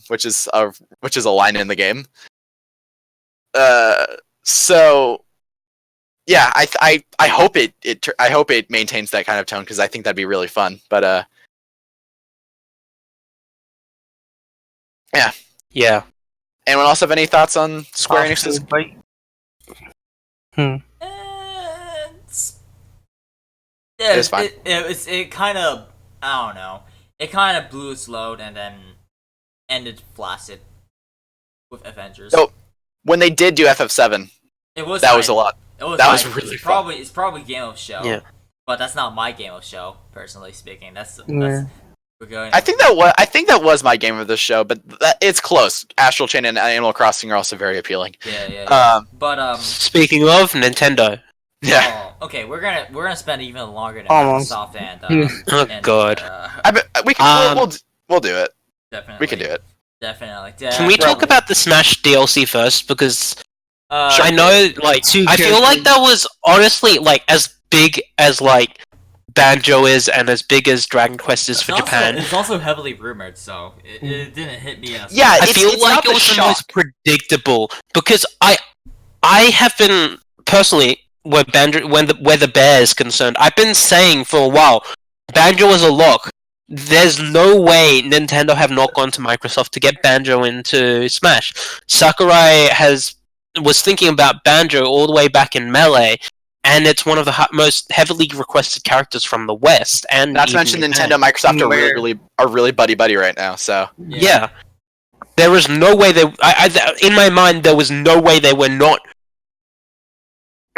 which is a line in the game. So yeah, I hope it maintains that kind of tone, because I think that'd be really fun. But yeah, anyone else have any thoughts on Square Enix's? Bite. It's, yeah, It's fine. It kind of, I don't know. It kind of blew its load and then ended flaccid with Avengers. So, when they did do FF7, It was that was a lot. It was that was fine. really it's fun. probably Game of Show. Yeah. But that's not my Game of Show, personally speaking. That's Yeah. We're going. I think that was my game of the show, but it's close. Astral Chain and Animal Crossing are also very appealing. Yeah. But Speaking of Nintendo, Yeah. Oh, okay, we're gonna spend even longer than Almost. Microsoft and Oh, and, God. We can. We'll do it. definitely. We can do it. Definitely. can we talk about the Smash DLC first? Because I Sure. know, like, Two I feel like characters. that was honestly like as big as like Banjo is and as big as Dragon Quest is for Japan. It's also heavily rumored, so it didn't hit me as Yeah, I it's- feel it's like not it the was the shock. most predictable because I have been personally where the bear is concerned. I've been saying for a while, Banjo is a lock. There's no way Nintendo have not gone to Microsoft to get Banjo into Smash. Sakurai was thinking about Banjo all the way back in Melee, and it's one of the most heavily requested characters from the West. And Not to even mention Japan. Nintendo, Microsoft are Where- really buddy right now. So Yeah. There was no way in my mind, there was no way they were not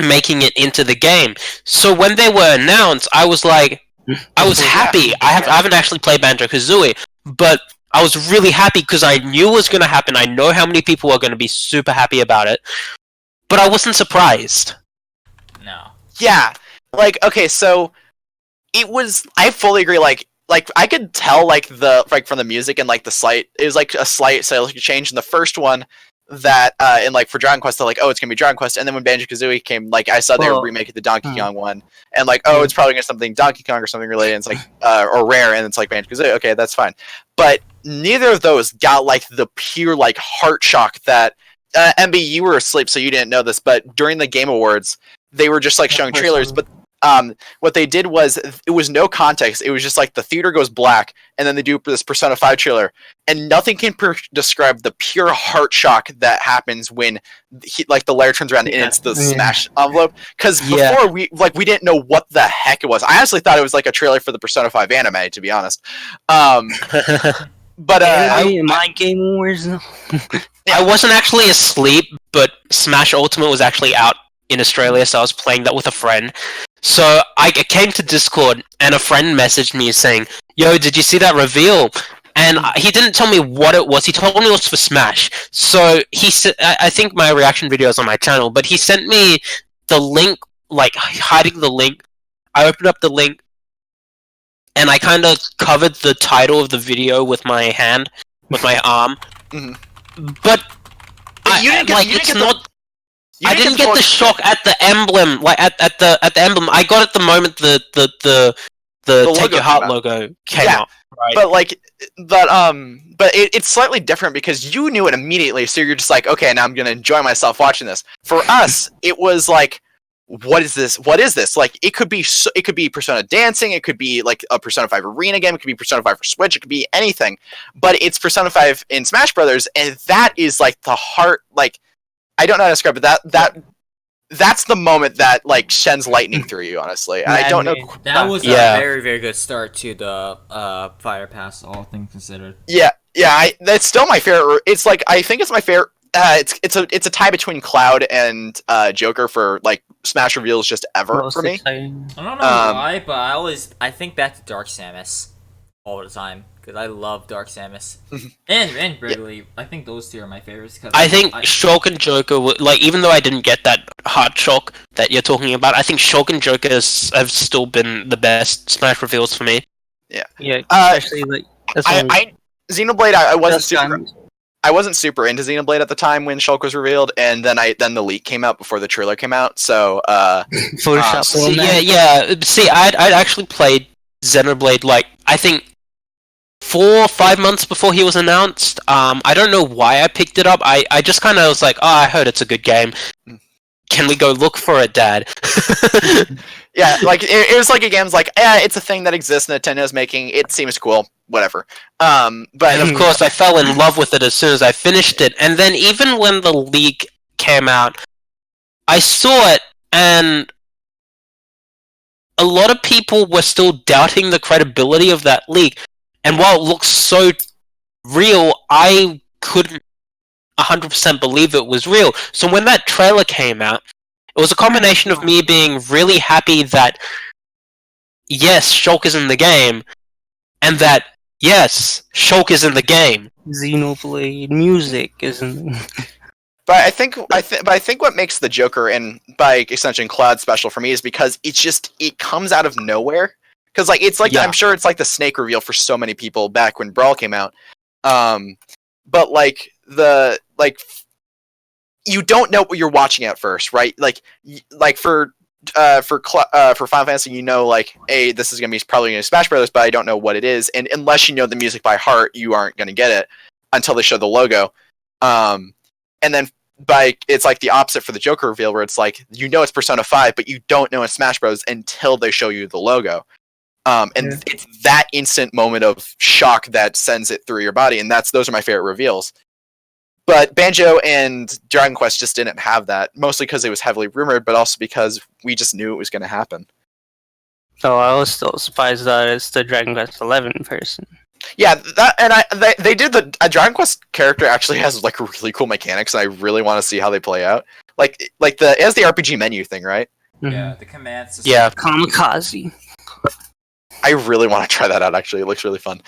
making it into the game. So when they were announced, I was like, I was happy. I haven't actually played Banjo-Kazooie, but I was really happy because I knew it was going to happen. I know how many people are going to be super happy about it, but I wasn't surprised. No. yeah, like okay, so it was. I fully agree. Like I could tell from the music and like the slight. It was like a slight stylistic change in the first one. That and like for Dragon Quest, they're like, oh, it's gonna be Dragon Quest, and then when Banjo-Kazooie came, like I saw they were Well, remaking the Donkey Kong one, and like, oh, it's probably gonna be something Donkey Kong or something related. And it's like or Rare, and it's like Banjo-Kazooie. Okay, that's fine, but neither of those got like the pure like heart shock that MB, you were asleep, so you didn't know this, but during the Game Awards, they were just like showing trailers, but what they did was it was no context. It was just like the theater goes black, and then they do this Persona 5 trailer, and nothing can describe the pure heart shock that happens when the layer turns around and it's the Smash envelope. Because before we didn't know what the heck it was. I honestly thought it was like a trailer for the Persona 5 anime, to be honest. But my Game Wars. I wasn't actually asleep, but Smash Ultimate was actually out in Australia, so I was playing that with a friend. So I came to Discord, and a friend messaged me saying, "Yo, did you see that reveal?" And he didn't tell me what it was. He told me it was for Smash. So he said, I think my reaction video is on my channel, but he sent me the link, like hiding the link. I opened up the link, and I kind of covered the title of the video with my hand, with my arm. Mhm. But you didn't get- you didn't it's get the- not. I didn't get the shock at the emblem, like at the emblem. I got it the moment the logo Take Your came Heart out. logo came Yeah, out. Right. But it's slightly different because you knew it immediately, so you're just like, okay, now I'm gonna enjoy myself watching this. For us, it was like, what is this? What is this? Like, it could be Persona Dancing, it could be like a Persona 5 Arena game, it could be Persona 5 for Switch, it could be anything. But it's Persona 5 in Smash Brothers, and that is like the heart. Like, I don't know how to describe it. That's the moment that like sends lightning through you, honestly. And I don't know. That was Yeah. a very, very good start to the Fire Pass, all things considered. Yeah, that's still my favorite. It's like I think it's my favorite. It's a tie between Cloud and Joker for like Smash reveals just ever for me. Exciting. I don't know why, but I think back to Dark Samus all the time because I love Dark Samus and Wrigley. I think those two are my favorites. Cause I think Shulk and Joker, like even though I didn't get that heart shock that you're talking about, I think Shulk and Joker have still been the best Smash reveals for me. Yeah, Uh, especially like that's one Xenoblade, I wasn't best super. times. I wasn't super into Xenoblade at the time when Shulk was revealed, and then the leak came out before the trailer came out. So Photoshop. see, on See, that. yeah. See, I'd actually played Xenoblade like I think 4 or 5 months before he was announced. I don't know why I picked it up. I just kind of was like, oh, I heard it's a good game. Can we go look for it, Dad? yeah, like it was like a game's like, it's a thing that exists. Nintendo's making. It seems cool. Whatever. But And of course, I fell in love with it as soon as I finished it. And then even when the leak came out, I saw it, and a lot of people were still doubting the credibility of that leak. And while it looks so real, I couldn't 100% believe it was real. So when that trailer came out, it was a combination of me being really happy that, yes, Shulk is in the game, and that Yes, Shulk is in the game. Xenoblade music isn't. But I think what makes the Joker and by extension Cloud special for me is because it comes out of nowhere. Because Yeah. I'm sure it's like the Snake reveal for so many people back when Brawl came out. But you don't know what you're watching at first, right? For Final Fantasy, you know, hey, this is probably gonna be Smash Brothers, but I don't know what it is, and unless you know the music by heart, you aren't gonna get it until they show the logo. And then it's like the opposite for the Joker reveal, where it's like you know it's Persona 5, but you don't know it's Smash Bros. Until they show you the logo. It's that instant moment of shock that sends it through your body, and those are my favorite reveals. But Banjo and Dragon Quest just didn't have that, mostly because it was heavily rumored, but also because we just knew it was going to happen. So I was still surprised that it's the Dragon Quest 11 person. Yeah, they did a Dragon Quest character actually has like really cool mechanics, and I really want to see how they play out. It has the RPG menu thing, right? Yeah, the command system. Yeah. Kamikaze. I really want to try that out. Actually, it looks really fun.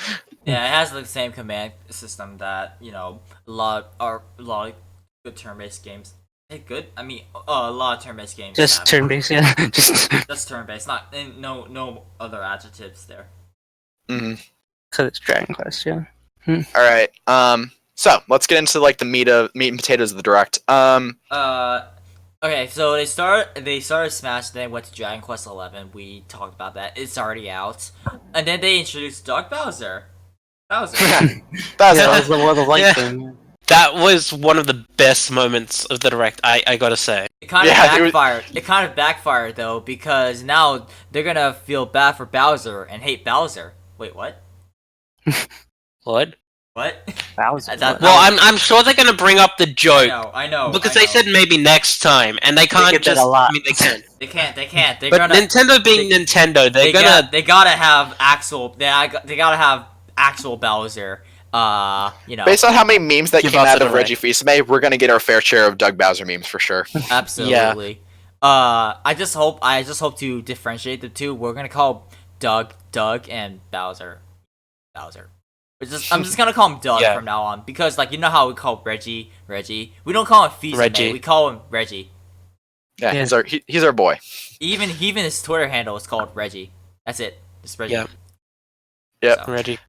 Yeah, it has the same command system that a lot of good turn-based games. Hey, good. I mean, a lot of turn-based games. Just have. turn-based, yeah. Just turn-based. Not no other adjectives there. Mm-hmm. Because it's Dragon Quest, yeah. All right. So let's get into the meat and potatoes of the direct. Okay, so they started Smash, then went to Dragon Quest 11. We talked about that. It's already out, and then they introduced Dark Bowser. That's That was the World of Light Yeah. thing. That was one of the best moments of the direct. I gotta say. It kind of Yeah, it was- backfired. It kind of backfired though, because now they're gonna feel bad for Bowser and hate Bowser. Wait, what? What? What? Bowser. That- Well, I'm sure they're gonna bring up the joke I know. because I they know. said maybe next time, and they can't get that just. a lot. I mean, they can. They can't. They're But gonna. Nintendo being Nintendo, they're gonna. They gotta have actual. They gotta have actual Bowser. Based on how many memes that Give came us out an of array. Reggie Fils-Aimé, we're gonna get our fair share of Doug Bowser memes for sure. Absolutely. I just hope to differentiate the two. We're gonna call Doug, and Bowser. I'm just gonna call him Doug Yeah. from now on because you know how we call Reggie. We don't call him Fils-Aimé, Reggie. we call him Reggie. Yeah, Yeah. he's our boy. Even his Twitter handle is called Reggie. That's it. Just Reggie. Yeah. Yep. So, Reggie.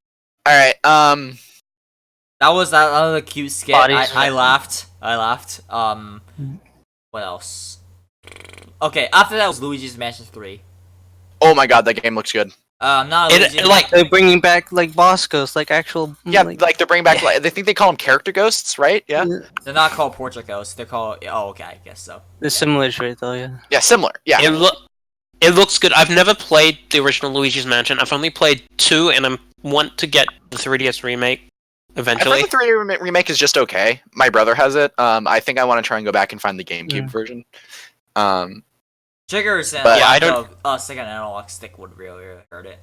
All right. that was a cute skit. Bodies. I laughed. What else? Okay, after that was Luigi's Mansion 3. Oh my God, that game looks good. Not It- Luigi's like- They're bringing back boss ghosts, actual. Yeah, they're bringing back. They think they call them character ghosts, right? Yeah. They're not called Portrait Ghosts. They're called. Oh, okay, I guess so. They're similar to it though, yeah. Yeah, similar. Yeah. It looks good. I've never played the original Luigi's Mansion. I've only played 2, and I want to get the 3DS remake I've eventually. heard the 3D remake is just okay. My brother has it. I think I want to try and go back and find the GameCube Yeah. version. Triggers and But- Yeah, I second analog stick would really hurt it.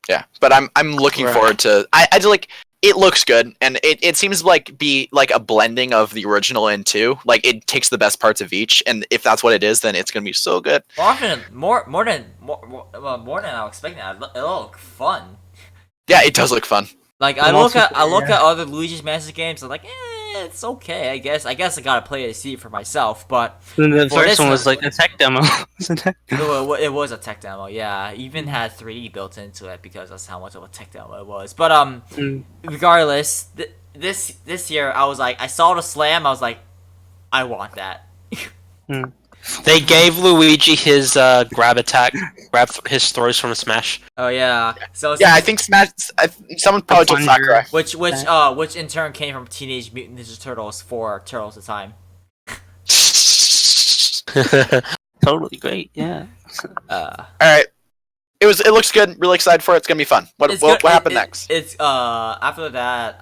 Yeah, but I'm looking Right. forward to. I just it looks good, and it seems be a blending of the original and 2. It takes the best parts of each, and if that's what it is, then it's gonna be so good. More than I was expecting. It'll look fun. Yeah, it does look fun. I And look also- at other Luigi's Mansion games. I'm like, it's okay. I guess I gotta play it to see it for myself. But And the For first this one was one- a tech demo. it was a tech demo. Yeah, it even had 3D built into it because that's how much of a tech demo it was. But Mm. regardless, this year I was like, I saw the slam. I was like, I want that. They gave Luigi his grab his throws from Smash. Oh yeah. So Yeah, I think Smash. Someone probably told Plunger. Sakurai. which in turn came from Teenage Mutant Ninja Turtles for Turtles of Time. Totally great, yeah. All right, it looks good. Really excited for it. It's gonna be fun. What It's good. happened next? It's after that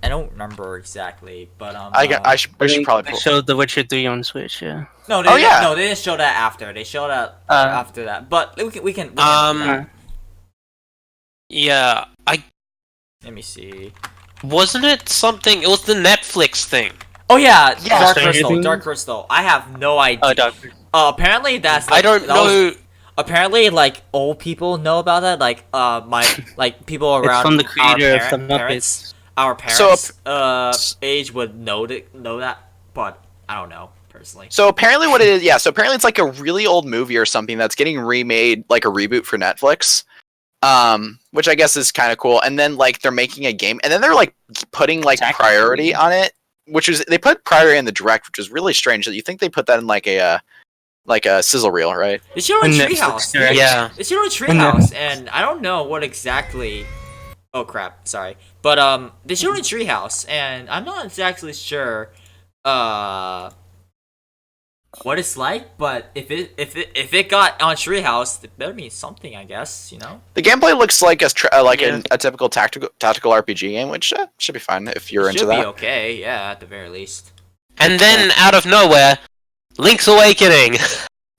I don't remember exactly, but I should probably They pull. showed The Witcher 3 on Switch, yeah. no, Oh, yeah. no, they didn't show that after. They showed that after that. But we can Yeah, let me see. wasn't it something? It was the Netflix thing. Oh yeah, Yeah, Stranger Things? Dark Crystal. I have no idea. Oh, Doctor. Apparently that's I don't know. apparently, like old people know about that. Like like people It's around from the our creator of the parents. Muppets. Our parents' age would know that, but I don't know personally. So apparently, what it is, yeah. So apparently, it's like a really old movie or something that's getting remade, like a reboot for Netflix. Which I guess is kind of cool. And then like they're making a game, and then they're like putting like priority on it, which is they put priority in the direct, which is really strange. That you think they put that in like a sizzle reel, right? They showed on And Treehouse. Netflix Direct. Yeah. They showed on Treehouse, and I don't know what exactly. Oh crap! Sorry, but they showed in Treehouse, and I'm not exactly sure what it's like. But if it got on Treehouse, it better mean something, I guess. You know. The gameplay looks like Yeah. a typical tactical RPG game, which should be fine if you're It into should that. be okay. Yeah, at the very least. And then out of nowhere, Link's Awakening.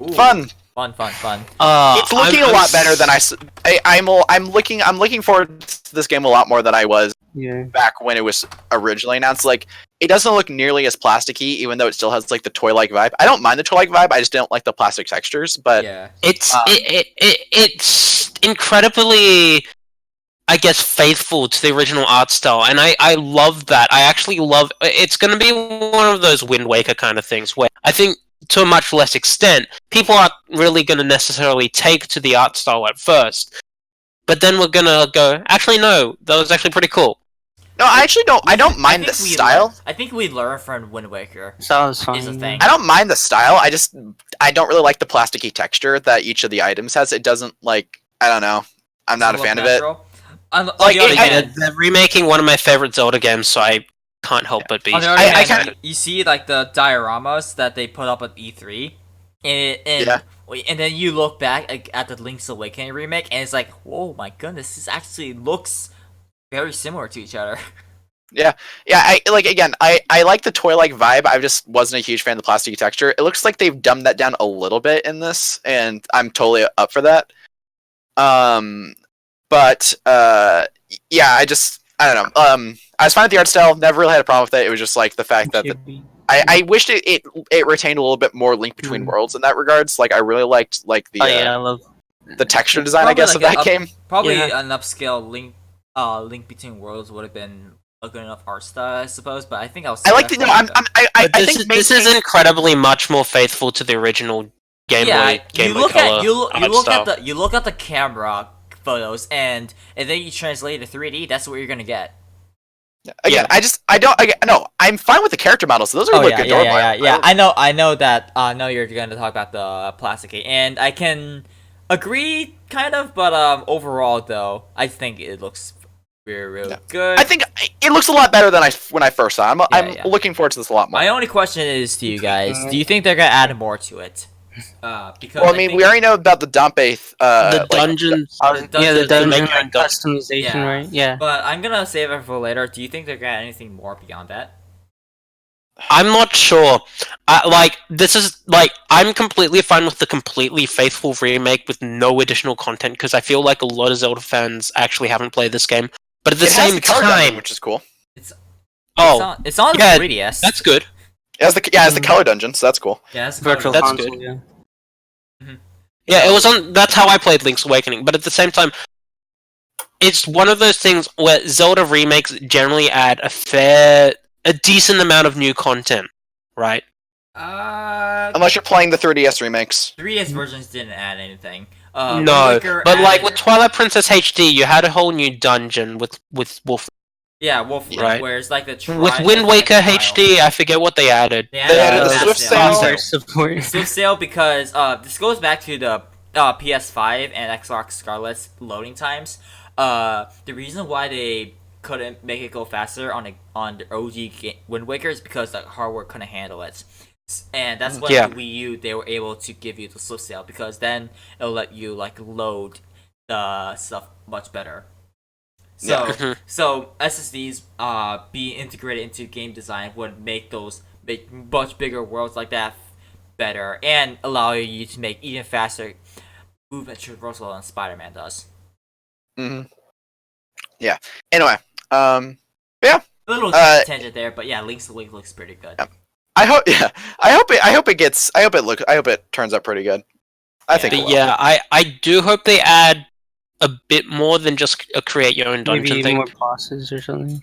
Ooh, Fun. Fun. It's looking a lot better than I'm looking forward to this game a lot more than I was Yeah. back when it was originally announced. Like, it doesn't look nearly as plasticky, even though it still has like the toy-like vibe. I don't mind the toy-like vibe. I just don't like the plastic textures. But Yeah. It's it's incredibly, I guess, faithful to the original art style, and I love that. I actually love. It's going to be one of those Wind Waker kind of things where I think, to a much less extent, people aren't really going to necessarily take to the art style at first, but then we're going to go, actually no, that was actually pretty cool. no, I actually don't. I don't mind the style. I think we learned from Wind Waker. Sounds fun. Is a thing. I don't mind the style. I don't really like the plasticky texture that each of the items has. It doesn't like. I don't know. I'm not a Doesn't fan look of it. natural. On Like, the other it- hand, They're remaking one of my favorite Zelda games, so I can't help but be. on the other I hand, kinda- you see like the dioramas that they put up at E3, and then you look back at the Link's Awakening remake, and it's like, oh my goodness, this actually looks very similar to each other. Yeah, I like the toy-like vibe. I just wasn't a huge fan of the plasticky texture. It looks like they've dumbed that down a little bit in this, and I'm totally up for that. But yeah, I don't know. I was fine with the art style. Never really had a problem with it. It was just like the fact that I wished it retained a little bit more Link Between Worlds in that regards. Like I really liked like the Oh yeah, I love. the texture design, I Probably guess, like of that an game. Probably Yeah. an upscale Link Between Worlds would have been a good enough art style, I suppose. But I think I was. I like the. No, I But think this is incredibly much more faithful to the original Game Boy you look Color at you art look style. at the camera photos, and then you translate it to 3D. That's what you're gonna get. Again, I'm fine with the character models. Those are Oh really yeah, good. yeah, door models. yeah. I know that. I know you're gonna talk about the plastic, and I can agree, kind of. But overall, though, I think it looks really good. I think it looks a lot better than when I first saw it. I'm yeah. looking forward to this a lot more. My only question is to you guys: do you think they're gonna add more to it? Because Well, I mean, we already know about the Dampe. The dungeons. Yeah, the dungeon make your like, own customization, Yeah. right? Yeah. But I'm gonna save it for later. Do you think they're gonna add anything more beyond that? I'm not sure. I'm completely fine with the completely faithful remake with no additional content because I feel like a lot of Zelda fans actually haven't played this game. But at the It has same the color dungeon, time, which is cool. It's oh, it's on yeah, the 3DS. that's good. It has the color dungeon, so that's cool. Yeah, that's Virtual That's console. good. Yeah. Yeah, it was on. That's how I played Link's Awakening. But at the same time, it's one of those things where Zelda remakes generally add a decent amount of new content, right? Unless you're playing the 3DS remakes. 3DS versions didn't add anything. Wind No, Waker but like added- with Twilight Princess HD, you had a whole new dungeon with Wolf. yeah, Wolf Right. where it's like the With Wind Waker HD, I forget what they added. They They added the Fast Swift Sail. Sail. Their support. Swift Sail because this goes back to the PS5 and Xbox Scarlet's loading times. The reason why they couldn't make it go faster on the OG Wind Waker is because the hardware couldn't handle it. And that's when Yeah. the Wii U they were able to give you the Swift Sail because then it'll let you like load the stuff much better. So Yeah. so SSDs being integrated into game design would make much bigger worlds like that better and allow you to make even faster movement traversal than Spider-Man does. Hmm. Yeah. Anyway, A little Uh, tangent there, but yeah, Link's Awakening looks pretty good. I hope it turns out pretty good. I think. But it will. yeah, I do hope they add a bit more than just a create your own dungeon Maybe thing. more bosses or something.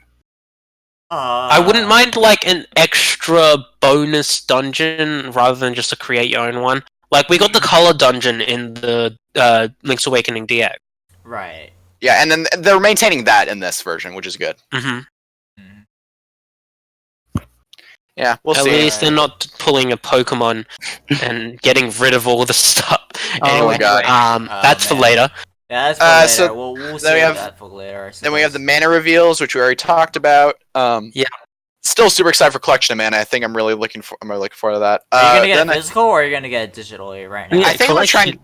I wouldn't mind like an extra bonus dungeon rather than just a create your own one. Like we got the color dungeon in the Link's Awakening DX. Right. Yeah, and then they're maintaining that in this version, which is good. Mm-hmm. Yeah, we'll At see. least they're not pulling a Pokemon and getting rid of all the stuff. Anyway, God. that's for man. later. Yeah, that's for later. so We'll then we save have- that for later. Then we have the mana reveals, which we already talked about. Yeah. Still super excited for Collection of Mana. I think I'm really looking forward to that. Are you gonna get then it physical or are you gonna get it digitally right now? Yeah, I think I'm gonna try. Collection.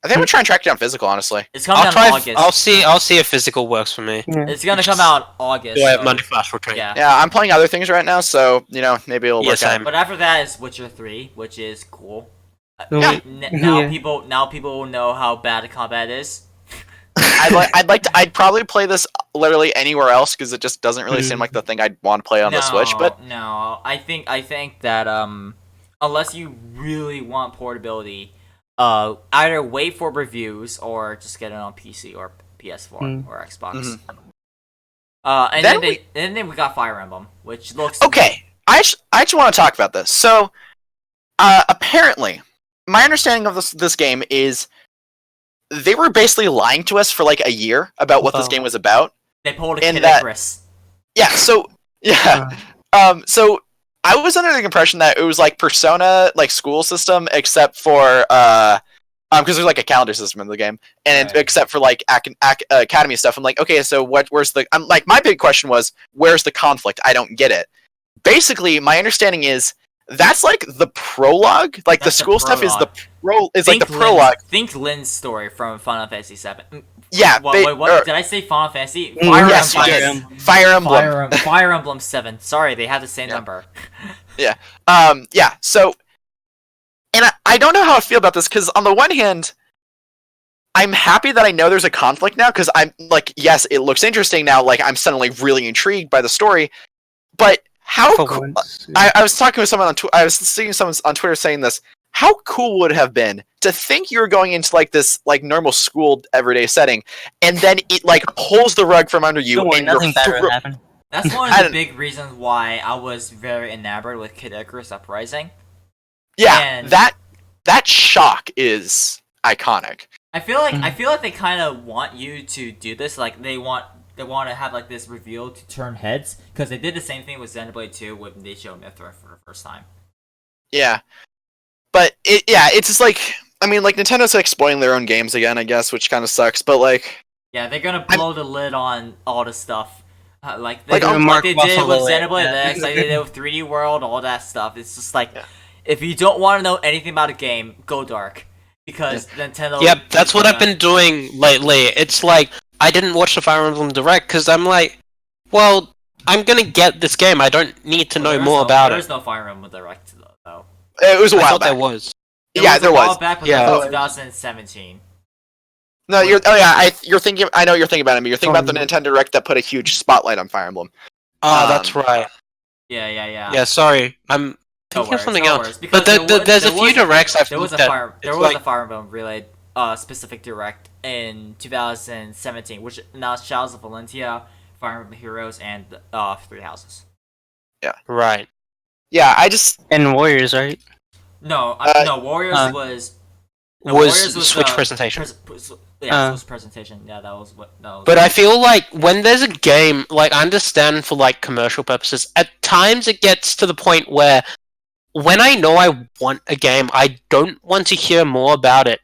I think I'm gonna try and track down physical. Honestly, It's coming out in August. I'll see if physical works for me. Yeah. It's gonna come out in August. Do I have so- Monday Flash Retreat? Yeah. yeah, I'm playing other things right now, so maybe it'll Yes, work out. I'm- But after that is Witcher 3, which is cool. Yeah. Now Yeah. people will know how bad the combat is. I'd probably play this literally anywhere else because it just doesn't really seem like the thing I'd want to play on the Switch. But no, I think that unless you really want portability, either wait for reviews or just get it on PC or PS4 or Xbox. Mhm. And then we got Fire Emblem, which looks okay, I just want to talk about this. So apparently, my understanding of this game is they were basically lying to us for like a year about what this game was about. They pulled a and Kid that- Icarus. Yeah, so so I was under the impression that it was like Persona like school system except for because there's like a calendar system in the game and Right. except for like academy stuff. I'm like, okay, so where's the I'm like my big question was where's the conflict? I don't get it. Basically, my understanding is that's like the prologue, like That's the the school stuff is the like the Think prologue. Think Lynn's story from Final Fantasy VII. Yeah, Wait, what did I say? Final Fantasy? yes, Emblem. yes. Fire Emblem. Fire Emblem 7. Sorry, they have the same Yeah. number. Yeah, so, and I don't know how I feel about this, because on the one hand, I'm happy that I know there's a conflict now, because I'm, like, yes, it looks interesting now, like, I'm suddenly really intrigued by the story, but how For cool, once. I was talking with someone on I was seeing someone on Twitter saying this, how cool would it have been to think you were going into, like, this, like, normal school everyday setting, and then it, like, pulls the rug from under you, Don't worry, and you're nothing bad will happen. That's one I of the don't- big reasons why I was very enamored with Kid Icarus Uprising. yeah, and- that shock is iconic. I feel like they kind of want you to do this. Like they want to have like this reveal to turn heads because they did the same thing with Xenoblade 2 when they showed Mithra for the first time. Yeah, but it's just like I mean, like Nintendo's like spoiling their own games again, I guess, which kind of sucks. But like, Yeah, they're gonna blow the lid on all the stuff. Like Like, they did with Xenoblade yeah. X, like they did with 3D World, all that stuff. It's just like, Yeah. if you don't want to know anything about a game, go dark. Because Nintendo... Yep, that's what I've been doing lately. It's like, I didn't watch the Fire Emblem Direct because I'm like, well, I'm gonna get this game. I don't need to know more about There it. is no Fire Emblem Direct, though. it was a I while thought back. there was. Yeah, there a while was. back, but Yeah. that was 2017. No, you're thinking. I know you're thinking about it. You're thinking about the Nintendo Direct that put a huge spotlight on Fire Emblem. Oh, that's right. Yeah. Yeah, sorry. I'm No thinking of worries, something no else. worries, because But there's a few directs I've There was looked a at. Fire It's like- a Fire Emblem related specific direct in 2017, which announced Shadows of Valentia, Fire Emblem Heroes, and Three Houses. Right. Yeah, I just And Warriors, right? No, no, Warriors uh, was Was Switch the presentation. Yeah, it was presentation. Yeah, that was what. That was. But I feel like when there's a game, like I understand for like commercial purposes, at times it gets to the point where when I know I want a game, I don't want to hear more about it.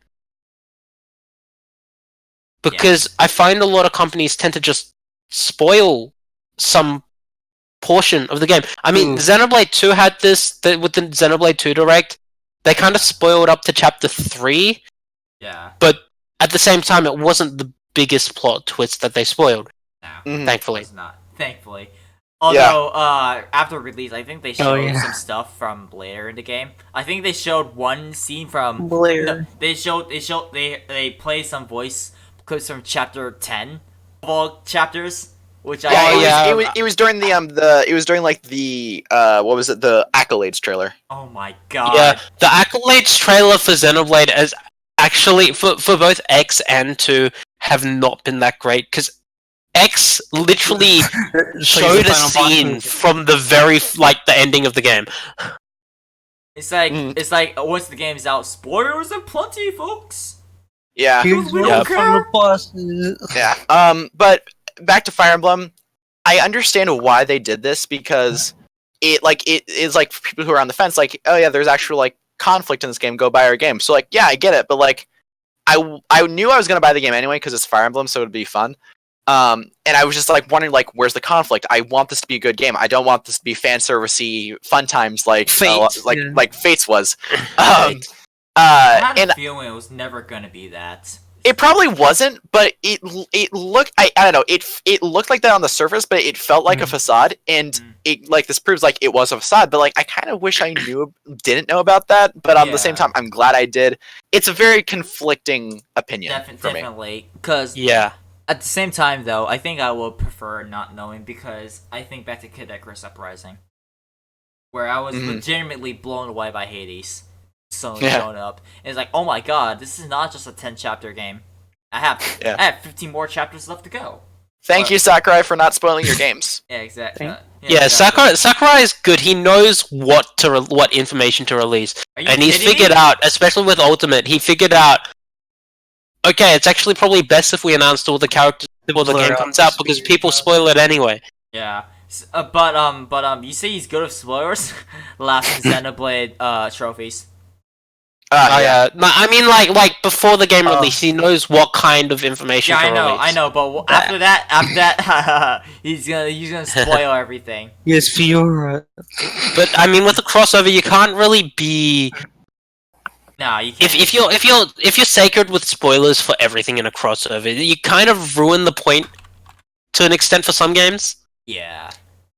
Because I find a lot of companies tend to just spoil some portion of the game. I mean, Xenoblade 2 had this with the Xenoblade 2 Direct. They kind of spoiled up to Chapter 3, yeah. but at the same time, it wasn't the biggest plot twist that they spoiled, No, Mhm. thankfully. it's not. Thankfully. Although, after release, I think they showed yeah. some stuff from Blair in the game. I think they showed one scene from Blair. No, they played some voice clips from chapter 10 of all chapters, which yeah, I it was during it was during like the what was it, the Accolades trailer. oh my god. Yeah, the Accolades trailer for Xenoblade is actually for both X and 2 have not been that great because X literally showed a scene from the very the ending of the game. It's like once the game's out, spoilers are plenty, folks. Yeah. Here's We what don't the care. final boss is. Yeah. But back to Fire Emblem, I understand why they did this because it is like for people who are on the fence, like, oh yeah, there's actual like conflict in this game. Go buy our game. So like, yeah, I get it, but like, I knew I was gonna buy the game anyway because it's Fire Emblem, so it'd be fun. And I was just like wondering, like, where's the conflict? I want this to be a good game. I don't want this to be fan servicey fun times like Fate, like Fates was. I had And a feeling it was never gonna be that. it probably wasn't, but it looked I don't know, it looked like that on the surface, but it felt like a facade, and it like this proves like it was a facade, but like I kind of wish I didn't know about that, but at the same time I'm glad I did. It's a very conflicting opinion for me. Definitely, because Yeah. at the same time though, I think I will prefer not knowing because I think back to Kid Icarus Uprising, where I was legitimately blown away by Hades. Suddenly showing up. And it's like, oh my god, this is not just a 10-chapter game. I have 15 more chapters left to go. Thank you, Sakurai, for not spoiling your games. Yeah, exactly. Yeah, Sakurai is good. He knows what information to release, Are you and he's kidding me? figured out, especially with Ultimate, he figured out. Okay, it's actually probably best if we announced all the characters before the game comes out because people spoil it anyway. Yeah. But you say he's good with spoilers? Last in Xenoblade trophies. Yeah. No, I mean, like before the game release, he knows what kind of information. Yeah, to I release. know, but after that, he's gonna spoil everything. Yes, Fiora. But I mean, with the crossover, you can't really be. Nah, you can't. If you're sacred with spoilers for everything in a crossover, you kind of ruin the point to an extent for some games. Yeah.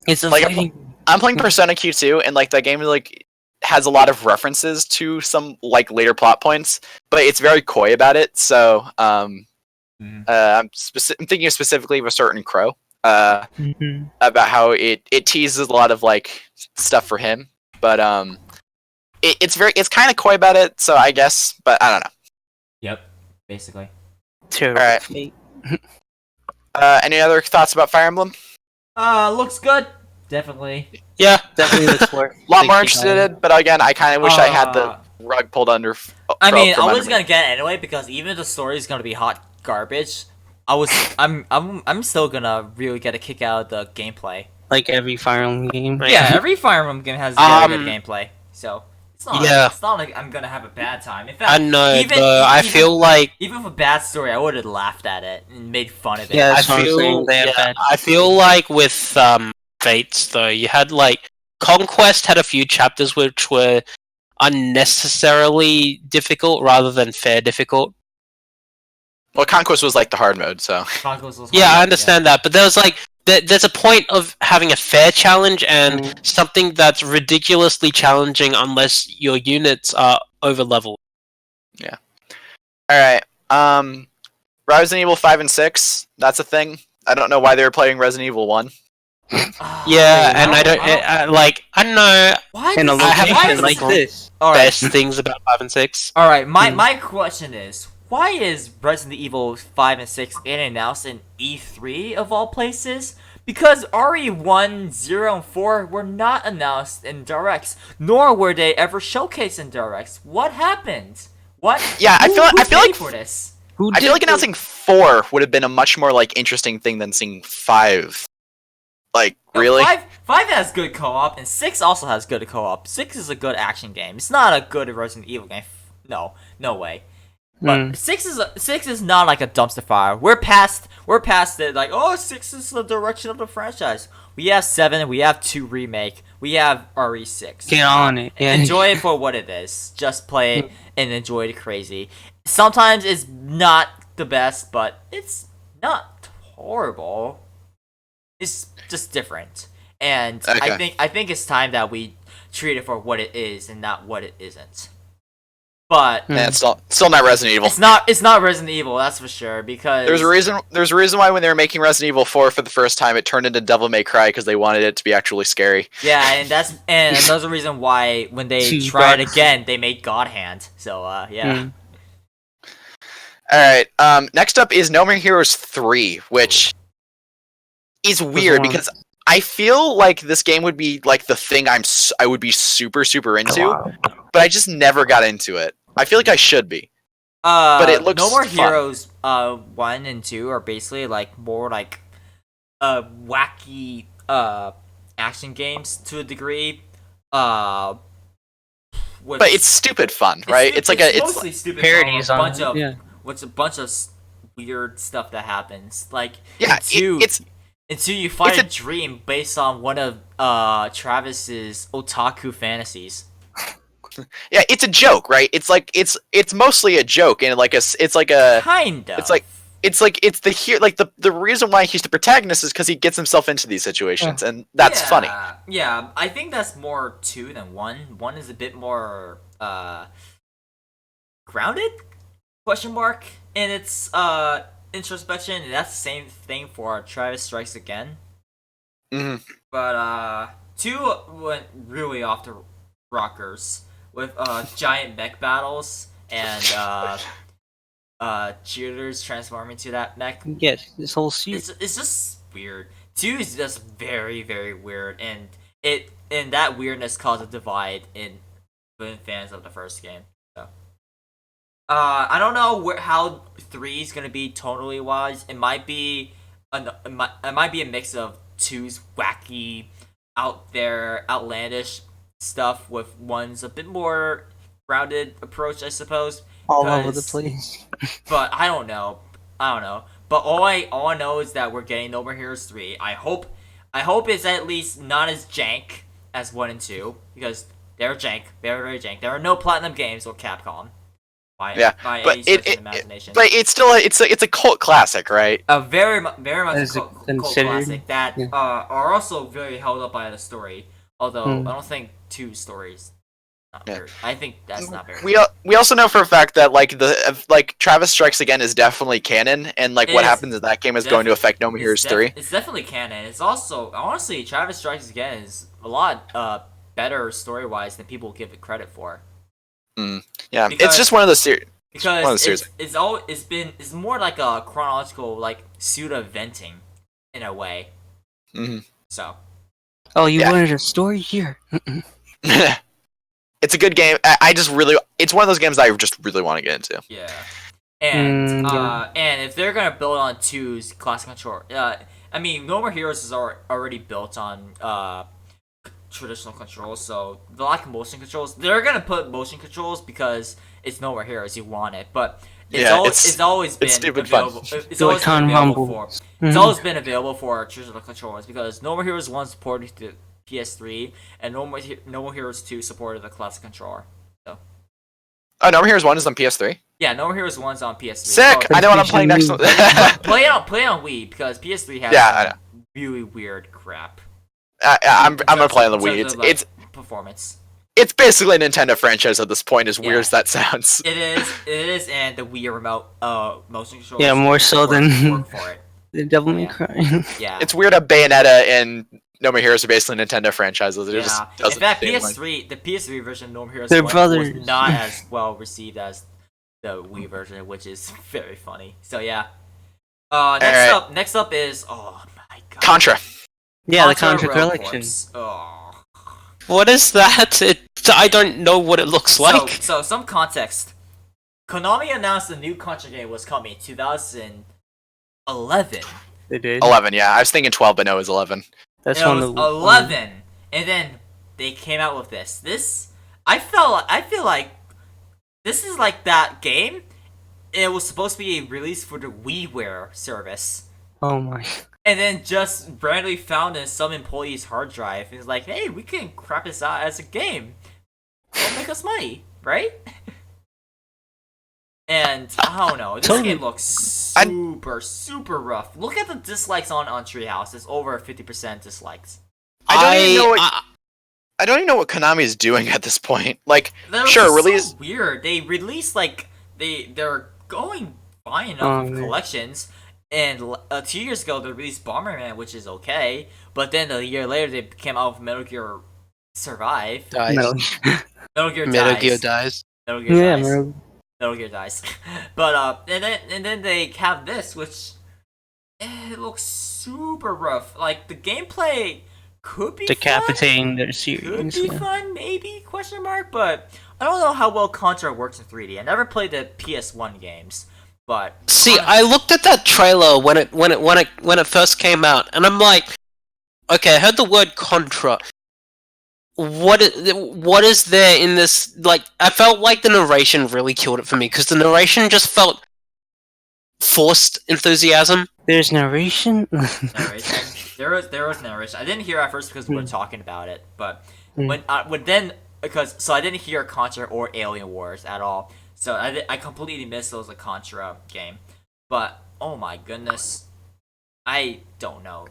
It's a Like, fighting. I'm playing Persona Q2, and like that game like has a lot of references to some like later plot points, but it's very coy about it. So I'm thinking specifically of a certain Crow about how it teases a lot of like stuff for him, but it's kind of coy about it. So I guess, but I don't know. Yep. Basically. Alright. Any other thoughts about Fire Emblem? Looks good. Definitely. Yeah. Definitely looks worth. A lot more interested, but again, I kind of wish I had the rug pulled under. I mean, from I was under me. gonna get it anyway because even if the story is gonna be hot garbage, I'm still gonna really get a kick out of the gameplay. Like every Fire Emblem game. Yeah, every Fire Emblem game has very good gameplay, so it's not like I'm gonna have a bad time. In fact, I know, but I feel like even with a bad story, I would have laughed at it and made fun of it. Yeah, I that's what I'm saying. feel They have bad. I feel like with Fates though, you had like Conquest had a few chapters which were unnecessarily difficult rather than fair difficult. Well, Conquest was like the hard mode, so Chronicles was Yeah, hard, I understand that, but there was like there's a point of having a fair challenge and something that's ridiculously challenging unless your units are over leveled. all right. Resident Evil 5 and 6, that's a thing. I don't know why they were playing Resident Evil 1. Yeah, and I don't know Why In a does- I have why location does- like this. All right, best things about 5 and 6. all right. My question is, why is Resident Evil 5 and 6 getting announced in E3 of all places? Because RE1, 0, and 4 were not announced in Directs, nor were they ever showcased in Directs. What happened? What? Yeah, I feel who's like ready for this. I feel like announcing 4 would have been a much more like interesting thing than seeing 5. Like, No, really? Five has good co-op, and 6 also has good co-op. 6 is a good action game. It's not a good Resident Evil game. No way. But 6 is not like a dumpster fire. We're past it. Like, oh, 6 is the direction of the franchise. We have 7. We have 2 remake. We have RE6. Get on it. Yeah. Enjoy it for what it is. Just play it and enjoy it crazy. Sometimes it's not the best, but it's not horrible. It's just different. And Okay. I think it's time that we treat it for what it is and not what it isn't. But Yeah, it's still not Resident Evil. it's not Resident Evil, that's for sure, because There's a reason why when they were making Resident Evil 4 for the first time, it turned into Devil May Cry because they wanted it to be actually scary. yeah, and that's another reason why when they Jeez, tried God. again, they made God Hand. So yeah. All right. Next up is No More Heroes 3, which is weird one. because I feel like this game would be like the thing I would be super into, but I just never got into it. I feel like I should be. But it looks No More fun. Heroes 1 and 2 are basically like more like wacky action games to a degree. But it's stupid fun, right? It's mostly stupid parodies fun, on it, yeah. What's a bunch of weird stuff that happens. Like Yeah, it's until you find it's a dream based on one of Travis's otaku fantasies. yeah, it's a joke, right? It's like it's mostly a joke, and it's like a Kind of. it's the reason why he's the protagonist is because he gets himself into these situations, and that's funny. Yeah, I think that's more 2 than 1. 1 is a bit more grounded? Question mark in its introspection. And that's the same thing for Travis Strikes Again. hmm But 2 went really off the rockers with giant mech battles and cheerleaders transforming to that mech. Yes, this whole suit. It's just weird. 2 is just very, very weird, and that weirdness caused a divide in fans of the first game. So, I don't know how 3 is gonna be tonally wise. It might be it might be a mix of 2's wacky, out there, outlandish stuff with 1's a bit more grounded approach, I suppose. All over the because- place. But I don't know. But all I know is that we're getting No More Heroes 3. I hope it's at least not as jank as 1 and 2, because they're jank, very, very jank. There are no Platinum Games or Capcom. By but any stretch of imagination. but it's still it's a cult classic, right? A very much Is a it cult considered? classic that Yeah. are also very held up by the story. Although Hmm. I don't think 2 stories. Not Yeah. very, I think that's not very. We also know for a fact that like Travis Strikes Again is definitely canon, and like It what is happens in that game is going to affect No More Heroes 3. It's definitely canon. It's also honestly Travis Strikes Again is a lot better story wise than people give it credit for. Yeah, Because- it's just one of those series. One of the Because series. it's more like a chronological like pseudo venting in a way. Mhm. So Oh, you Yeah. wanted a story here? It's a good game. I just really, it's one of those games that I just really want to get into. yeah, and Yeah. and if they're gonna build on 2's classic control, I mean No More Heroes is already built on traditional controls, so the lack of motion controls, they're gonna put motion controls because it's No More Heroes, you want it, but it's always been stupid fun. available. It's Do a always been ton available rumble. for. Mhm. It's always been available for traditional controllers because No More Heroes 1 supported the PS3 and No More Heroes 2 supported the classic controller. Oh, No More Heroes 1 is on PS3. Yeah, No More Heroes 1's on PS3. Sick! So I know what I'm playing next. play it on Wii because PS3 has Yeah, I know. really weird crap. I'm gonna play on the in Wii. terms of, like, It's performance. it's basically a Nintendo franchise at this point, as weird Yeah. as that sounds. It is, and the Wii remote motion controls. Yeah, more so than- work for it. The Devil May Yeah. Cry. Yeah. It's weird how Bayonetta and No More Heroes are basically Nintendo franchises. It just Yeah. In doesn't fact, seem like- the PS3 version of No More Heroes They're 1 brothers. was not as well received as the Wii version, which is very funny. So yeah. Alright. Next up is oh my god. Contra. Yeah, the Contra Road Collection. Corps. Oh. What is that? I don't know what it looks like. So some context. Konami announced a new Contra game was coming in 2011. They did. 11, yeah. I was thinking 12, but no, it was 11. That's It one was of 11, and then they came out with this. I feel like this is like that game. It was supposed to be released for the WiiWare service, Oh my. and then just randomly found in some employee's hard drive. And it's like, hey, we can crap this out as a game. It'll make us money, right? And I don't know. This Totally. game looks super rough. Look at the dislikes on Treehouse. It's over 50% dislikes. I don't even know what Konami is doing at this point. Like, They're sure, so release. weird. They release like they're going fine enough with man. collections. And 2 years ago they released Bomberman, which is okay. But then a year later they came out with Metal Gear Survive. Dies. Metal. Metal Gear Metal Dies. Gear dies. Metal Gear Yeah, Dies. Metal Gear dies. But and then they have this, which it looks super rough. Like the gameplay could be Decapitating their fun, series. could be fun, maybe question mark. But I don't know how well Contra works in 3D. I never played the PS1 games, but See, I looked at that trailer when it first came out, and I'm like, okay, I heard the word Contra. What is there in this? Like, I felt like the narration really killed it for me because the narration just felt forced enthusiasm. There's narration. narration. There was narration. I didn't hear at first because we were talking about it, but when then because I didn't hear Contra or Alien Wars at all. So I completely missed those Contra game. But oh my goodness, I don't know.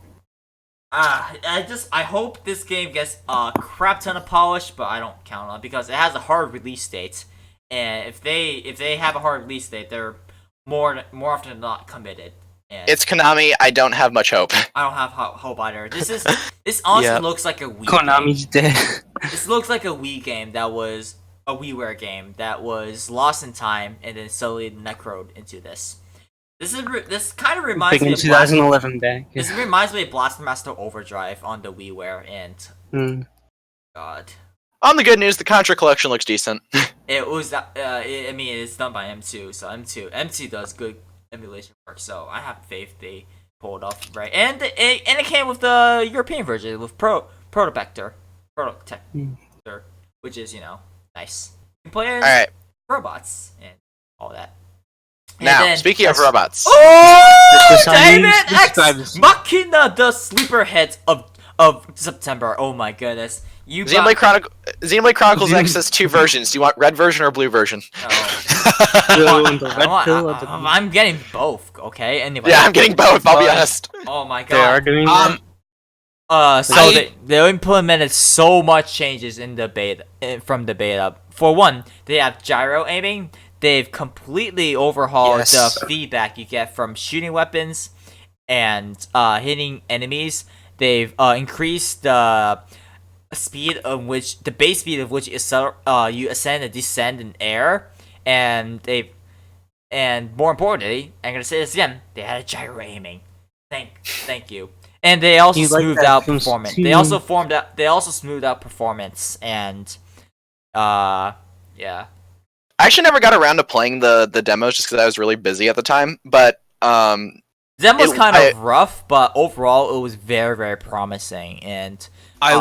I hope this game gets a crap ton of polish, but I don't count on it because it has a hard release date, and if they have a hard release date, they're more often than not committed. And It's Konami. I don't have much hope. I don't have hope either. This honestly Yeah. looks like a Wii Konami's dead. game. This looks like a Wii game that was a WiiWare game that was lost in time and then slowly necroed into this. This kind of reminds me Bringing of Blast, 2011 back. this reminds me of Blast Master Overdrive on the WiiWare, and God, On the good news, the Contra collection looks decent. it was I mean, it's done by M2, so M2 does good emulation work, so I have faith they pull it off right. And it came with the European version with Protector, which is nice. You can play as All right. robots and all that. And Now, then- speaking of robots, Oh, This is how you David X describe it. Machina, the sleeper heads of September. Oh my goodness, you Xenoblade Chronicles Xen- X has two versions. Do you want red version or blue version? Blue and the red pill of the- I'm getting both. Okay. Anyway. Yeah, I'm getting both. I'll be honest. Oh my They are god. doing that. So they implemented so much changes in the beta from the beta. For one, they have gyro aiming. They've completely overhauled Yes. the feedback you get from shooting weapons and hitting enemies. They've increased the speed of which the base speed of which you ascend and descend in air, and more importantly, I'm gonna say this again, they had a gyro aiming. Thank you. And they also You like smoothed that out from performance. Steam. They also smoothed out performance and yeah. I actually never got around to playing the demos just because I was really busy at the time. But Them was It- kind I- of rough, but overall it was very, very promising. And I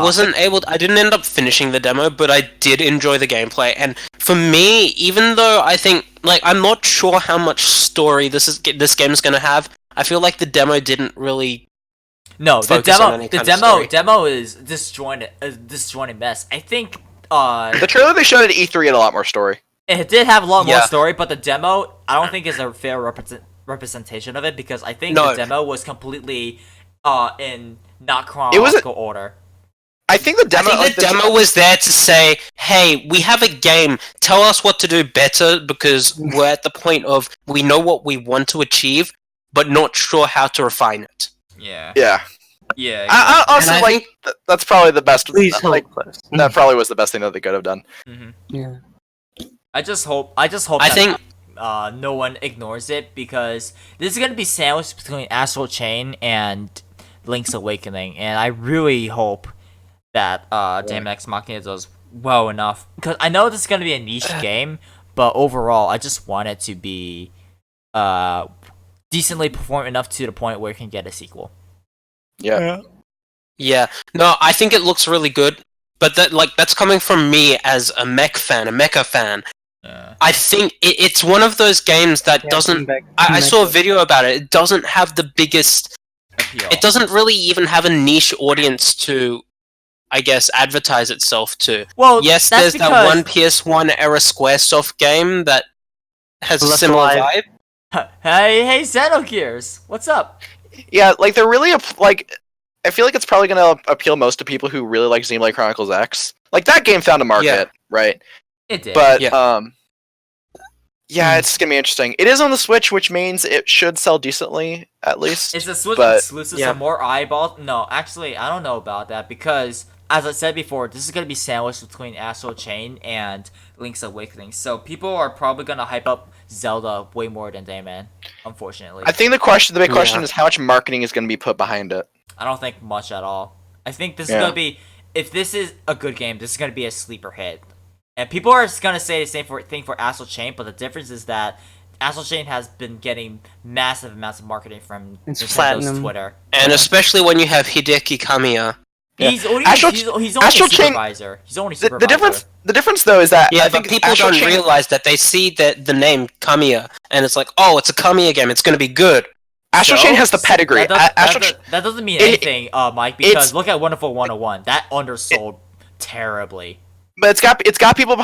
didn't end up finishing the demo, but I did enjoy the gameplay. And for me, even though I think, like, I'm not sure how much story this game's gonna have, I feel like the demo didn't really. no, the Focus on any kind of story. demo is disjointed mess. I think the trailer they showed at E3 had a lot more story. it did have a lot more Yeah. story, but the demo I don't think is a fair representation of it because I think No. the demo was completely in not chronological order. I think the demo. I think the demo was there to say, "Hey, we have a game. Tell us what to do better because we're at the point of we know what we want to achieve, but not sure how to refine it." Yeah. Yeah. Yeah. I also And I like that's probably the best. Please like help us. that probably was the best thing that they could have done. Yeah. I just hope I that, think- no one ignores it because this is gonna be sandwiched between Astral Chain and Link's Awakening, and I really hope that Daemon X Machina does well enough because I know this is gonna be a niche game, but overall, I just want it to be decently perform enough to the point where it can get a sequel. Yeah. Yeah, no, I think it looks really good, but that's coming from me as a mecha fan. Yeah. I think it's one of those games that doesn't. I saw a video about it. It doesn't have the biggest. Appeal. It doesn't really even have a niche audience to, I guess, advertise itself to. Well, Yes, that's there's that because- one PS1 era SquareSoft game that has a Left similar Alive. vibe. Hey, Xenogears, what's up? Yeah, like they're really like. I feel like it's probably gonna appeal most to people who really like Xenoblade Chronicles X. Like that game found a market, Yeah. right? It did. But Yeah. it's gonna be interesting. It is on the Switch, which means it should sell decently at least. Is the Switch but- exclusive yeah. so more eyeballs? No, actually, I don't know about that because as I said before, this is gonna be sandwiched between Astral Chain and Link's Awakening. So people are probably gonna hype up Zelda way more than Dayman, unfortunately. I think the big question Yeah. is how much marketing is going to be put behind it. I don't think much at all. I think this is Yeah. gonna be, if this is a good game, this is gonna be a sleeper hit. And people are gonna say the same thing for Astral Chain, but the difference is that Astral Chain has been getting massive amounts of marketing from It's Nintendo's platinum. Twitter. And especially when you have Hideki Kamiya. Yeah. He's only Astral- he's only Astral Chain- supervisor. He's only The, supervisor. the difference though is that Yeah, I but think people Astral don't Chain- realize that they see the name Kamiya, and it's like, oh, it's a Kamiya game. It's gonna be good. Astral Chain has the pedigree. Astral That doesn't mean It- anything, Mike, because it's- look at Wonderful 101. That undersold terribly. But it's got people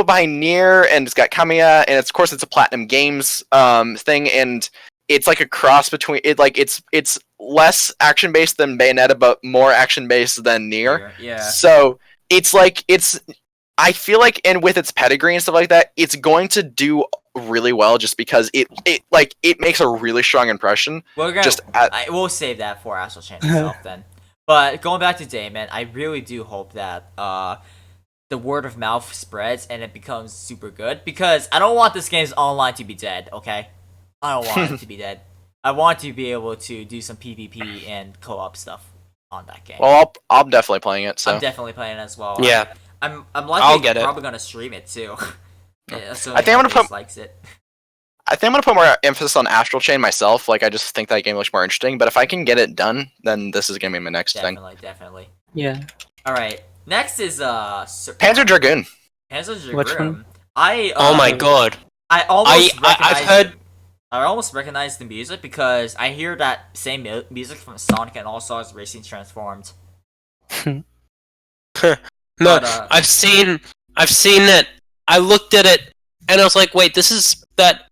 behind Nier, and it's got Kamiya, and of course it's a Platinum Games thing, and it's like a cross between it's less action based than Bayonetta, but more action based than Nier. Yeah. So I feel like, and with its pedigree and stuff like that, it's going to do really well just because it makes a really strong impression. We're gonna, Just at, we'll save that for Astral Chain itself then. But going back to Dayman, I really do hope that the word of mouth spreads and it becomes super good, because I don't want this game's online to be dead, okay? I don't want it to be dead. I want to be able to do some PvP and co-op stuff on that game. well, I'm definitely playing it. So I'm definitely playing it as well. Yeah. I'm I'll likely get it. probably gonna stream it too. Yeah, so I think I'm gonna put- likes it. I think I'm gonna put more emphasis on Astral Chain myself. Like I just think that game looks more interesting. But if I can get it done, then this is gonna be my next thing. Definitely. Yeah. All right. Next is Panzer Dragoon. Panzer Dragoon. Which one? Oh my god. I almost I've heard. I almost recognize the music because I hear that same music from Sonic and All Stars Racing Transformed. No, But, I've seen it. I looked at it and I was like, wait, this is that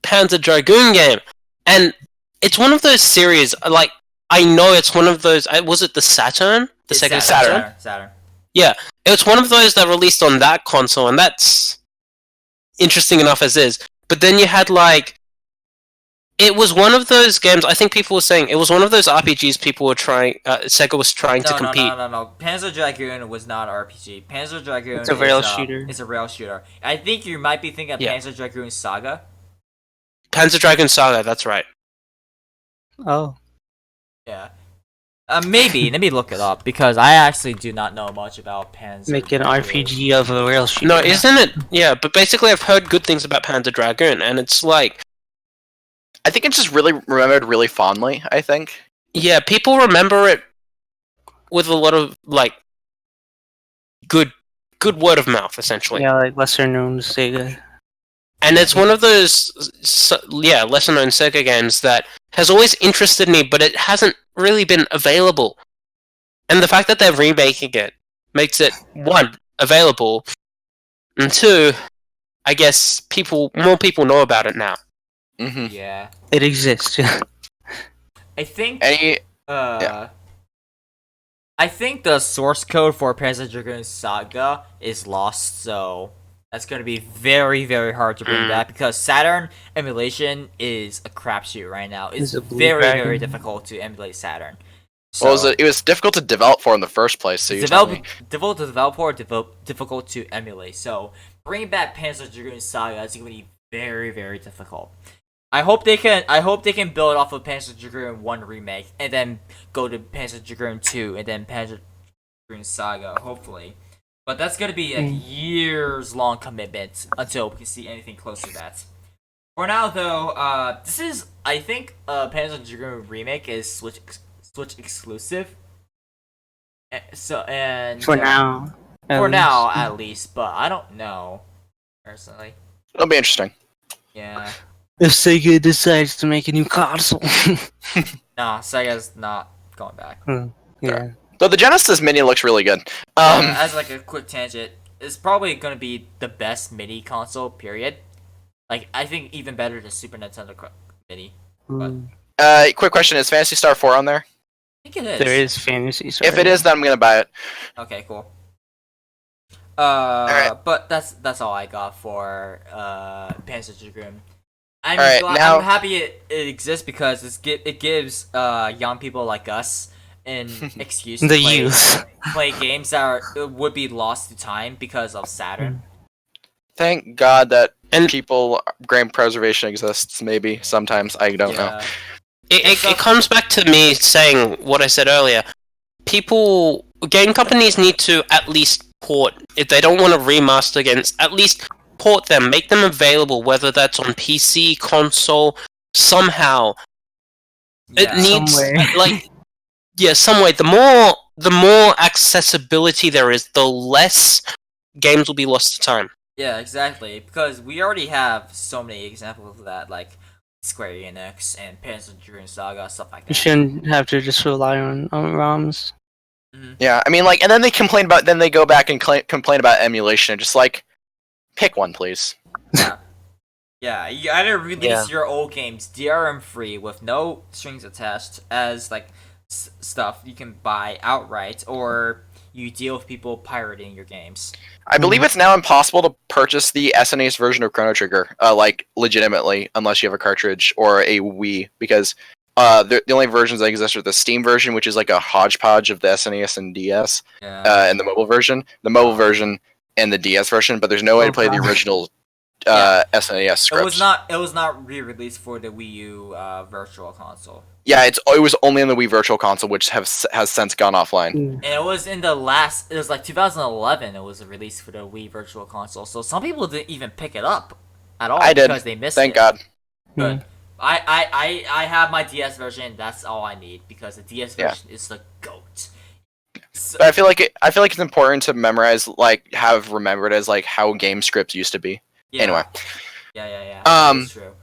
Panzer Dragoon game, and it's one of those series. Like I know it's one of those. Was it the Saturn? The It's second Saturn. Saturn. It's one of those that released on that console, and that's interesting enough as is. But then you had like, it was one of those games. I think people were saying it was one of those RPGs people were trying. Sega was trying to compete. No. Panzer Dragoon was not RPG. Panzer Dragoon It's a is, rail shooter. It's a rail shooter. I think you might be thinking of Yeah. Panzer Dragoon Saga. Panzer Dragoon Saga. That's right. Oh. Yeah. Maybe. Let me look it up because I actually do not know much about Panzer. Make an Dragoon. RPG of a rail shooter. No, isn't it? Yeah, but basically, I've heard good things about Panzer Dragoon, and it's like, I think it's just really remembered really fondly. I think. yeah, people remember it with a lot of like good word of mouth, essentially. Yeah, like lesser known Sega. And it's one of those, lesser known Sega games that has always interested me, but it hasn't really been available. And the fact that they're remaking it makes it, one, available, and two, I guess more people know about it now. Mm-hmm. Yeah. It exists. I think. Any I think the source code for Panzer Dragoon Saga is lost, so that's going to be very, very hard to bring back because Saturn emulation is a crapshoot right now. It's Is it Blue very, Dragon? very difficult to emulate Saturn. well, it was difficult to develop for in the first place. So you're telling me. difficult to develop or difficult to emulate. So bringing back Panzer Dragoon Saga is going to be very, very difficult. I hope they can build off of Panzer Dragoon 1 remake and then go to Panzer Dragoon 2 and then Panzer Dragoon Saga, hopefully. But that's gonna be a years long commitment until we can see anything close to that. For now though, this is I think Panzer Dragoon remake is Switch exclusive. For now. For at now least. at least, but I don't know personally. It'll be interesting. Yeah. If Sega decides to make a new console. Nah, Sega's not going back. Yeah. Though the Genesis Mini looks really good. As like a quick tangent, it's probably gonna be the best mini console. Period. Like I think even better than Super Nintendo Mini. Mm. Quick question: is Fantasy Star 4 on there? I think it is. There is fantasy. If it is, then I'm gonna buy it. Okay, cool. Alright. But that's all I got for Panzer Dragoon. Alright, now- I'm happy it exists because it gives young people like us an excuse to The play, youth. play games that would be lost to time because of Saturn. Thank God that And- people game preservation exists. Maybe sometimes I don't know. Yeah. It comes back to me saying what I said earlier. Game companies need to at least port, if they don't want to remaster games, at least port them, make them available, whether that's on PC, console, somehow. It Yeah. needs Some way. like some way. The more accessibility there is, the less games will be lost to time. Yeah, exactly. Because we already have so many examples of that, like Square Enix and Panzer Dragoon Saga, stuff like You that. shouldn't have to just rely on ROMs. Yeah, I mean, like, and then they complain about. Then they go back and complain about emulation. And just like, pick one, please. Yeah, you either release Yeah. your old games DRM free with no strings attached as like stuff you can buy outright, or you deal with people pirating your games. I believe it's now impossible to purchase the SNES version of Chrono Trigger, like legitimately, unless you have a cartridge or a Wii, because the only versions that exist are the Steam version, which is like a hodgepodge of the SNES and DS, Yeah. and the mobile version, and the DS version. But there's no way to play the God. original Yeah. SNES scripts. It was not re-released for the Wii U Virtual Console. Yeah, it was only on the Wii Virtual Console, which has since gone offline. Mm. And it was it was like 2011 it was released for the Wii Virtual Console. So some people didn't even pick it up at all I did. because they missed Thank it. God. Good. I have my DS version. That's all I need because the DS Yeah. version is the goat. So, But I feel like it's important to memorize, like, have remembered as like how game scripts used to be. yeah. Anyway, Yeah. Um, That's true.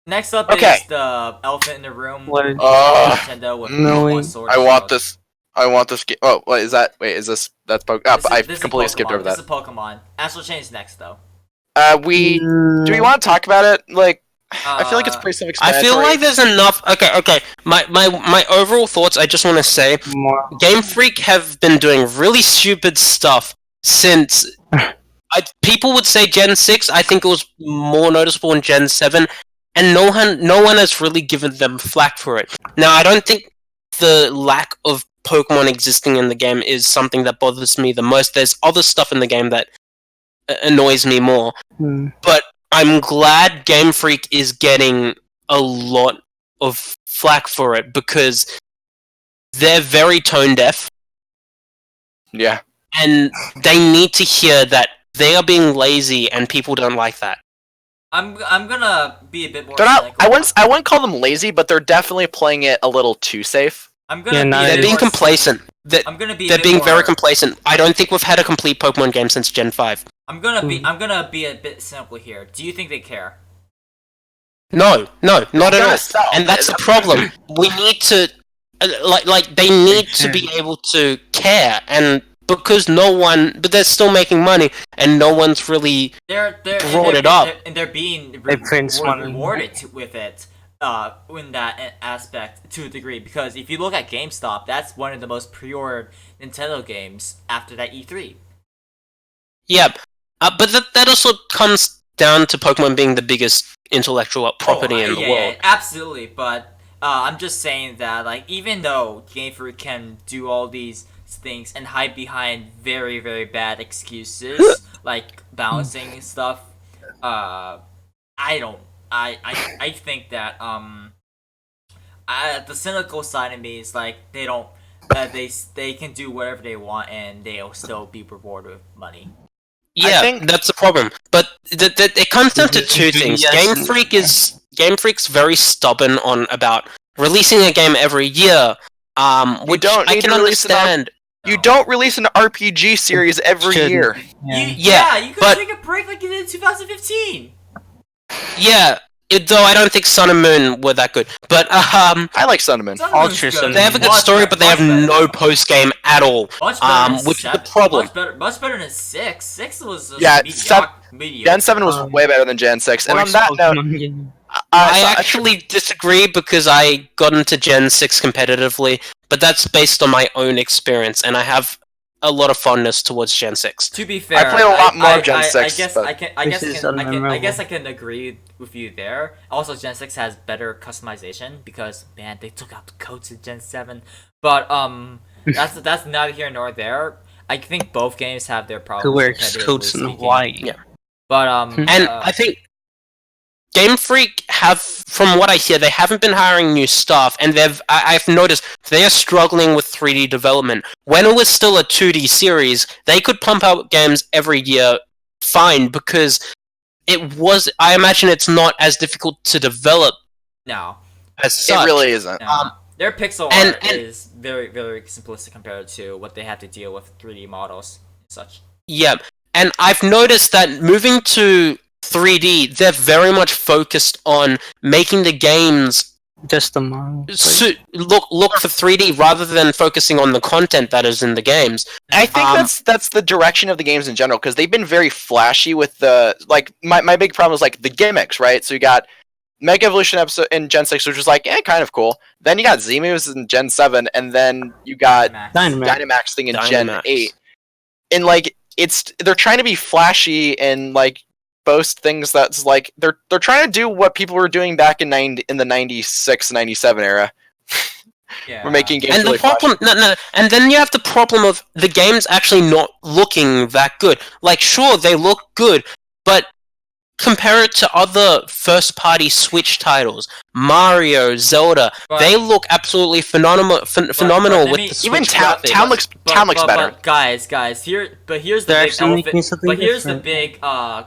Next up okay. is the elephant in the room. What? Nintendo with No, Pokemon Sword I and want Shield. this. I want this game. Oh, what is that? Wait, is this? That's Pokemon. I This is completely skipped Pokemon. over that. This is Pokemon. Astral Chain is next though. Do we want to talk about it? Like, I feel like it's pretty I self-explanatory. feel like there's enough. Okay. My overall thoughts. I just want to say, More. Game Freak have been doing really stupid stuff since. People would say Gen 6. I think it was more noticeable in Gen 7, and no one has really given them flack for it. Now, I don't think the lack of Pokemon existing in the game is something that bothers me the most. There's other stuff in the game that annoys me more. Hmm. But I'm glad Game Freak is getting a lot of flack for it because they're very tone deaf, Yeah. and they need to hear that they are being lazy and people don't like that. I'm gonna be a bit more. They're not. cynical. I wouldn't call them lazy, but they're definitely playing it a little too safe. I'm gonna Yeah, be. no, a They're bit being more- complacent. I'm gonna be. a They're bit being more, very complacent. I don't think we've had a complete Pokemon game since Gen 5. I'm gonna be a bit cynical here. Do you think they care? No, not at They're all. a sell. And that's the problem. We need to, like they need to be able to care, and because but they're still making money, and no one's really. They're Brought it up. and they're being They print money. rewarded with it. In that aspect to a degree, because if you look at GameStop, that's one of the most pre-ordered Nintendo games after that E3. Yeah, but that also comes down to Pokemon being the biggest intellectual property in the yeah, world. absolutely. But I'm just saying that, like, even though Game Freak can do all these things and hide behind very, very bad excuses, like balancing stuff, I don't. I think that the cynical side of me is like they don't. They can do whatever they want and they'll still be rewarded with money. Yeah, think- that's the problem. But it comes down to two things. Yes. Game Freak's very stubborn on about releasing a game every year. Which don't I need can to release it on- understand. You don't release an RPG series every Shouldn't. year. Yeah, You could but- take a break like you did in 2015. Yeah, though I don't think Sun and Moon were that good. But I like Sun and Moon. Sun and Moon's Ultra good. Sun they have a good Much story, better- but they have much better. no post game at all. Much better than Which is the 7. problem. Much better than 6. 6 was just Yeah, mediocre. Gen 7 was way better than Gen 6. And on that note, Pokemon game. I actually disagree because I got into Gen 6 competitively, but that's based on my own experience, and I have a lot of fondness towards Gen 6. To be fair, played a lot more Gen 6, I guess but I guess I can agree with you there. Also, Gen 6 has better customization because man, they took out the codes in Gen 7. But that's neither here nor there. I think both games have their problems. Who wears competitively coats in speaking. Hawaii? Yeah. But And I think Game Freak have, from what I hear, they haven't been hiring new staff, and I've noticed they are struggling with 3D development. When it was still a 2D series, they could pump out games every year fine, because I imagine it's not as difficult to develop no, as such. It really isn't. no. Their pixel and- art is very, very simplistic compared to what they have to deal with 3D models and such. Yeah, and I've noticed that moving to 3D, they're very much focused on making the games Just the model. look for 3D rather than focusing on the content that is in the games. I think that's the direction of the games in general, because they've been very flashy with the like. My big problem is like the gimmicks, right? So you got Mega Evolution episode in Gen 6, which was like, kind of cool. Then you got Z-Moves in Gen 7, and then you got Dynamax thing in Gen Dynamax. 8. And like they're trying to be flashy and like boast things that's like they're trying to do what people were doing back in the 96, 97 era. Yeah. We're making games And really the problem, and then you have the problem of the games actually not looking that good. Like, sure, they look good, but compare it to other first-party Switch titles, Mario, Zelda. But- they look absolutely phenomenal let with me- the Switch Even graphics. town looks better. But guys, here's the They're big actually making elephant. something But here's the different. big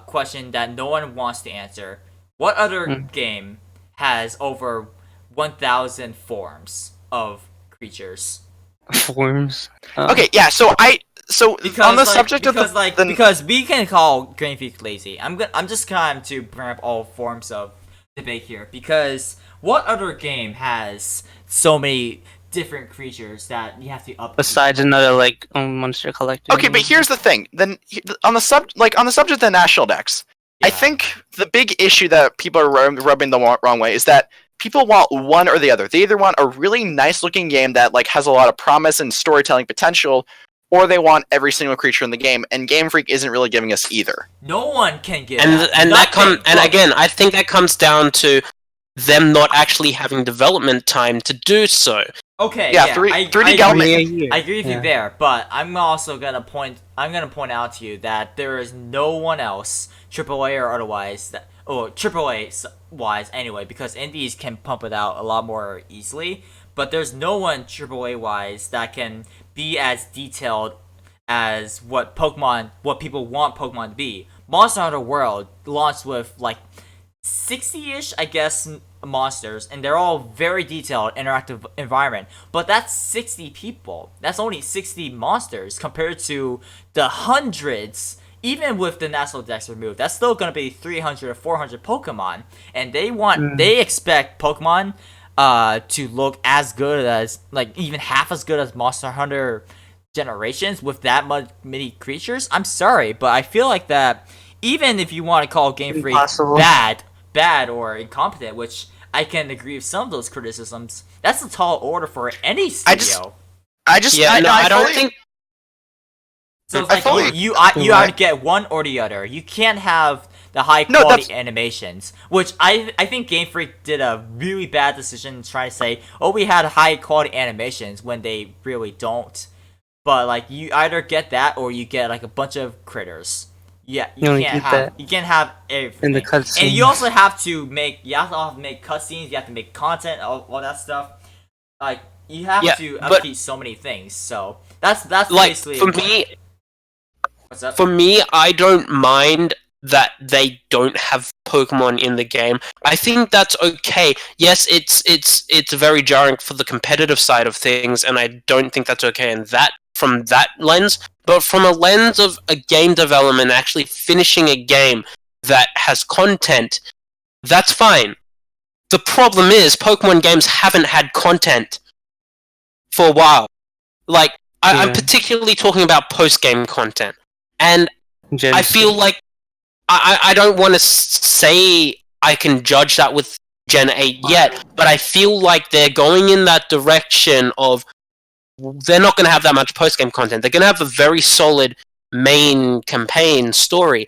question that no one wants to answer. What other game has over 1,000 forms of creatures? Forms. Okay, yeah. So on the subject of because we can call Game Freak lazy. I'm just trying to bring up all forms of debate here, because what other game has so many different creatures that you have to upkeep? Besides another like monster collector. okay, but here's the thing. Then on the subject of the national decks, I Yeah. think the big issue that people are rubbing the wrong way is that people want one or the other. They either want a really nice looking game that like has a lot of promise and storytelling potential, or they want every single creature in the game. And Game Freak isn't really giving us either. No one can get and that. and that Nothing. and again, I think that comes down to them not actually having development time to do so. Okay, Yeah, yeah, 3D Galman. I agree with you there, but I'm also gonna point out to you that there is no one else, AAA or otherwise, AAA wise anyway, because indies can pump it out a lot more easily. But there's no one AAA wise that can be as detailed as what people want Pokemon to be. Monster Hunter World launched with like 60-ish, I guess, monsters, and they're all very detailed, interactive environment. But that's 60 people. That's only 60 monsters compared to the hundreds. Even with the national dex removed, that's still gonna be 300 or 400 Pokemon, and they expect Pokemon to look as good as, like, even half as good as Monster Hunter Generations with that many creatures. I'm sorry, but I feel like that even if you want to call Game Freak Impossible. bad or incompetent, which I can agree with some of those criticisms, that's a tall order for any studio. I don't fully- think. So it's I like fully- you either get one or the other. You can't have the high No, quality that's- animations, which I think Game Freak did a really bad decision trying to say, oh, we had high quality animations when they really don't. But like, you either get that or you get like a bunch of critters. Yeah, You only get that you can't have everything. in the cutscenes. And you also have to make cutscenes. You have to make content, all that stuff. Like, you have Yeah, to but- upkeep so many things. So that's Like, basically for me, What's up? For me, I don't mind that they don't have Pokemon in the game. I think that's okay. Yes, it's very jarring for the competitive side of things, and I don't think that's okay from that lens. But from a lens of a game development, actually finishing a game that has content, that's fine. The problem is Pokemon games haven't had content for a while. Like, I'm Yeah. particularly talking about post-game content. And Gen I feel like I don't want to say I can judge that with Gen 8 yet, but I feel like they're going in that direction of they're not going to have that much post-game content. They're going to have a very solid main campaign story.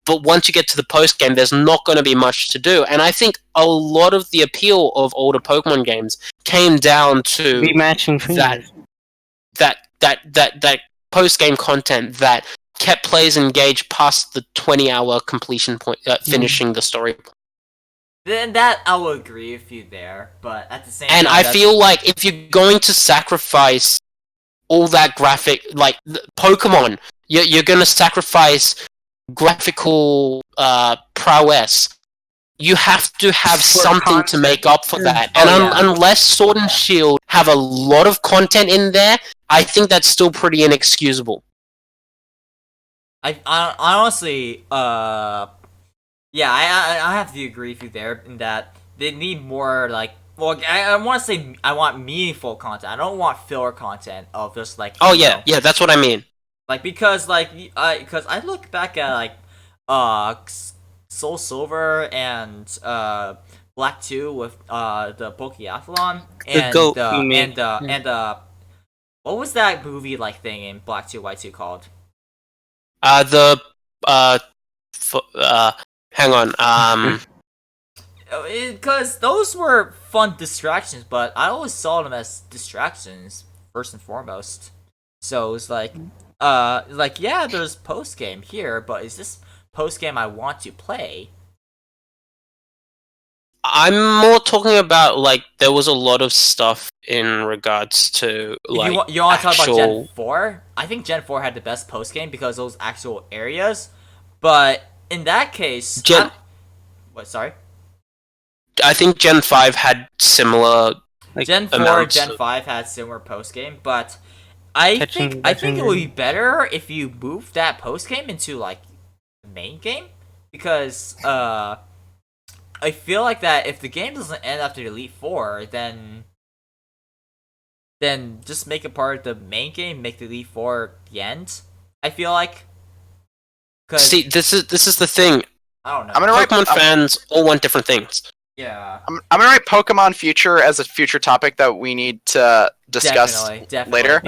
but once you get to the post game, there's not going to be much to do. And I think a lot of the appeal of older Pokemon games came down to Rematching that post game content that kept players engaged past the 20-hour completion point, finishing the story. Then that I will agree with you there, but at the same And time, I feel like if you're going to sacrifice all that graphic, like Pokemon, you're going to sacrifice graphical prowess. You have to have something to make up for that. And unless Sword and Shield have a lot of content in there, I think that's still pretty inexcusable. I honestly, yeah, I have to agree with you there in that they need more, like, well, I want to say I want meaningful content. I don't want filler content of just, like, Oh, yeah, that's what I mean. like, because, like, because I look back at, like, Soul Silver and, Black 2 with, the Pokeathlon, and, Goat, you mean. what was that movie, like, thing in Black 2 White 2 called? Hang on, Because those were fun distractions, but I always saw them as distractions first and foremost. So it's like, yeah, there's post game here, but is this post game I want to play? I'm more talking about, like, there was a lot of stuff in regards to, like, You want to talk about actual... Gen 4? I think Gen 4 had the best post game because those actual areas. But in that case, what? Sorry. I think Gen 5 had similar. Like, Gen 4, Gen 5 had similar post game, but I think it would be better if you move that post game into, like, the main game, because I feel like that if the game doesn't end after Elite Four, then just make it part of the main game, make the Elite Four the end. I feel like. See, this is the thing. I don't know. Pokemon fans all want different things. Yeah. I'm gonna write Pokemon Future as a future topic that we need to discuss Definitely. later.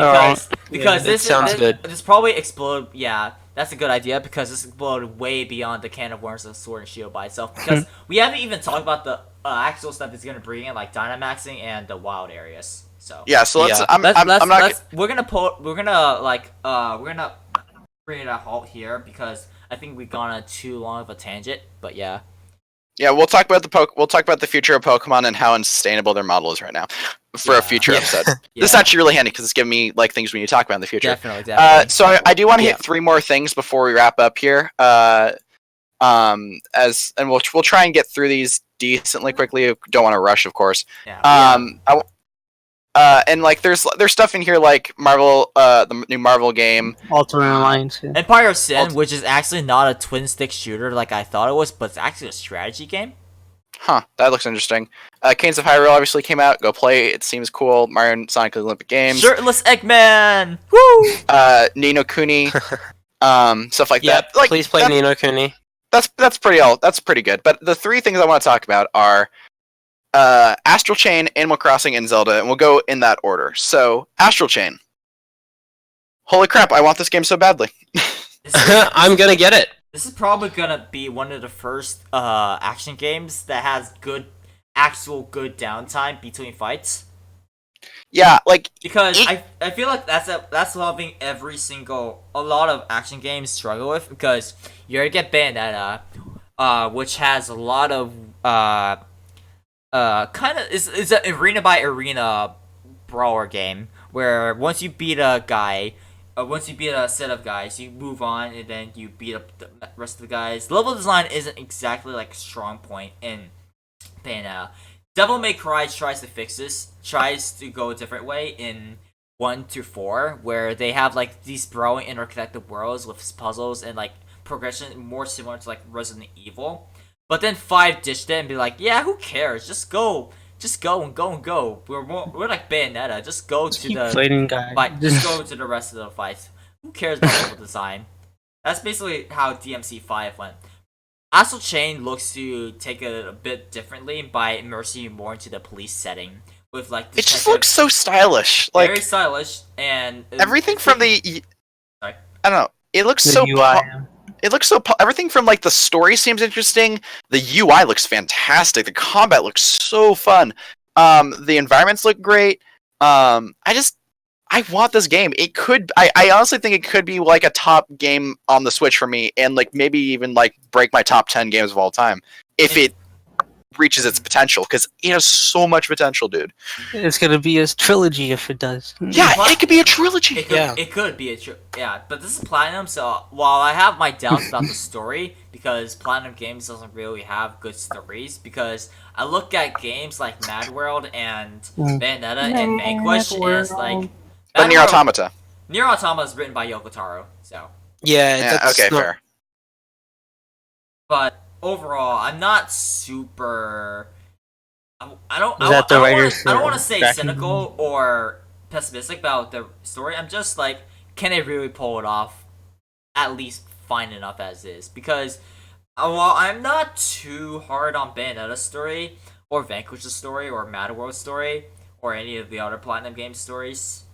Because this sounds good. This probably explode. Yeah, that's a good idea because this exploded way beyond the can of worms of Sword and Shield by itself. Because we haven't even talked about the actual stuff it's gonna bring in, like Dynamaxing and the wild areas. So yeah, so let's. Yeah. I'm not. we're gonna bring it a halt here because I think we've gone on too long of a tangent. But yeah. Yeah, we'll talk about the future of Pokemon and how unsustainable their model is right now for a future episode. This is actually really handy because it's giving me, like, things we need to talk about in the future. Definitely. So I do want to hit 3 more things before we wrap up here. We'll try and get through these decently quickly. Don't want to rush, of course. Yeah. And, like, there's stuff in here like Marvel, the new Marvel game, Ultimate Alliance. Yeah. Empire of Sin, which is actually not a twin stick shooter like I thought it was, but it's actually a strategy game. Huh, that looks interesting. Canes of Hyrule obviously came out. Go play. It seems cool. Mario and Sonic Olympic Games. Shirtless Eggman. Woo! Ni no Kuni. Stuff like that. Like, please play Ni no Kuni. That's pretty good. But the 3 things I want to talk about are Astral Chain, Animal Crossing, and Zelda, and we'll go in that order. So, Astral Chain. Holy crap, I want this game so badly. I'm gonna get it. This is probably gonna be one of the first action games that has actual good downtime between fights. Yeah, like, because I feel like that's something a lot of action games struggle with, because you already get Bayonetta, which has a lot of it's an arena by arena brawler game where once you beat a set of guys, you move on and then you beat up the rest of the guys. Level design isn't exactly like a strong point in Bayonetta. Devil May Cry tries to fix this, tries to go a different way in 1 to 4, where they have like these brawling interconnected worlds with puzzles and like progression more similar to like Resident Evil. But then 5 ditched it and be like, yeah, who cares? Just go. We're like Bayonetta. Just go to the fight. Just go to the rest of the fights. Who cares about level design? That's basically how DMC5 went. Astral Chain looks to take it a bit differently by immersing you more into the police setting with like. It just looks so stylish. Like, very stylish, and everything from the. Sorry. I don't know. It looks The so. UI. it looks so. Everything from like the story seems interesting. The UI looks fantastic. The combat looks so fun. The environments look great. I want this game. It could. I honestly think it could be like a top game on the Switch for me, and like maybe even like break my top 10 games of all time if it reaches its potential, because it has so much potential, dude. It's gonna be a trilogy if it does. Yeah, it could be a trilogy. It could be yeah, but this is Platinum, so while I have my doubts about the story, because Platinum Games doesn't really have good stories, because I look at games like Mad World and Bayonetta and Vanquish, and it's like... But Nier Automata. Nier Automata is written by Yoko Taro, so... Yeah, okay, fair. But overall, I'm not super... I don't want to say cynical or pessimistic about the story. I'm just like, can they really pull it off? At least fine enough as is. Because while I'm not too hard on Bayonetta's story, or Vanquish's story, or Mad World's story, or any of the other Platinum Games stories,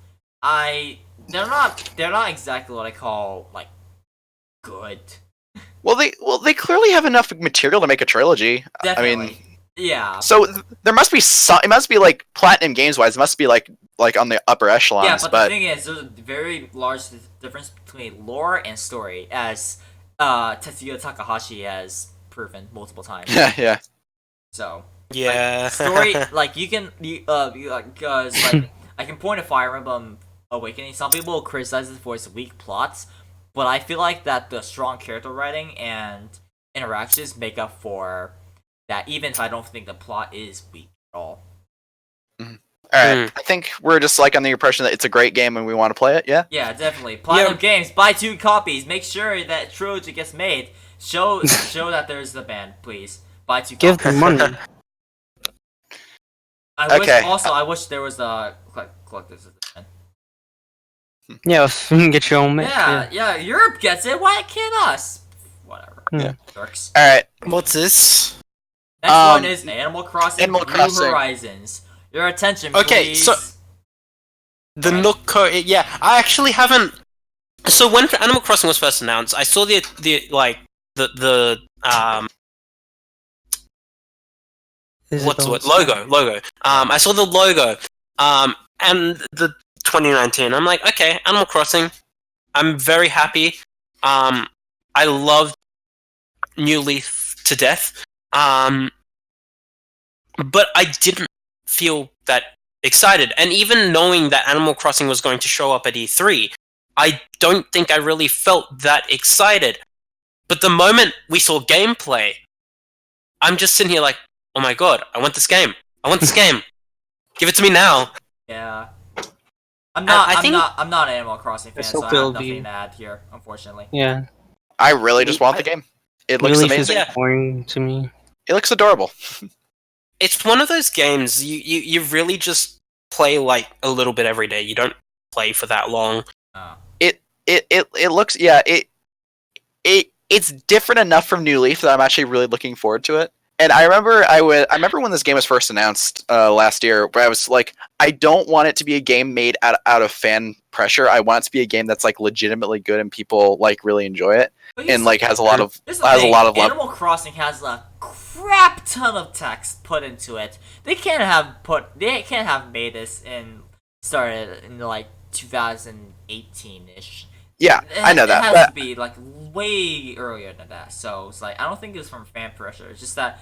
they're not exactly what I call like good. Well, they clearly have enough material to make a trilogy. Definitely. I mean, yeah. So there must be some. It must be like Platinum Games wise. It must be like on the upper echelons. Yeah, but the thing is, there's a very large difference between lore and story, as Tetsuya Takahashi has proven multiple times. Yeah. So yeah, like, story like because like I can point to Fire Emblem Awakening. Some people will criticize it for its weak plots, but I feel like that the strong character writing and interactions make up for that, even if I don't think the plot is weak at all. Mm-hmm. Alright, I think we're just like on the impression that it's a great game and we want to play it, yeah? Yeah, definitely. Platinum Games, buy 2 copies. Make sure that trilogy gets made. Show that there's the band, please. Buy 2 Give copies. them money. I wish there was a collector's edition. Yeah, if you can get your own mech. Yeah, Europe gets it. Why can't us? Whatever. Yeah. Works. Alright. what's this? Next one is Animal Crossing Animal New Crossing. Horizons. Your attention, please. Okay, so the Nook code. Yeah, I actually haven't. So when Animal Crossing was first announced, I saw the logo. I saw the logo. And the 2019. I'm like, okay, Animal Crossing. I'm very happy. I love New Leaf to death. But I didn't feel that excited. And even knowing that Animal Crossing was going to show up at E3, I don't think I really felt that excited. But the moment we saw gameplay, I'm just sitting here like, oh my god, I want this game. I want this game. Give it to me now. Yeah. I'm not an Animal Crossing fan, so I have nothing to add here, unfortunately. Yeah. I really just want the game. It looks amazing. Is boring to me. It looks adorable. It's one of those games you really just play like a little bit every day. You don't play for that long. It looks it's different enough from New Leaf that I'm actually really looking forward to it. And I remember when this game was first announced last year, where I was like, I don't want it to be a game made out of fan pressure. I want it to be a game that's like legitimately good and people like really enjoy it, and like has a lot of love. Animal Crossing has a crap ton of text put into it. They can't have made this started in like 2018-ish. Yeah, I know that. It has to be like way earlier than that. So it's like I don't think it was from fan pressure. It's just that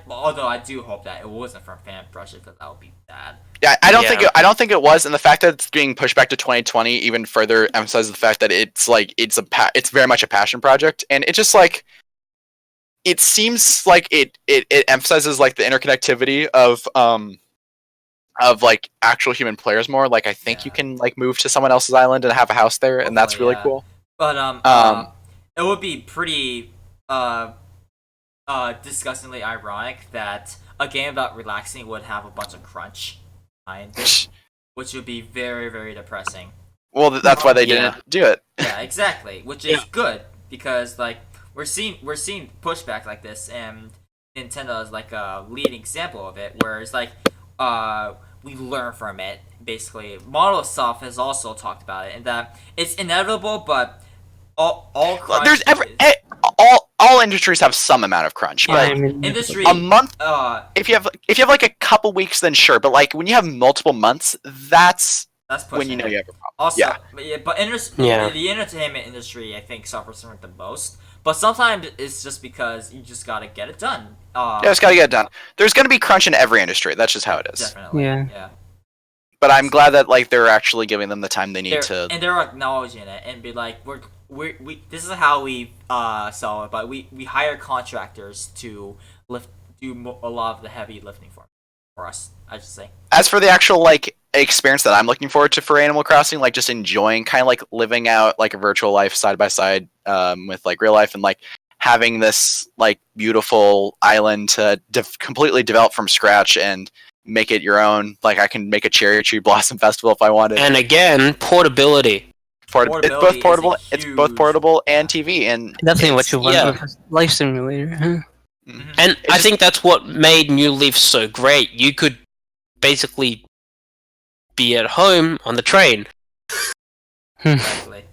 although I do hope that it wasn't from fan pressure, because that would be bad. Yeah, I don't think it was, and the fact that it's being pushed back to 2020 even further emphasizes the fact that it's very much a passion project, and it just like it seems like it emphasizes like the interconnectivity of like actual human players more. Like I think you can like move to someone else's island and have a house there, and that's really cool. But it would be pretty disgustingly ironic that a game about relaxing would have a bunch of crunch behind it, which would be very, very depressing. Well, that's why they didn't do it. Yeah, exactly. Which is good, because like we're seeing pushback like this, and Nintendo is like a leading example of it, where it's like we learn from it. Basically, Monolith Soft has also talked about it, and that it's inevitable, but all crunch There's is- all industries have some amount of crunch, Yeah, but I mean, industry. a month. Uh, If you have like a couple weeks, then sure. But like when you have multiple months, that's that's when you pushing know it. you have a problem. Also, Yeah. but Yeah. the entertainment industry, I think, suffers from it the most. But sometimes it's just because you just gotta get it done. Yeah, it's got to get done. There's going to be crunch in every industry. That's just how it is. Definitely. Yeah. Yeah. But I'm glad that like they're actually giving them the time they need They're, to. and they're acknowledging it and be like, we this is how we sell it, but we hire contractors to do a lot of the heavy lifting for us. I should say. As for the actual like experience that I'm looking forward to for Animal Crossing, like just enjoying kind of like living out like a virtual life side by side with like real life and like having this like beautiful island to completely develop from scratch and make it your own. Like I can make a cherry tree blossom festival if I wanted. And again, portability. It's both Portability is a portable. It's both huge- portable and TV, and definitely what it's- you want yeah. with a life simulator. Huh? Mhm. And I just- think that's what made New Leaf so great. You could basically be at home on the train. Exactly.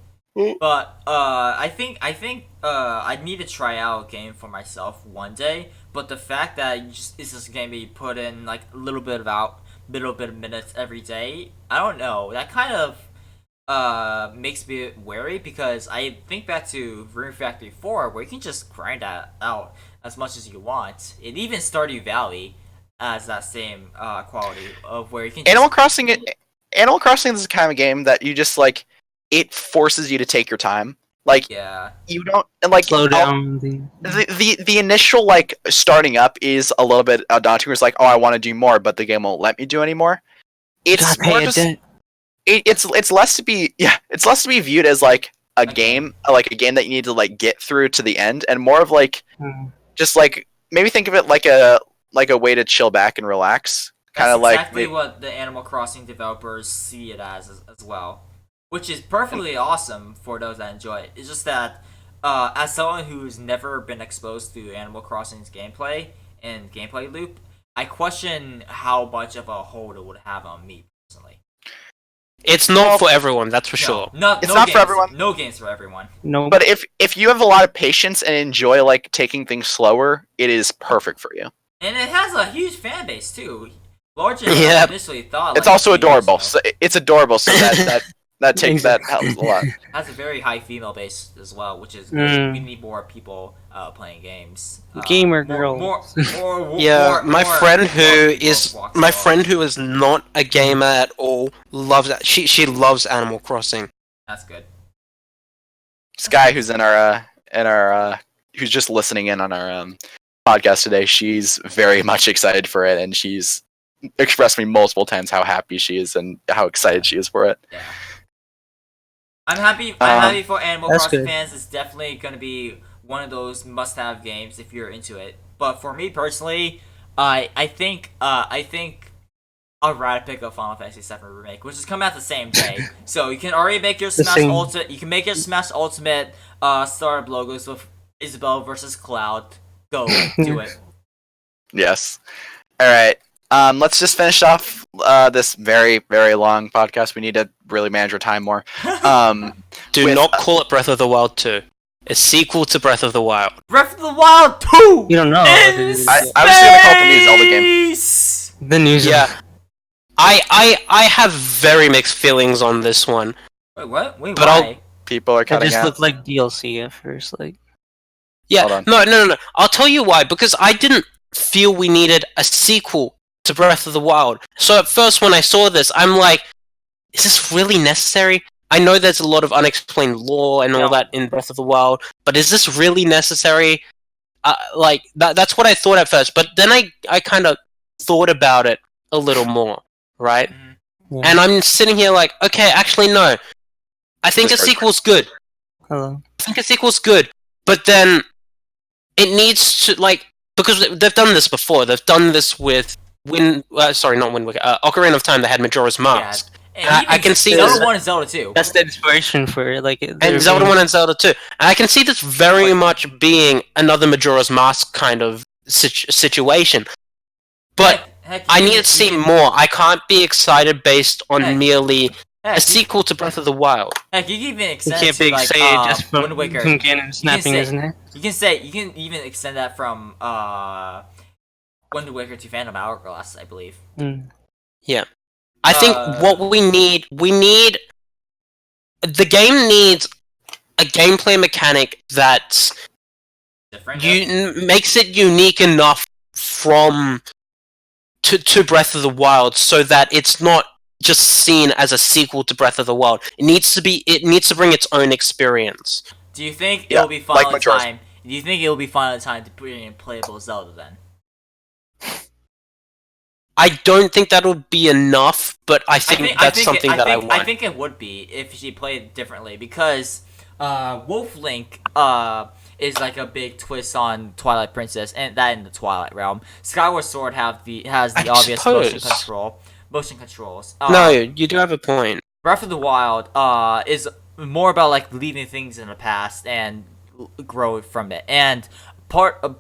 But I think I need to try out a game for myself one day. But the fact that it's just gonna be put in like a little bit of minutes every day, I don't know. That kind of makes me wary because I think back to Rune Factory 4 where you can just grind that out as much as you want. And even Stardew Valley has that same quality of where you can just, Animal Crossing is the kind of game that you just like. It forces you to take your time. Like yeah. you don't and like Slow down. the initial like starting up is a little bit daunting. Where it's like, oh, I want to do more, but the game won't let me do anymore. It's God, more pay a just debt. it's less to be it's less to be viewed as like a game like a game that you need to like get through to the end, and more of like Hmm. just like maybe think of it like a way to chill back and relax, kind of That's like exactly what the Animal Crossing developers see it as well, which is perfectly awesome for those that enjoy it. It's just that, as someone who's never been exposed to Animal Crossing's gameplay and gameplay loop, I question how much of a hold it would have on me personally. It's not for everyone, that's for No, sure. It's no not for games- everyone. No games for everyone. No. But if you have a lot of patience and enjoy like taking things slower, it is perfect for you. And it has a huge fan base too. Larger than Yeah. I initially thought. It's like, also a few years adorable. ago. So it's adorable. So that takes that helps a lot. It has a very high female base as well, which is Mm. we need more people playing games. Gamer more, Yeah, my friend who people is walk my the dog. friend who is not a gamer at all loves that. She loves Animal Crossing. That's good. Sky, who's in our who's just listening in on our podcast today, she's very much excited for it, and she's expressed me multiple times how happy she is and how excited she is for it. Yeah. I'm happy. I'm happy for Animal That's Crossing good. fans. It's definitely going to be one of those must-have games if you're into it. But for me personally, I think I'd rather pick up Final Fantasy VII Remake, which is coming out the same day. So you can already make your The Smash same. Ultimate. You can make your Smash Ultimate startup logos with Isabelle versus Cloud. Go do it. Yes. All right. Let's just finish off this very, very long podcast. We need to really manage our time more. Do With- not call it Breath of the Wild 2. A sequel to Breath of the Wild. Breath of the Wild 2. You don't know. In I was gonna call it the new Zelda game. space! The news. Yeah. I have very mixed feelings on this one. Wait, what? Wait, But why? People are It cutting just out. looked like DLC at first. Like, Hold Yeah, on. no. I'll tell you why. Because I didn't feel we needed a sequel to Breath of the Wild. So at first, when I saw this, I'm like, is this really necessary? I know there's a lot of unexplained lore and all Yeah. that in Breath of the Wild, but is this really necessary? Like, that's what I thought at first. But then I kind of thought about it a little more, right? Mhm. yeah. And I'm sitting here like, okay, actually, no. I think a Just for- sequel's good. Hello. I think a sequel's good, but then it needs to because they've done this before. They've done this with not Wind Waker. Ocarina of Time. They had Majora's Mask, And I even can see Zelda this- 1 and Zelda 2. That's the inspiration for it. Like, and Zelda 1 and Zelda 2. And I can see this very much being another Majora's Mask kind of situation. But Heck, I even- need to see more. I can't be excited based on Heck. merely Heck, a sequel to Breath of the Wild. heck, you can even You extend can't it to like say it just from Wind Waker. Ganon snapping say- his neck. You can even extend that from Wind Waker to Phantom Hourglass, I believe. Mm. I think what we need the game needs a gameplay mechanic that Different. makes it unique enough from to Breath of the Wild, so that it's not just seen as a sequel to Breath of the Wild. It needs to bring its own experience. Do you think Yeah, it'll be like final Majora's- time? Do you think it'll be final time to bring in playable Zelda then? I don't think that would be enough, but I think that's something that I want. I think it would be if she played it differently, because Wolf Link is like a big twist on Twilight Princess, and that in the Twilight Realm. Skyward Sword has the obvious motion controls. No, you do have a point. Breath of the Wild is more about like leaving things in the past and grow from it. And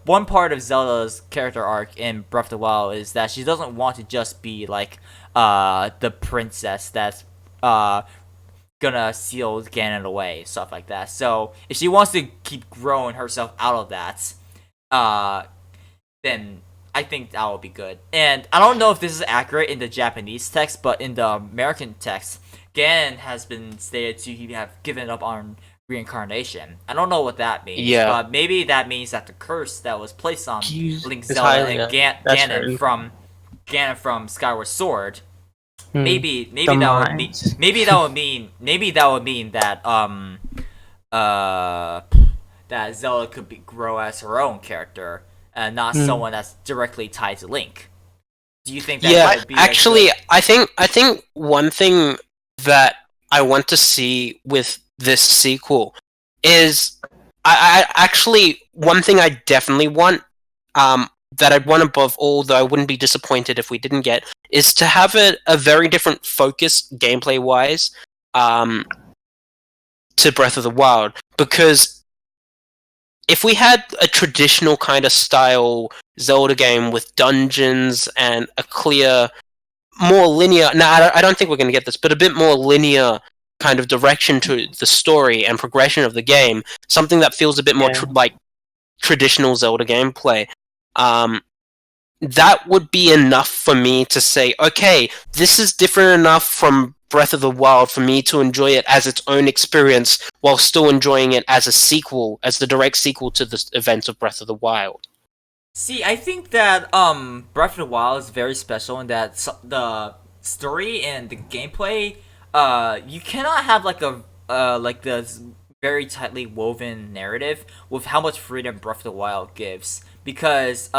one part of Zelda's character arc in Breath of the Wild is that she doesn't want to just be like the princess that's gonna seal Ganon away, stuff like that. So if she wants to keep growing herself out of that, then I think that would be good. And I don't know if this is accurate in the Japanese text, but in the American text, Ganon has been stated to have given up on reincarnation. I don't know what that means. Yeah. But maybe that means that the curse that was placed on Link, It's Zelda, highly- and that's Ganon right. from Skyward Sword. Hmm. Maybe The that would mean minds. maybe that would mean that that Zelda could grow as her own character and not Hmm. someone that's directly tied to Link. Do you think that Yeah, would be actually, I think one thing that I want to see with this sequel is I actually one thing I definitely want that I'd want above all, though I wouldn't be disappointed if we didn't get, is to have a very different focus gameplay wise to Breath of the Wild, because if we had a traditional kind of style Zelda game with dungeons and a clear, more linear, I don't think we're going to get this, but a bit more linear kind of direction to the story and progression of the game, something that feels a bit more like traditional Zelda gameplay, that would be enough for me to say, okay, this is different enough from Breath of the Wild for me to enjoy it as its own experience while still enjoying it as a sequel, as the direct sequel to the events of Breath of the Wild. See, I think that Breath of the Wild is very special in that the story and the gameplay, you cannot have like the very tightly woven narrative with how much freedom Breath of the Wild gives, because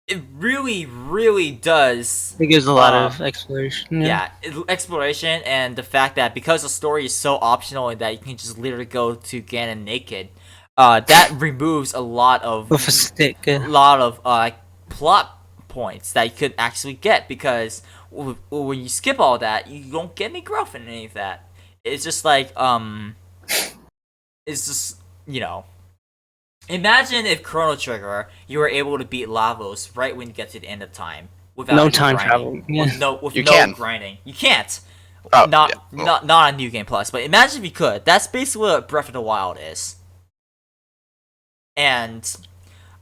it really, really does. It gives a lot of exploration. Yeah, exploration, and the fact that because the story is so optional and that you can just literally go to Ganon naked, that removes a lot of With a stick. plot points that you could actually get, because when you skip all that, you don't get any growth in any of that. It's just like it's just, you know. Imagine if Chrono Trigger, you were able to beat Lavos right when you get to the end of time without No any time grinding. travel. Yeah. With You no can. grinding. You can't. Oh, not yeah. Well, on New Game Plus, but imagine if you could. That's basically what Breath of the Wild is. And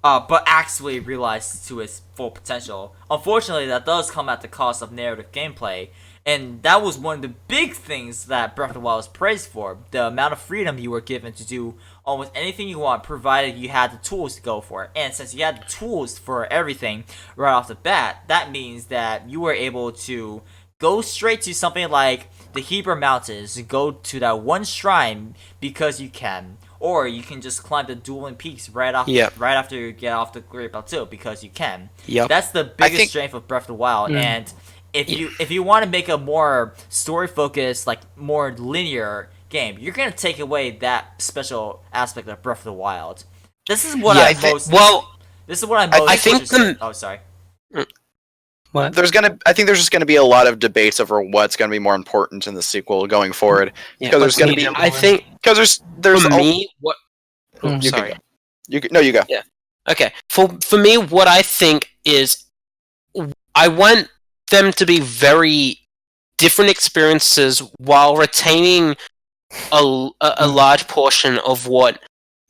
but actually realized to its full potential. Unfortunately, that does come at the cost of narrative gameplay, and that was one of the big things that Breath of the Wild was praised for. The amount of freedom you were given to do almost anything you want, provided you had the tools to go for it. And since you had the tools for everything right off the bat, that means that you were able to go straight to something like the Heber Mountains and go to that one shrine because you can. Or you can just climb the Dueling Peaks right after you get off the Great Plateau because you can. Yep. That's the biggest strength of Breath of the Wild. And if you want to make a more story focused, like more linear game, you're gonna take away that special aspect of Breath of the Wild. This is what I This is what I'm most. I think interested. Oh, sorry. What? I think there's just gonna be a lot of debates over what's gonna be more important in the sequel going forward. Yeah, Because there's gonna be, I think because there's for me, what? Mm. You Sorry. can go. You go. Okay. For me, what I think is, I want them to be very different experiences while retaining a large portion of what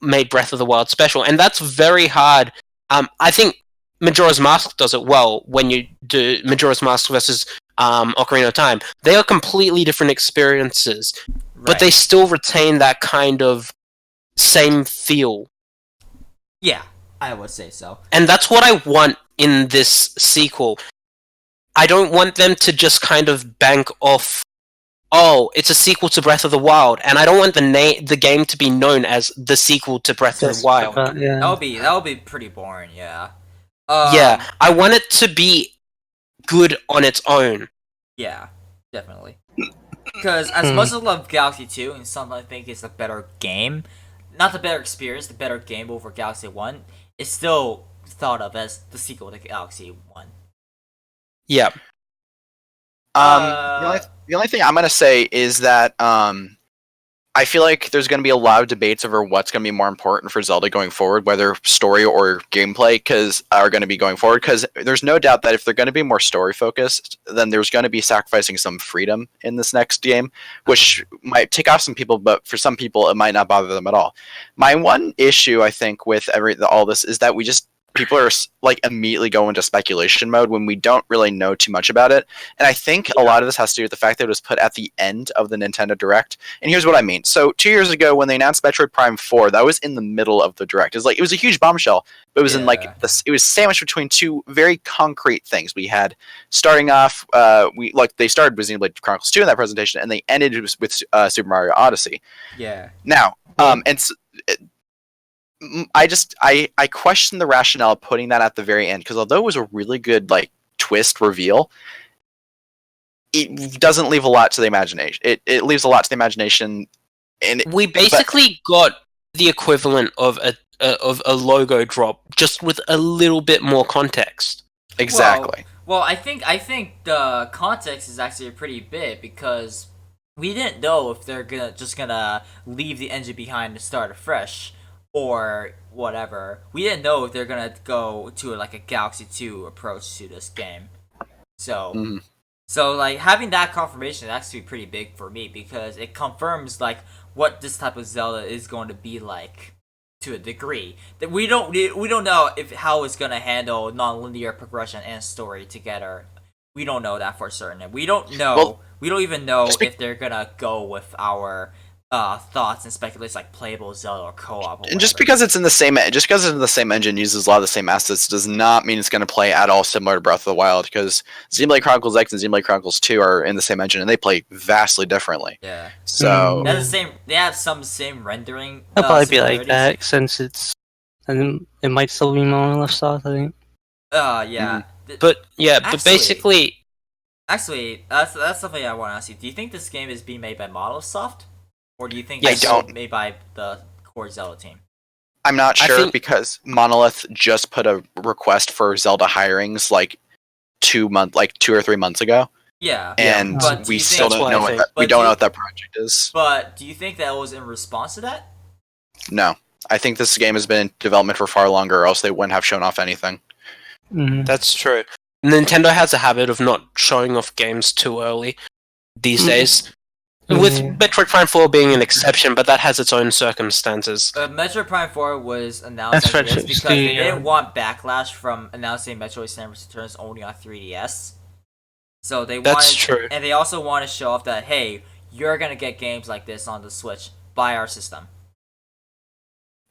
made Breath of the Wild special, and that's very hard. I think Majora's Mask does it well when you do Majora's Mask versus Ocarina of Time. They are completely different experiences, but they still retain that kind of same feel. Yeah, I would say so. And that's what I want in this sequel. I don't want them to just kind of bank off, oh, it's a sequel to Breath of the Wild, and I don't want the game to be known as the sequel to Breath of the Wild. That would be pretty boring. Yeah. Yeah, I want it to be good on its own. Yeah, definitely. Because as much as I love Galaxy 2 and something I think is a better game, not the better experience, the better game over Galaxy 1, it's still thought of as the sequel to Galaxy 1. Yeah. The only thing I'm gonna say is that I feel like there's gonna be a lot of debates over what's gonna be more important for Zelda going forward, whether story or gameplay, are going to be going forward. Because there's no doubt that if they're going to be more story focused, then there's going to be sacrificing some freedom in this next game, which might tick off some people, but for some people it might not bother them at all. My one issue, I think, with all this is that people are like immediately go into speculation mode when we don't really know too much about it. And I think a lot of this has to do with the fact that it was put at the end of the Nintendo Direct. And here's what I mean. So 2 years ago when they announced Metroid Prime 4, that was in the middle of the Direct. It was a huge bombshell, but it was in like this, it was sandwiched between two very concrete things. We had starting off, they started with Xenoblade Chronicles 2 in that presentation, and they ended with Super Mario Odyssey. Yeah. Now, I question the rationale of putting that at the very end, because although it was a really good twist reveal, it doesn't leave a lot to the imagination. It leaves a lot to the imagination, and we basically got the equivalent of a logo drop, just with a little bit more context. Exactly. Well, I think the context is actually pretty big, because we didn't know if they're gonna leave the engine behind to start afresh, or whatever. We didn't know if they're gonna go to a Galaxy 2 approach to this game. So, having that confirmation is actually pretty big for me, because it confirms what this type of Zelda is going to be like to a degree. That we don't know how it's gonna handle non-linear progression and story together. We don't know that for certain. And we don't know. Well, we don't even know if they're gonna go with our thoughts and speculations like playable Zelda or co-op. And just because it's in the same engine, uses a lot of the same assets, does not mean it's going to play at all similar to Breath of the Wild. Because Xenoblade Chronicles X and Xenoblade Chronicles 2 are in the same engine, and they play vastly differently. Yeah. So They have some same rendering. It'll probably be like that, since it might still be monolith style, I think. Yeah. But basically, Actually, that's something I want to ask you. Do you think this game is being made by Monolith Soft? Or do you think Yes. it's made by the core Zelda team? I'm not sure, because Monolith just put a request for Zelda hirings 2 or 3 months ago. Yeah. And But we do you still think- don't know we don't know what that project is. But do you think that was in response to that? No. I think this game has been in development for far longer, or else they wouldn't have shown off anything. Mm-hmm. that's true. Nintendo has a habit of not showing off games too early these days. With Metroid Prime 4 being an exception, but that has its own circumstances. Metroid Prime 4 was announced as this because they didn't want backlash from announcing Metroid Samus Returns only on 3DS. So That's true. And they also want to show off that, hey, you're gonna get games like this on the Switch by our system.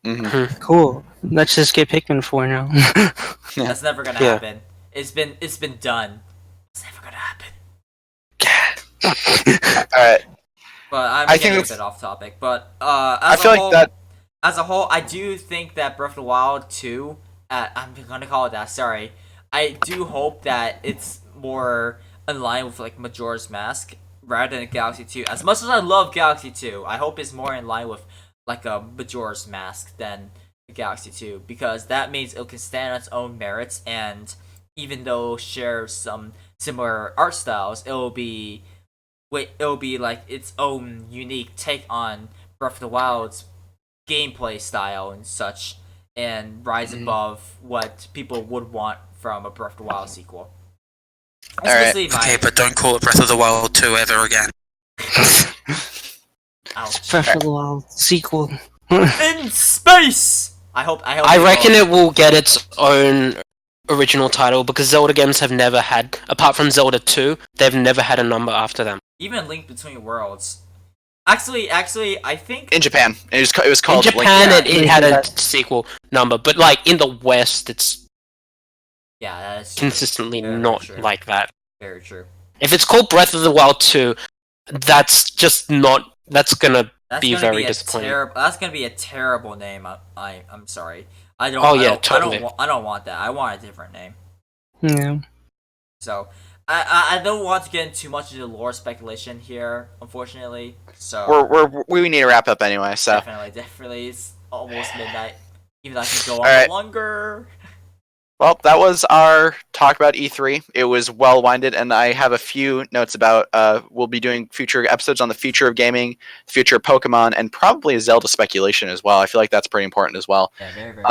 Mm-hmm. Cool. Let's just get Pikmin 4 now. That's never gonna happen. It's been done. It's never gonna happen. Alright. But I'm I getting think a bit off topic. But as a whole, I do think that Breath of the Wild 2, I'm gonna call it that, sorry. I do hope that it's more in line with Majora's Mask rather than Galaxy 2. As much as I love Galaxy 2, I hope it's more in line with a Majora's Mask than Galaxy 2, because that means it can stand on its own merits, and even though it shares some similar art styles, it'll be its own unique take on Breath of the Wild's gameplay style and such, and rise above what people would want from a Breath of the Wild sequel. Especially Okay, but don't call it Breath of the Wild 2 ever again. ouch. Breath of the Wild sequel. In space. I hope. I reckon it will get its own original title because Zelda games have never had, apart from Zelda 2, they've never had a number after them. Even Link Between Worlds. Actually, I think In Japan, it was called. In Japan, Link- it had a sequel number, but like in the West, it's yeah, that's consistently Very not true. like that. very true. If it's called Breath of the Wild 2, that's just not. That's gonna That's be gonna very be a disappointing. That's gonna be a terrible name. I'm sorry. I don't. Oh, I yeah, don't, totally. I don't want that. I want a different name. Yeah. So I don't want to get into too much into lore speculation here, unfortunately. So We need to wrap up anyway. So definitely, it's almost midnight. Even though I can go on Alright. longer. well, that was our talk about E3. It was well winded, and I have a few notes about. We'll be doing future episodes on the future of gaming, the future of Pokemon, and probably Zelda speculation as well. I feel like that's pretty important as well. Yeah, very.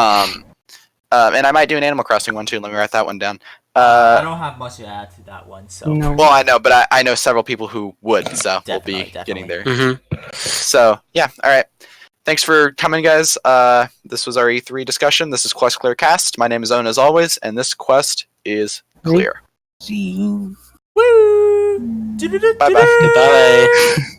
And I might do an Animal Crossing one too. Let me write that one down. I don't have much to add to that one. So No. Well, I know, but I know several people who would, so we'll Definitely, be getting there. Mm-hmm. So yeah, all right. Thanks for coming, guys. This was our E3 discussion. This is Quest Clear Cast. My name is Owen as always, and this quest is clear. See you. Woo! Bye bye. Goodbye.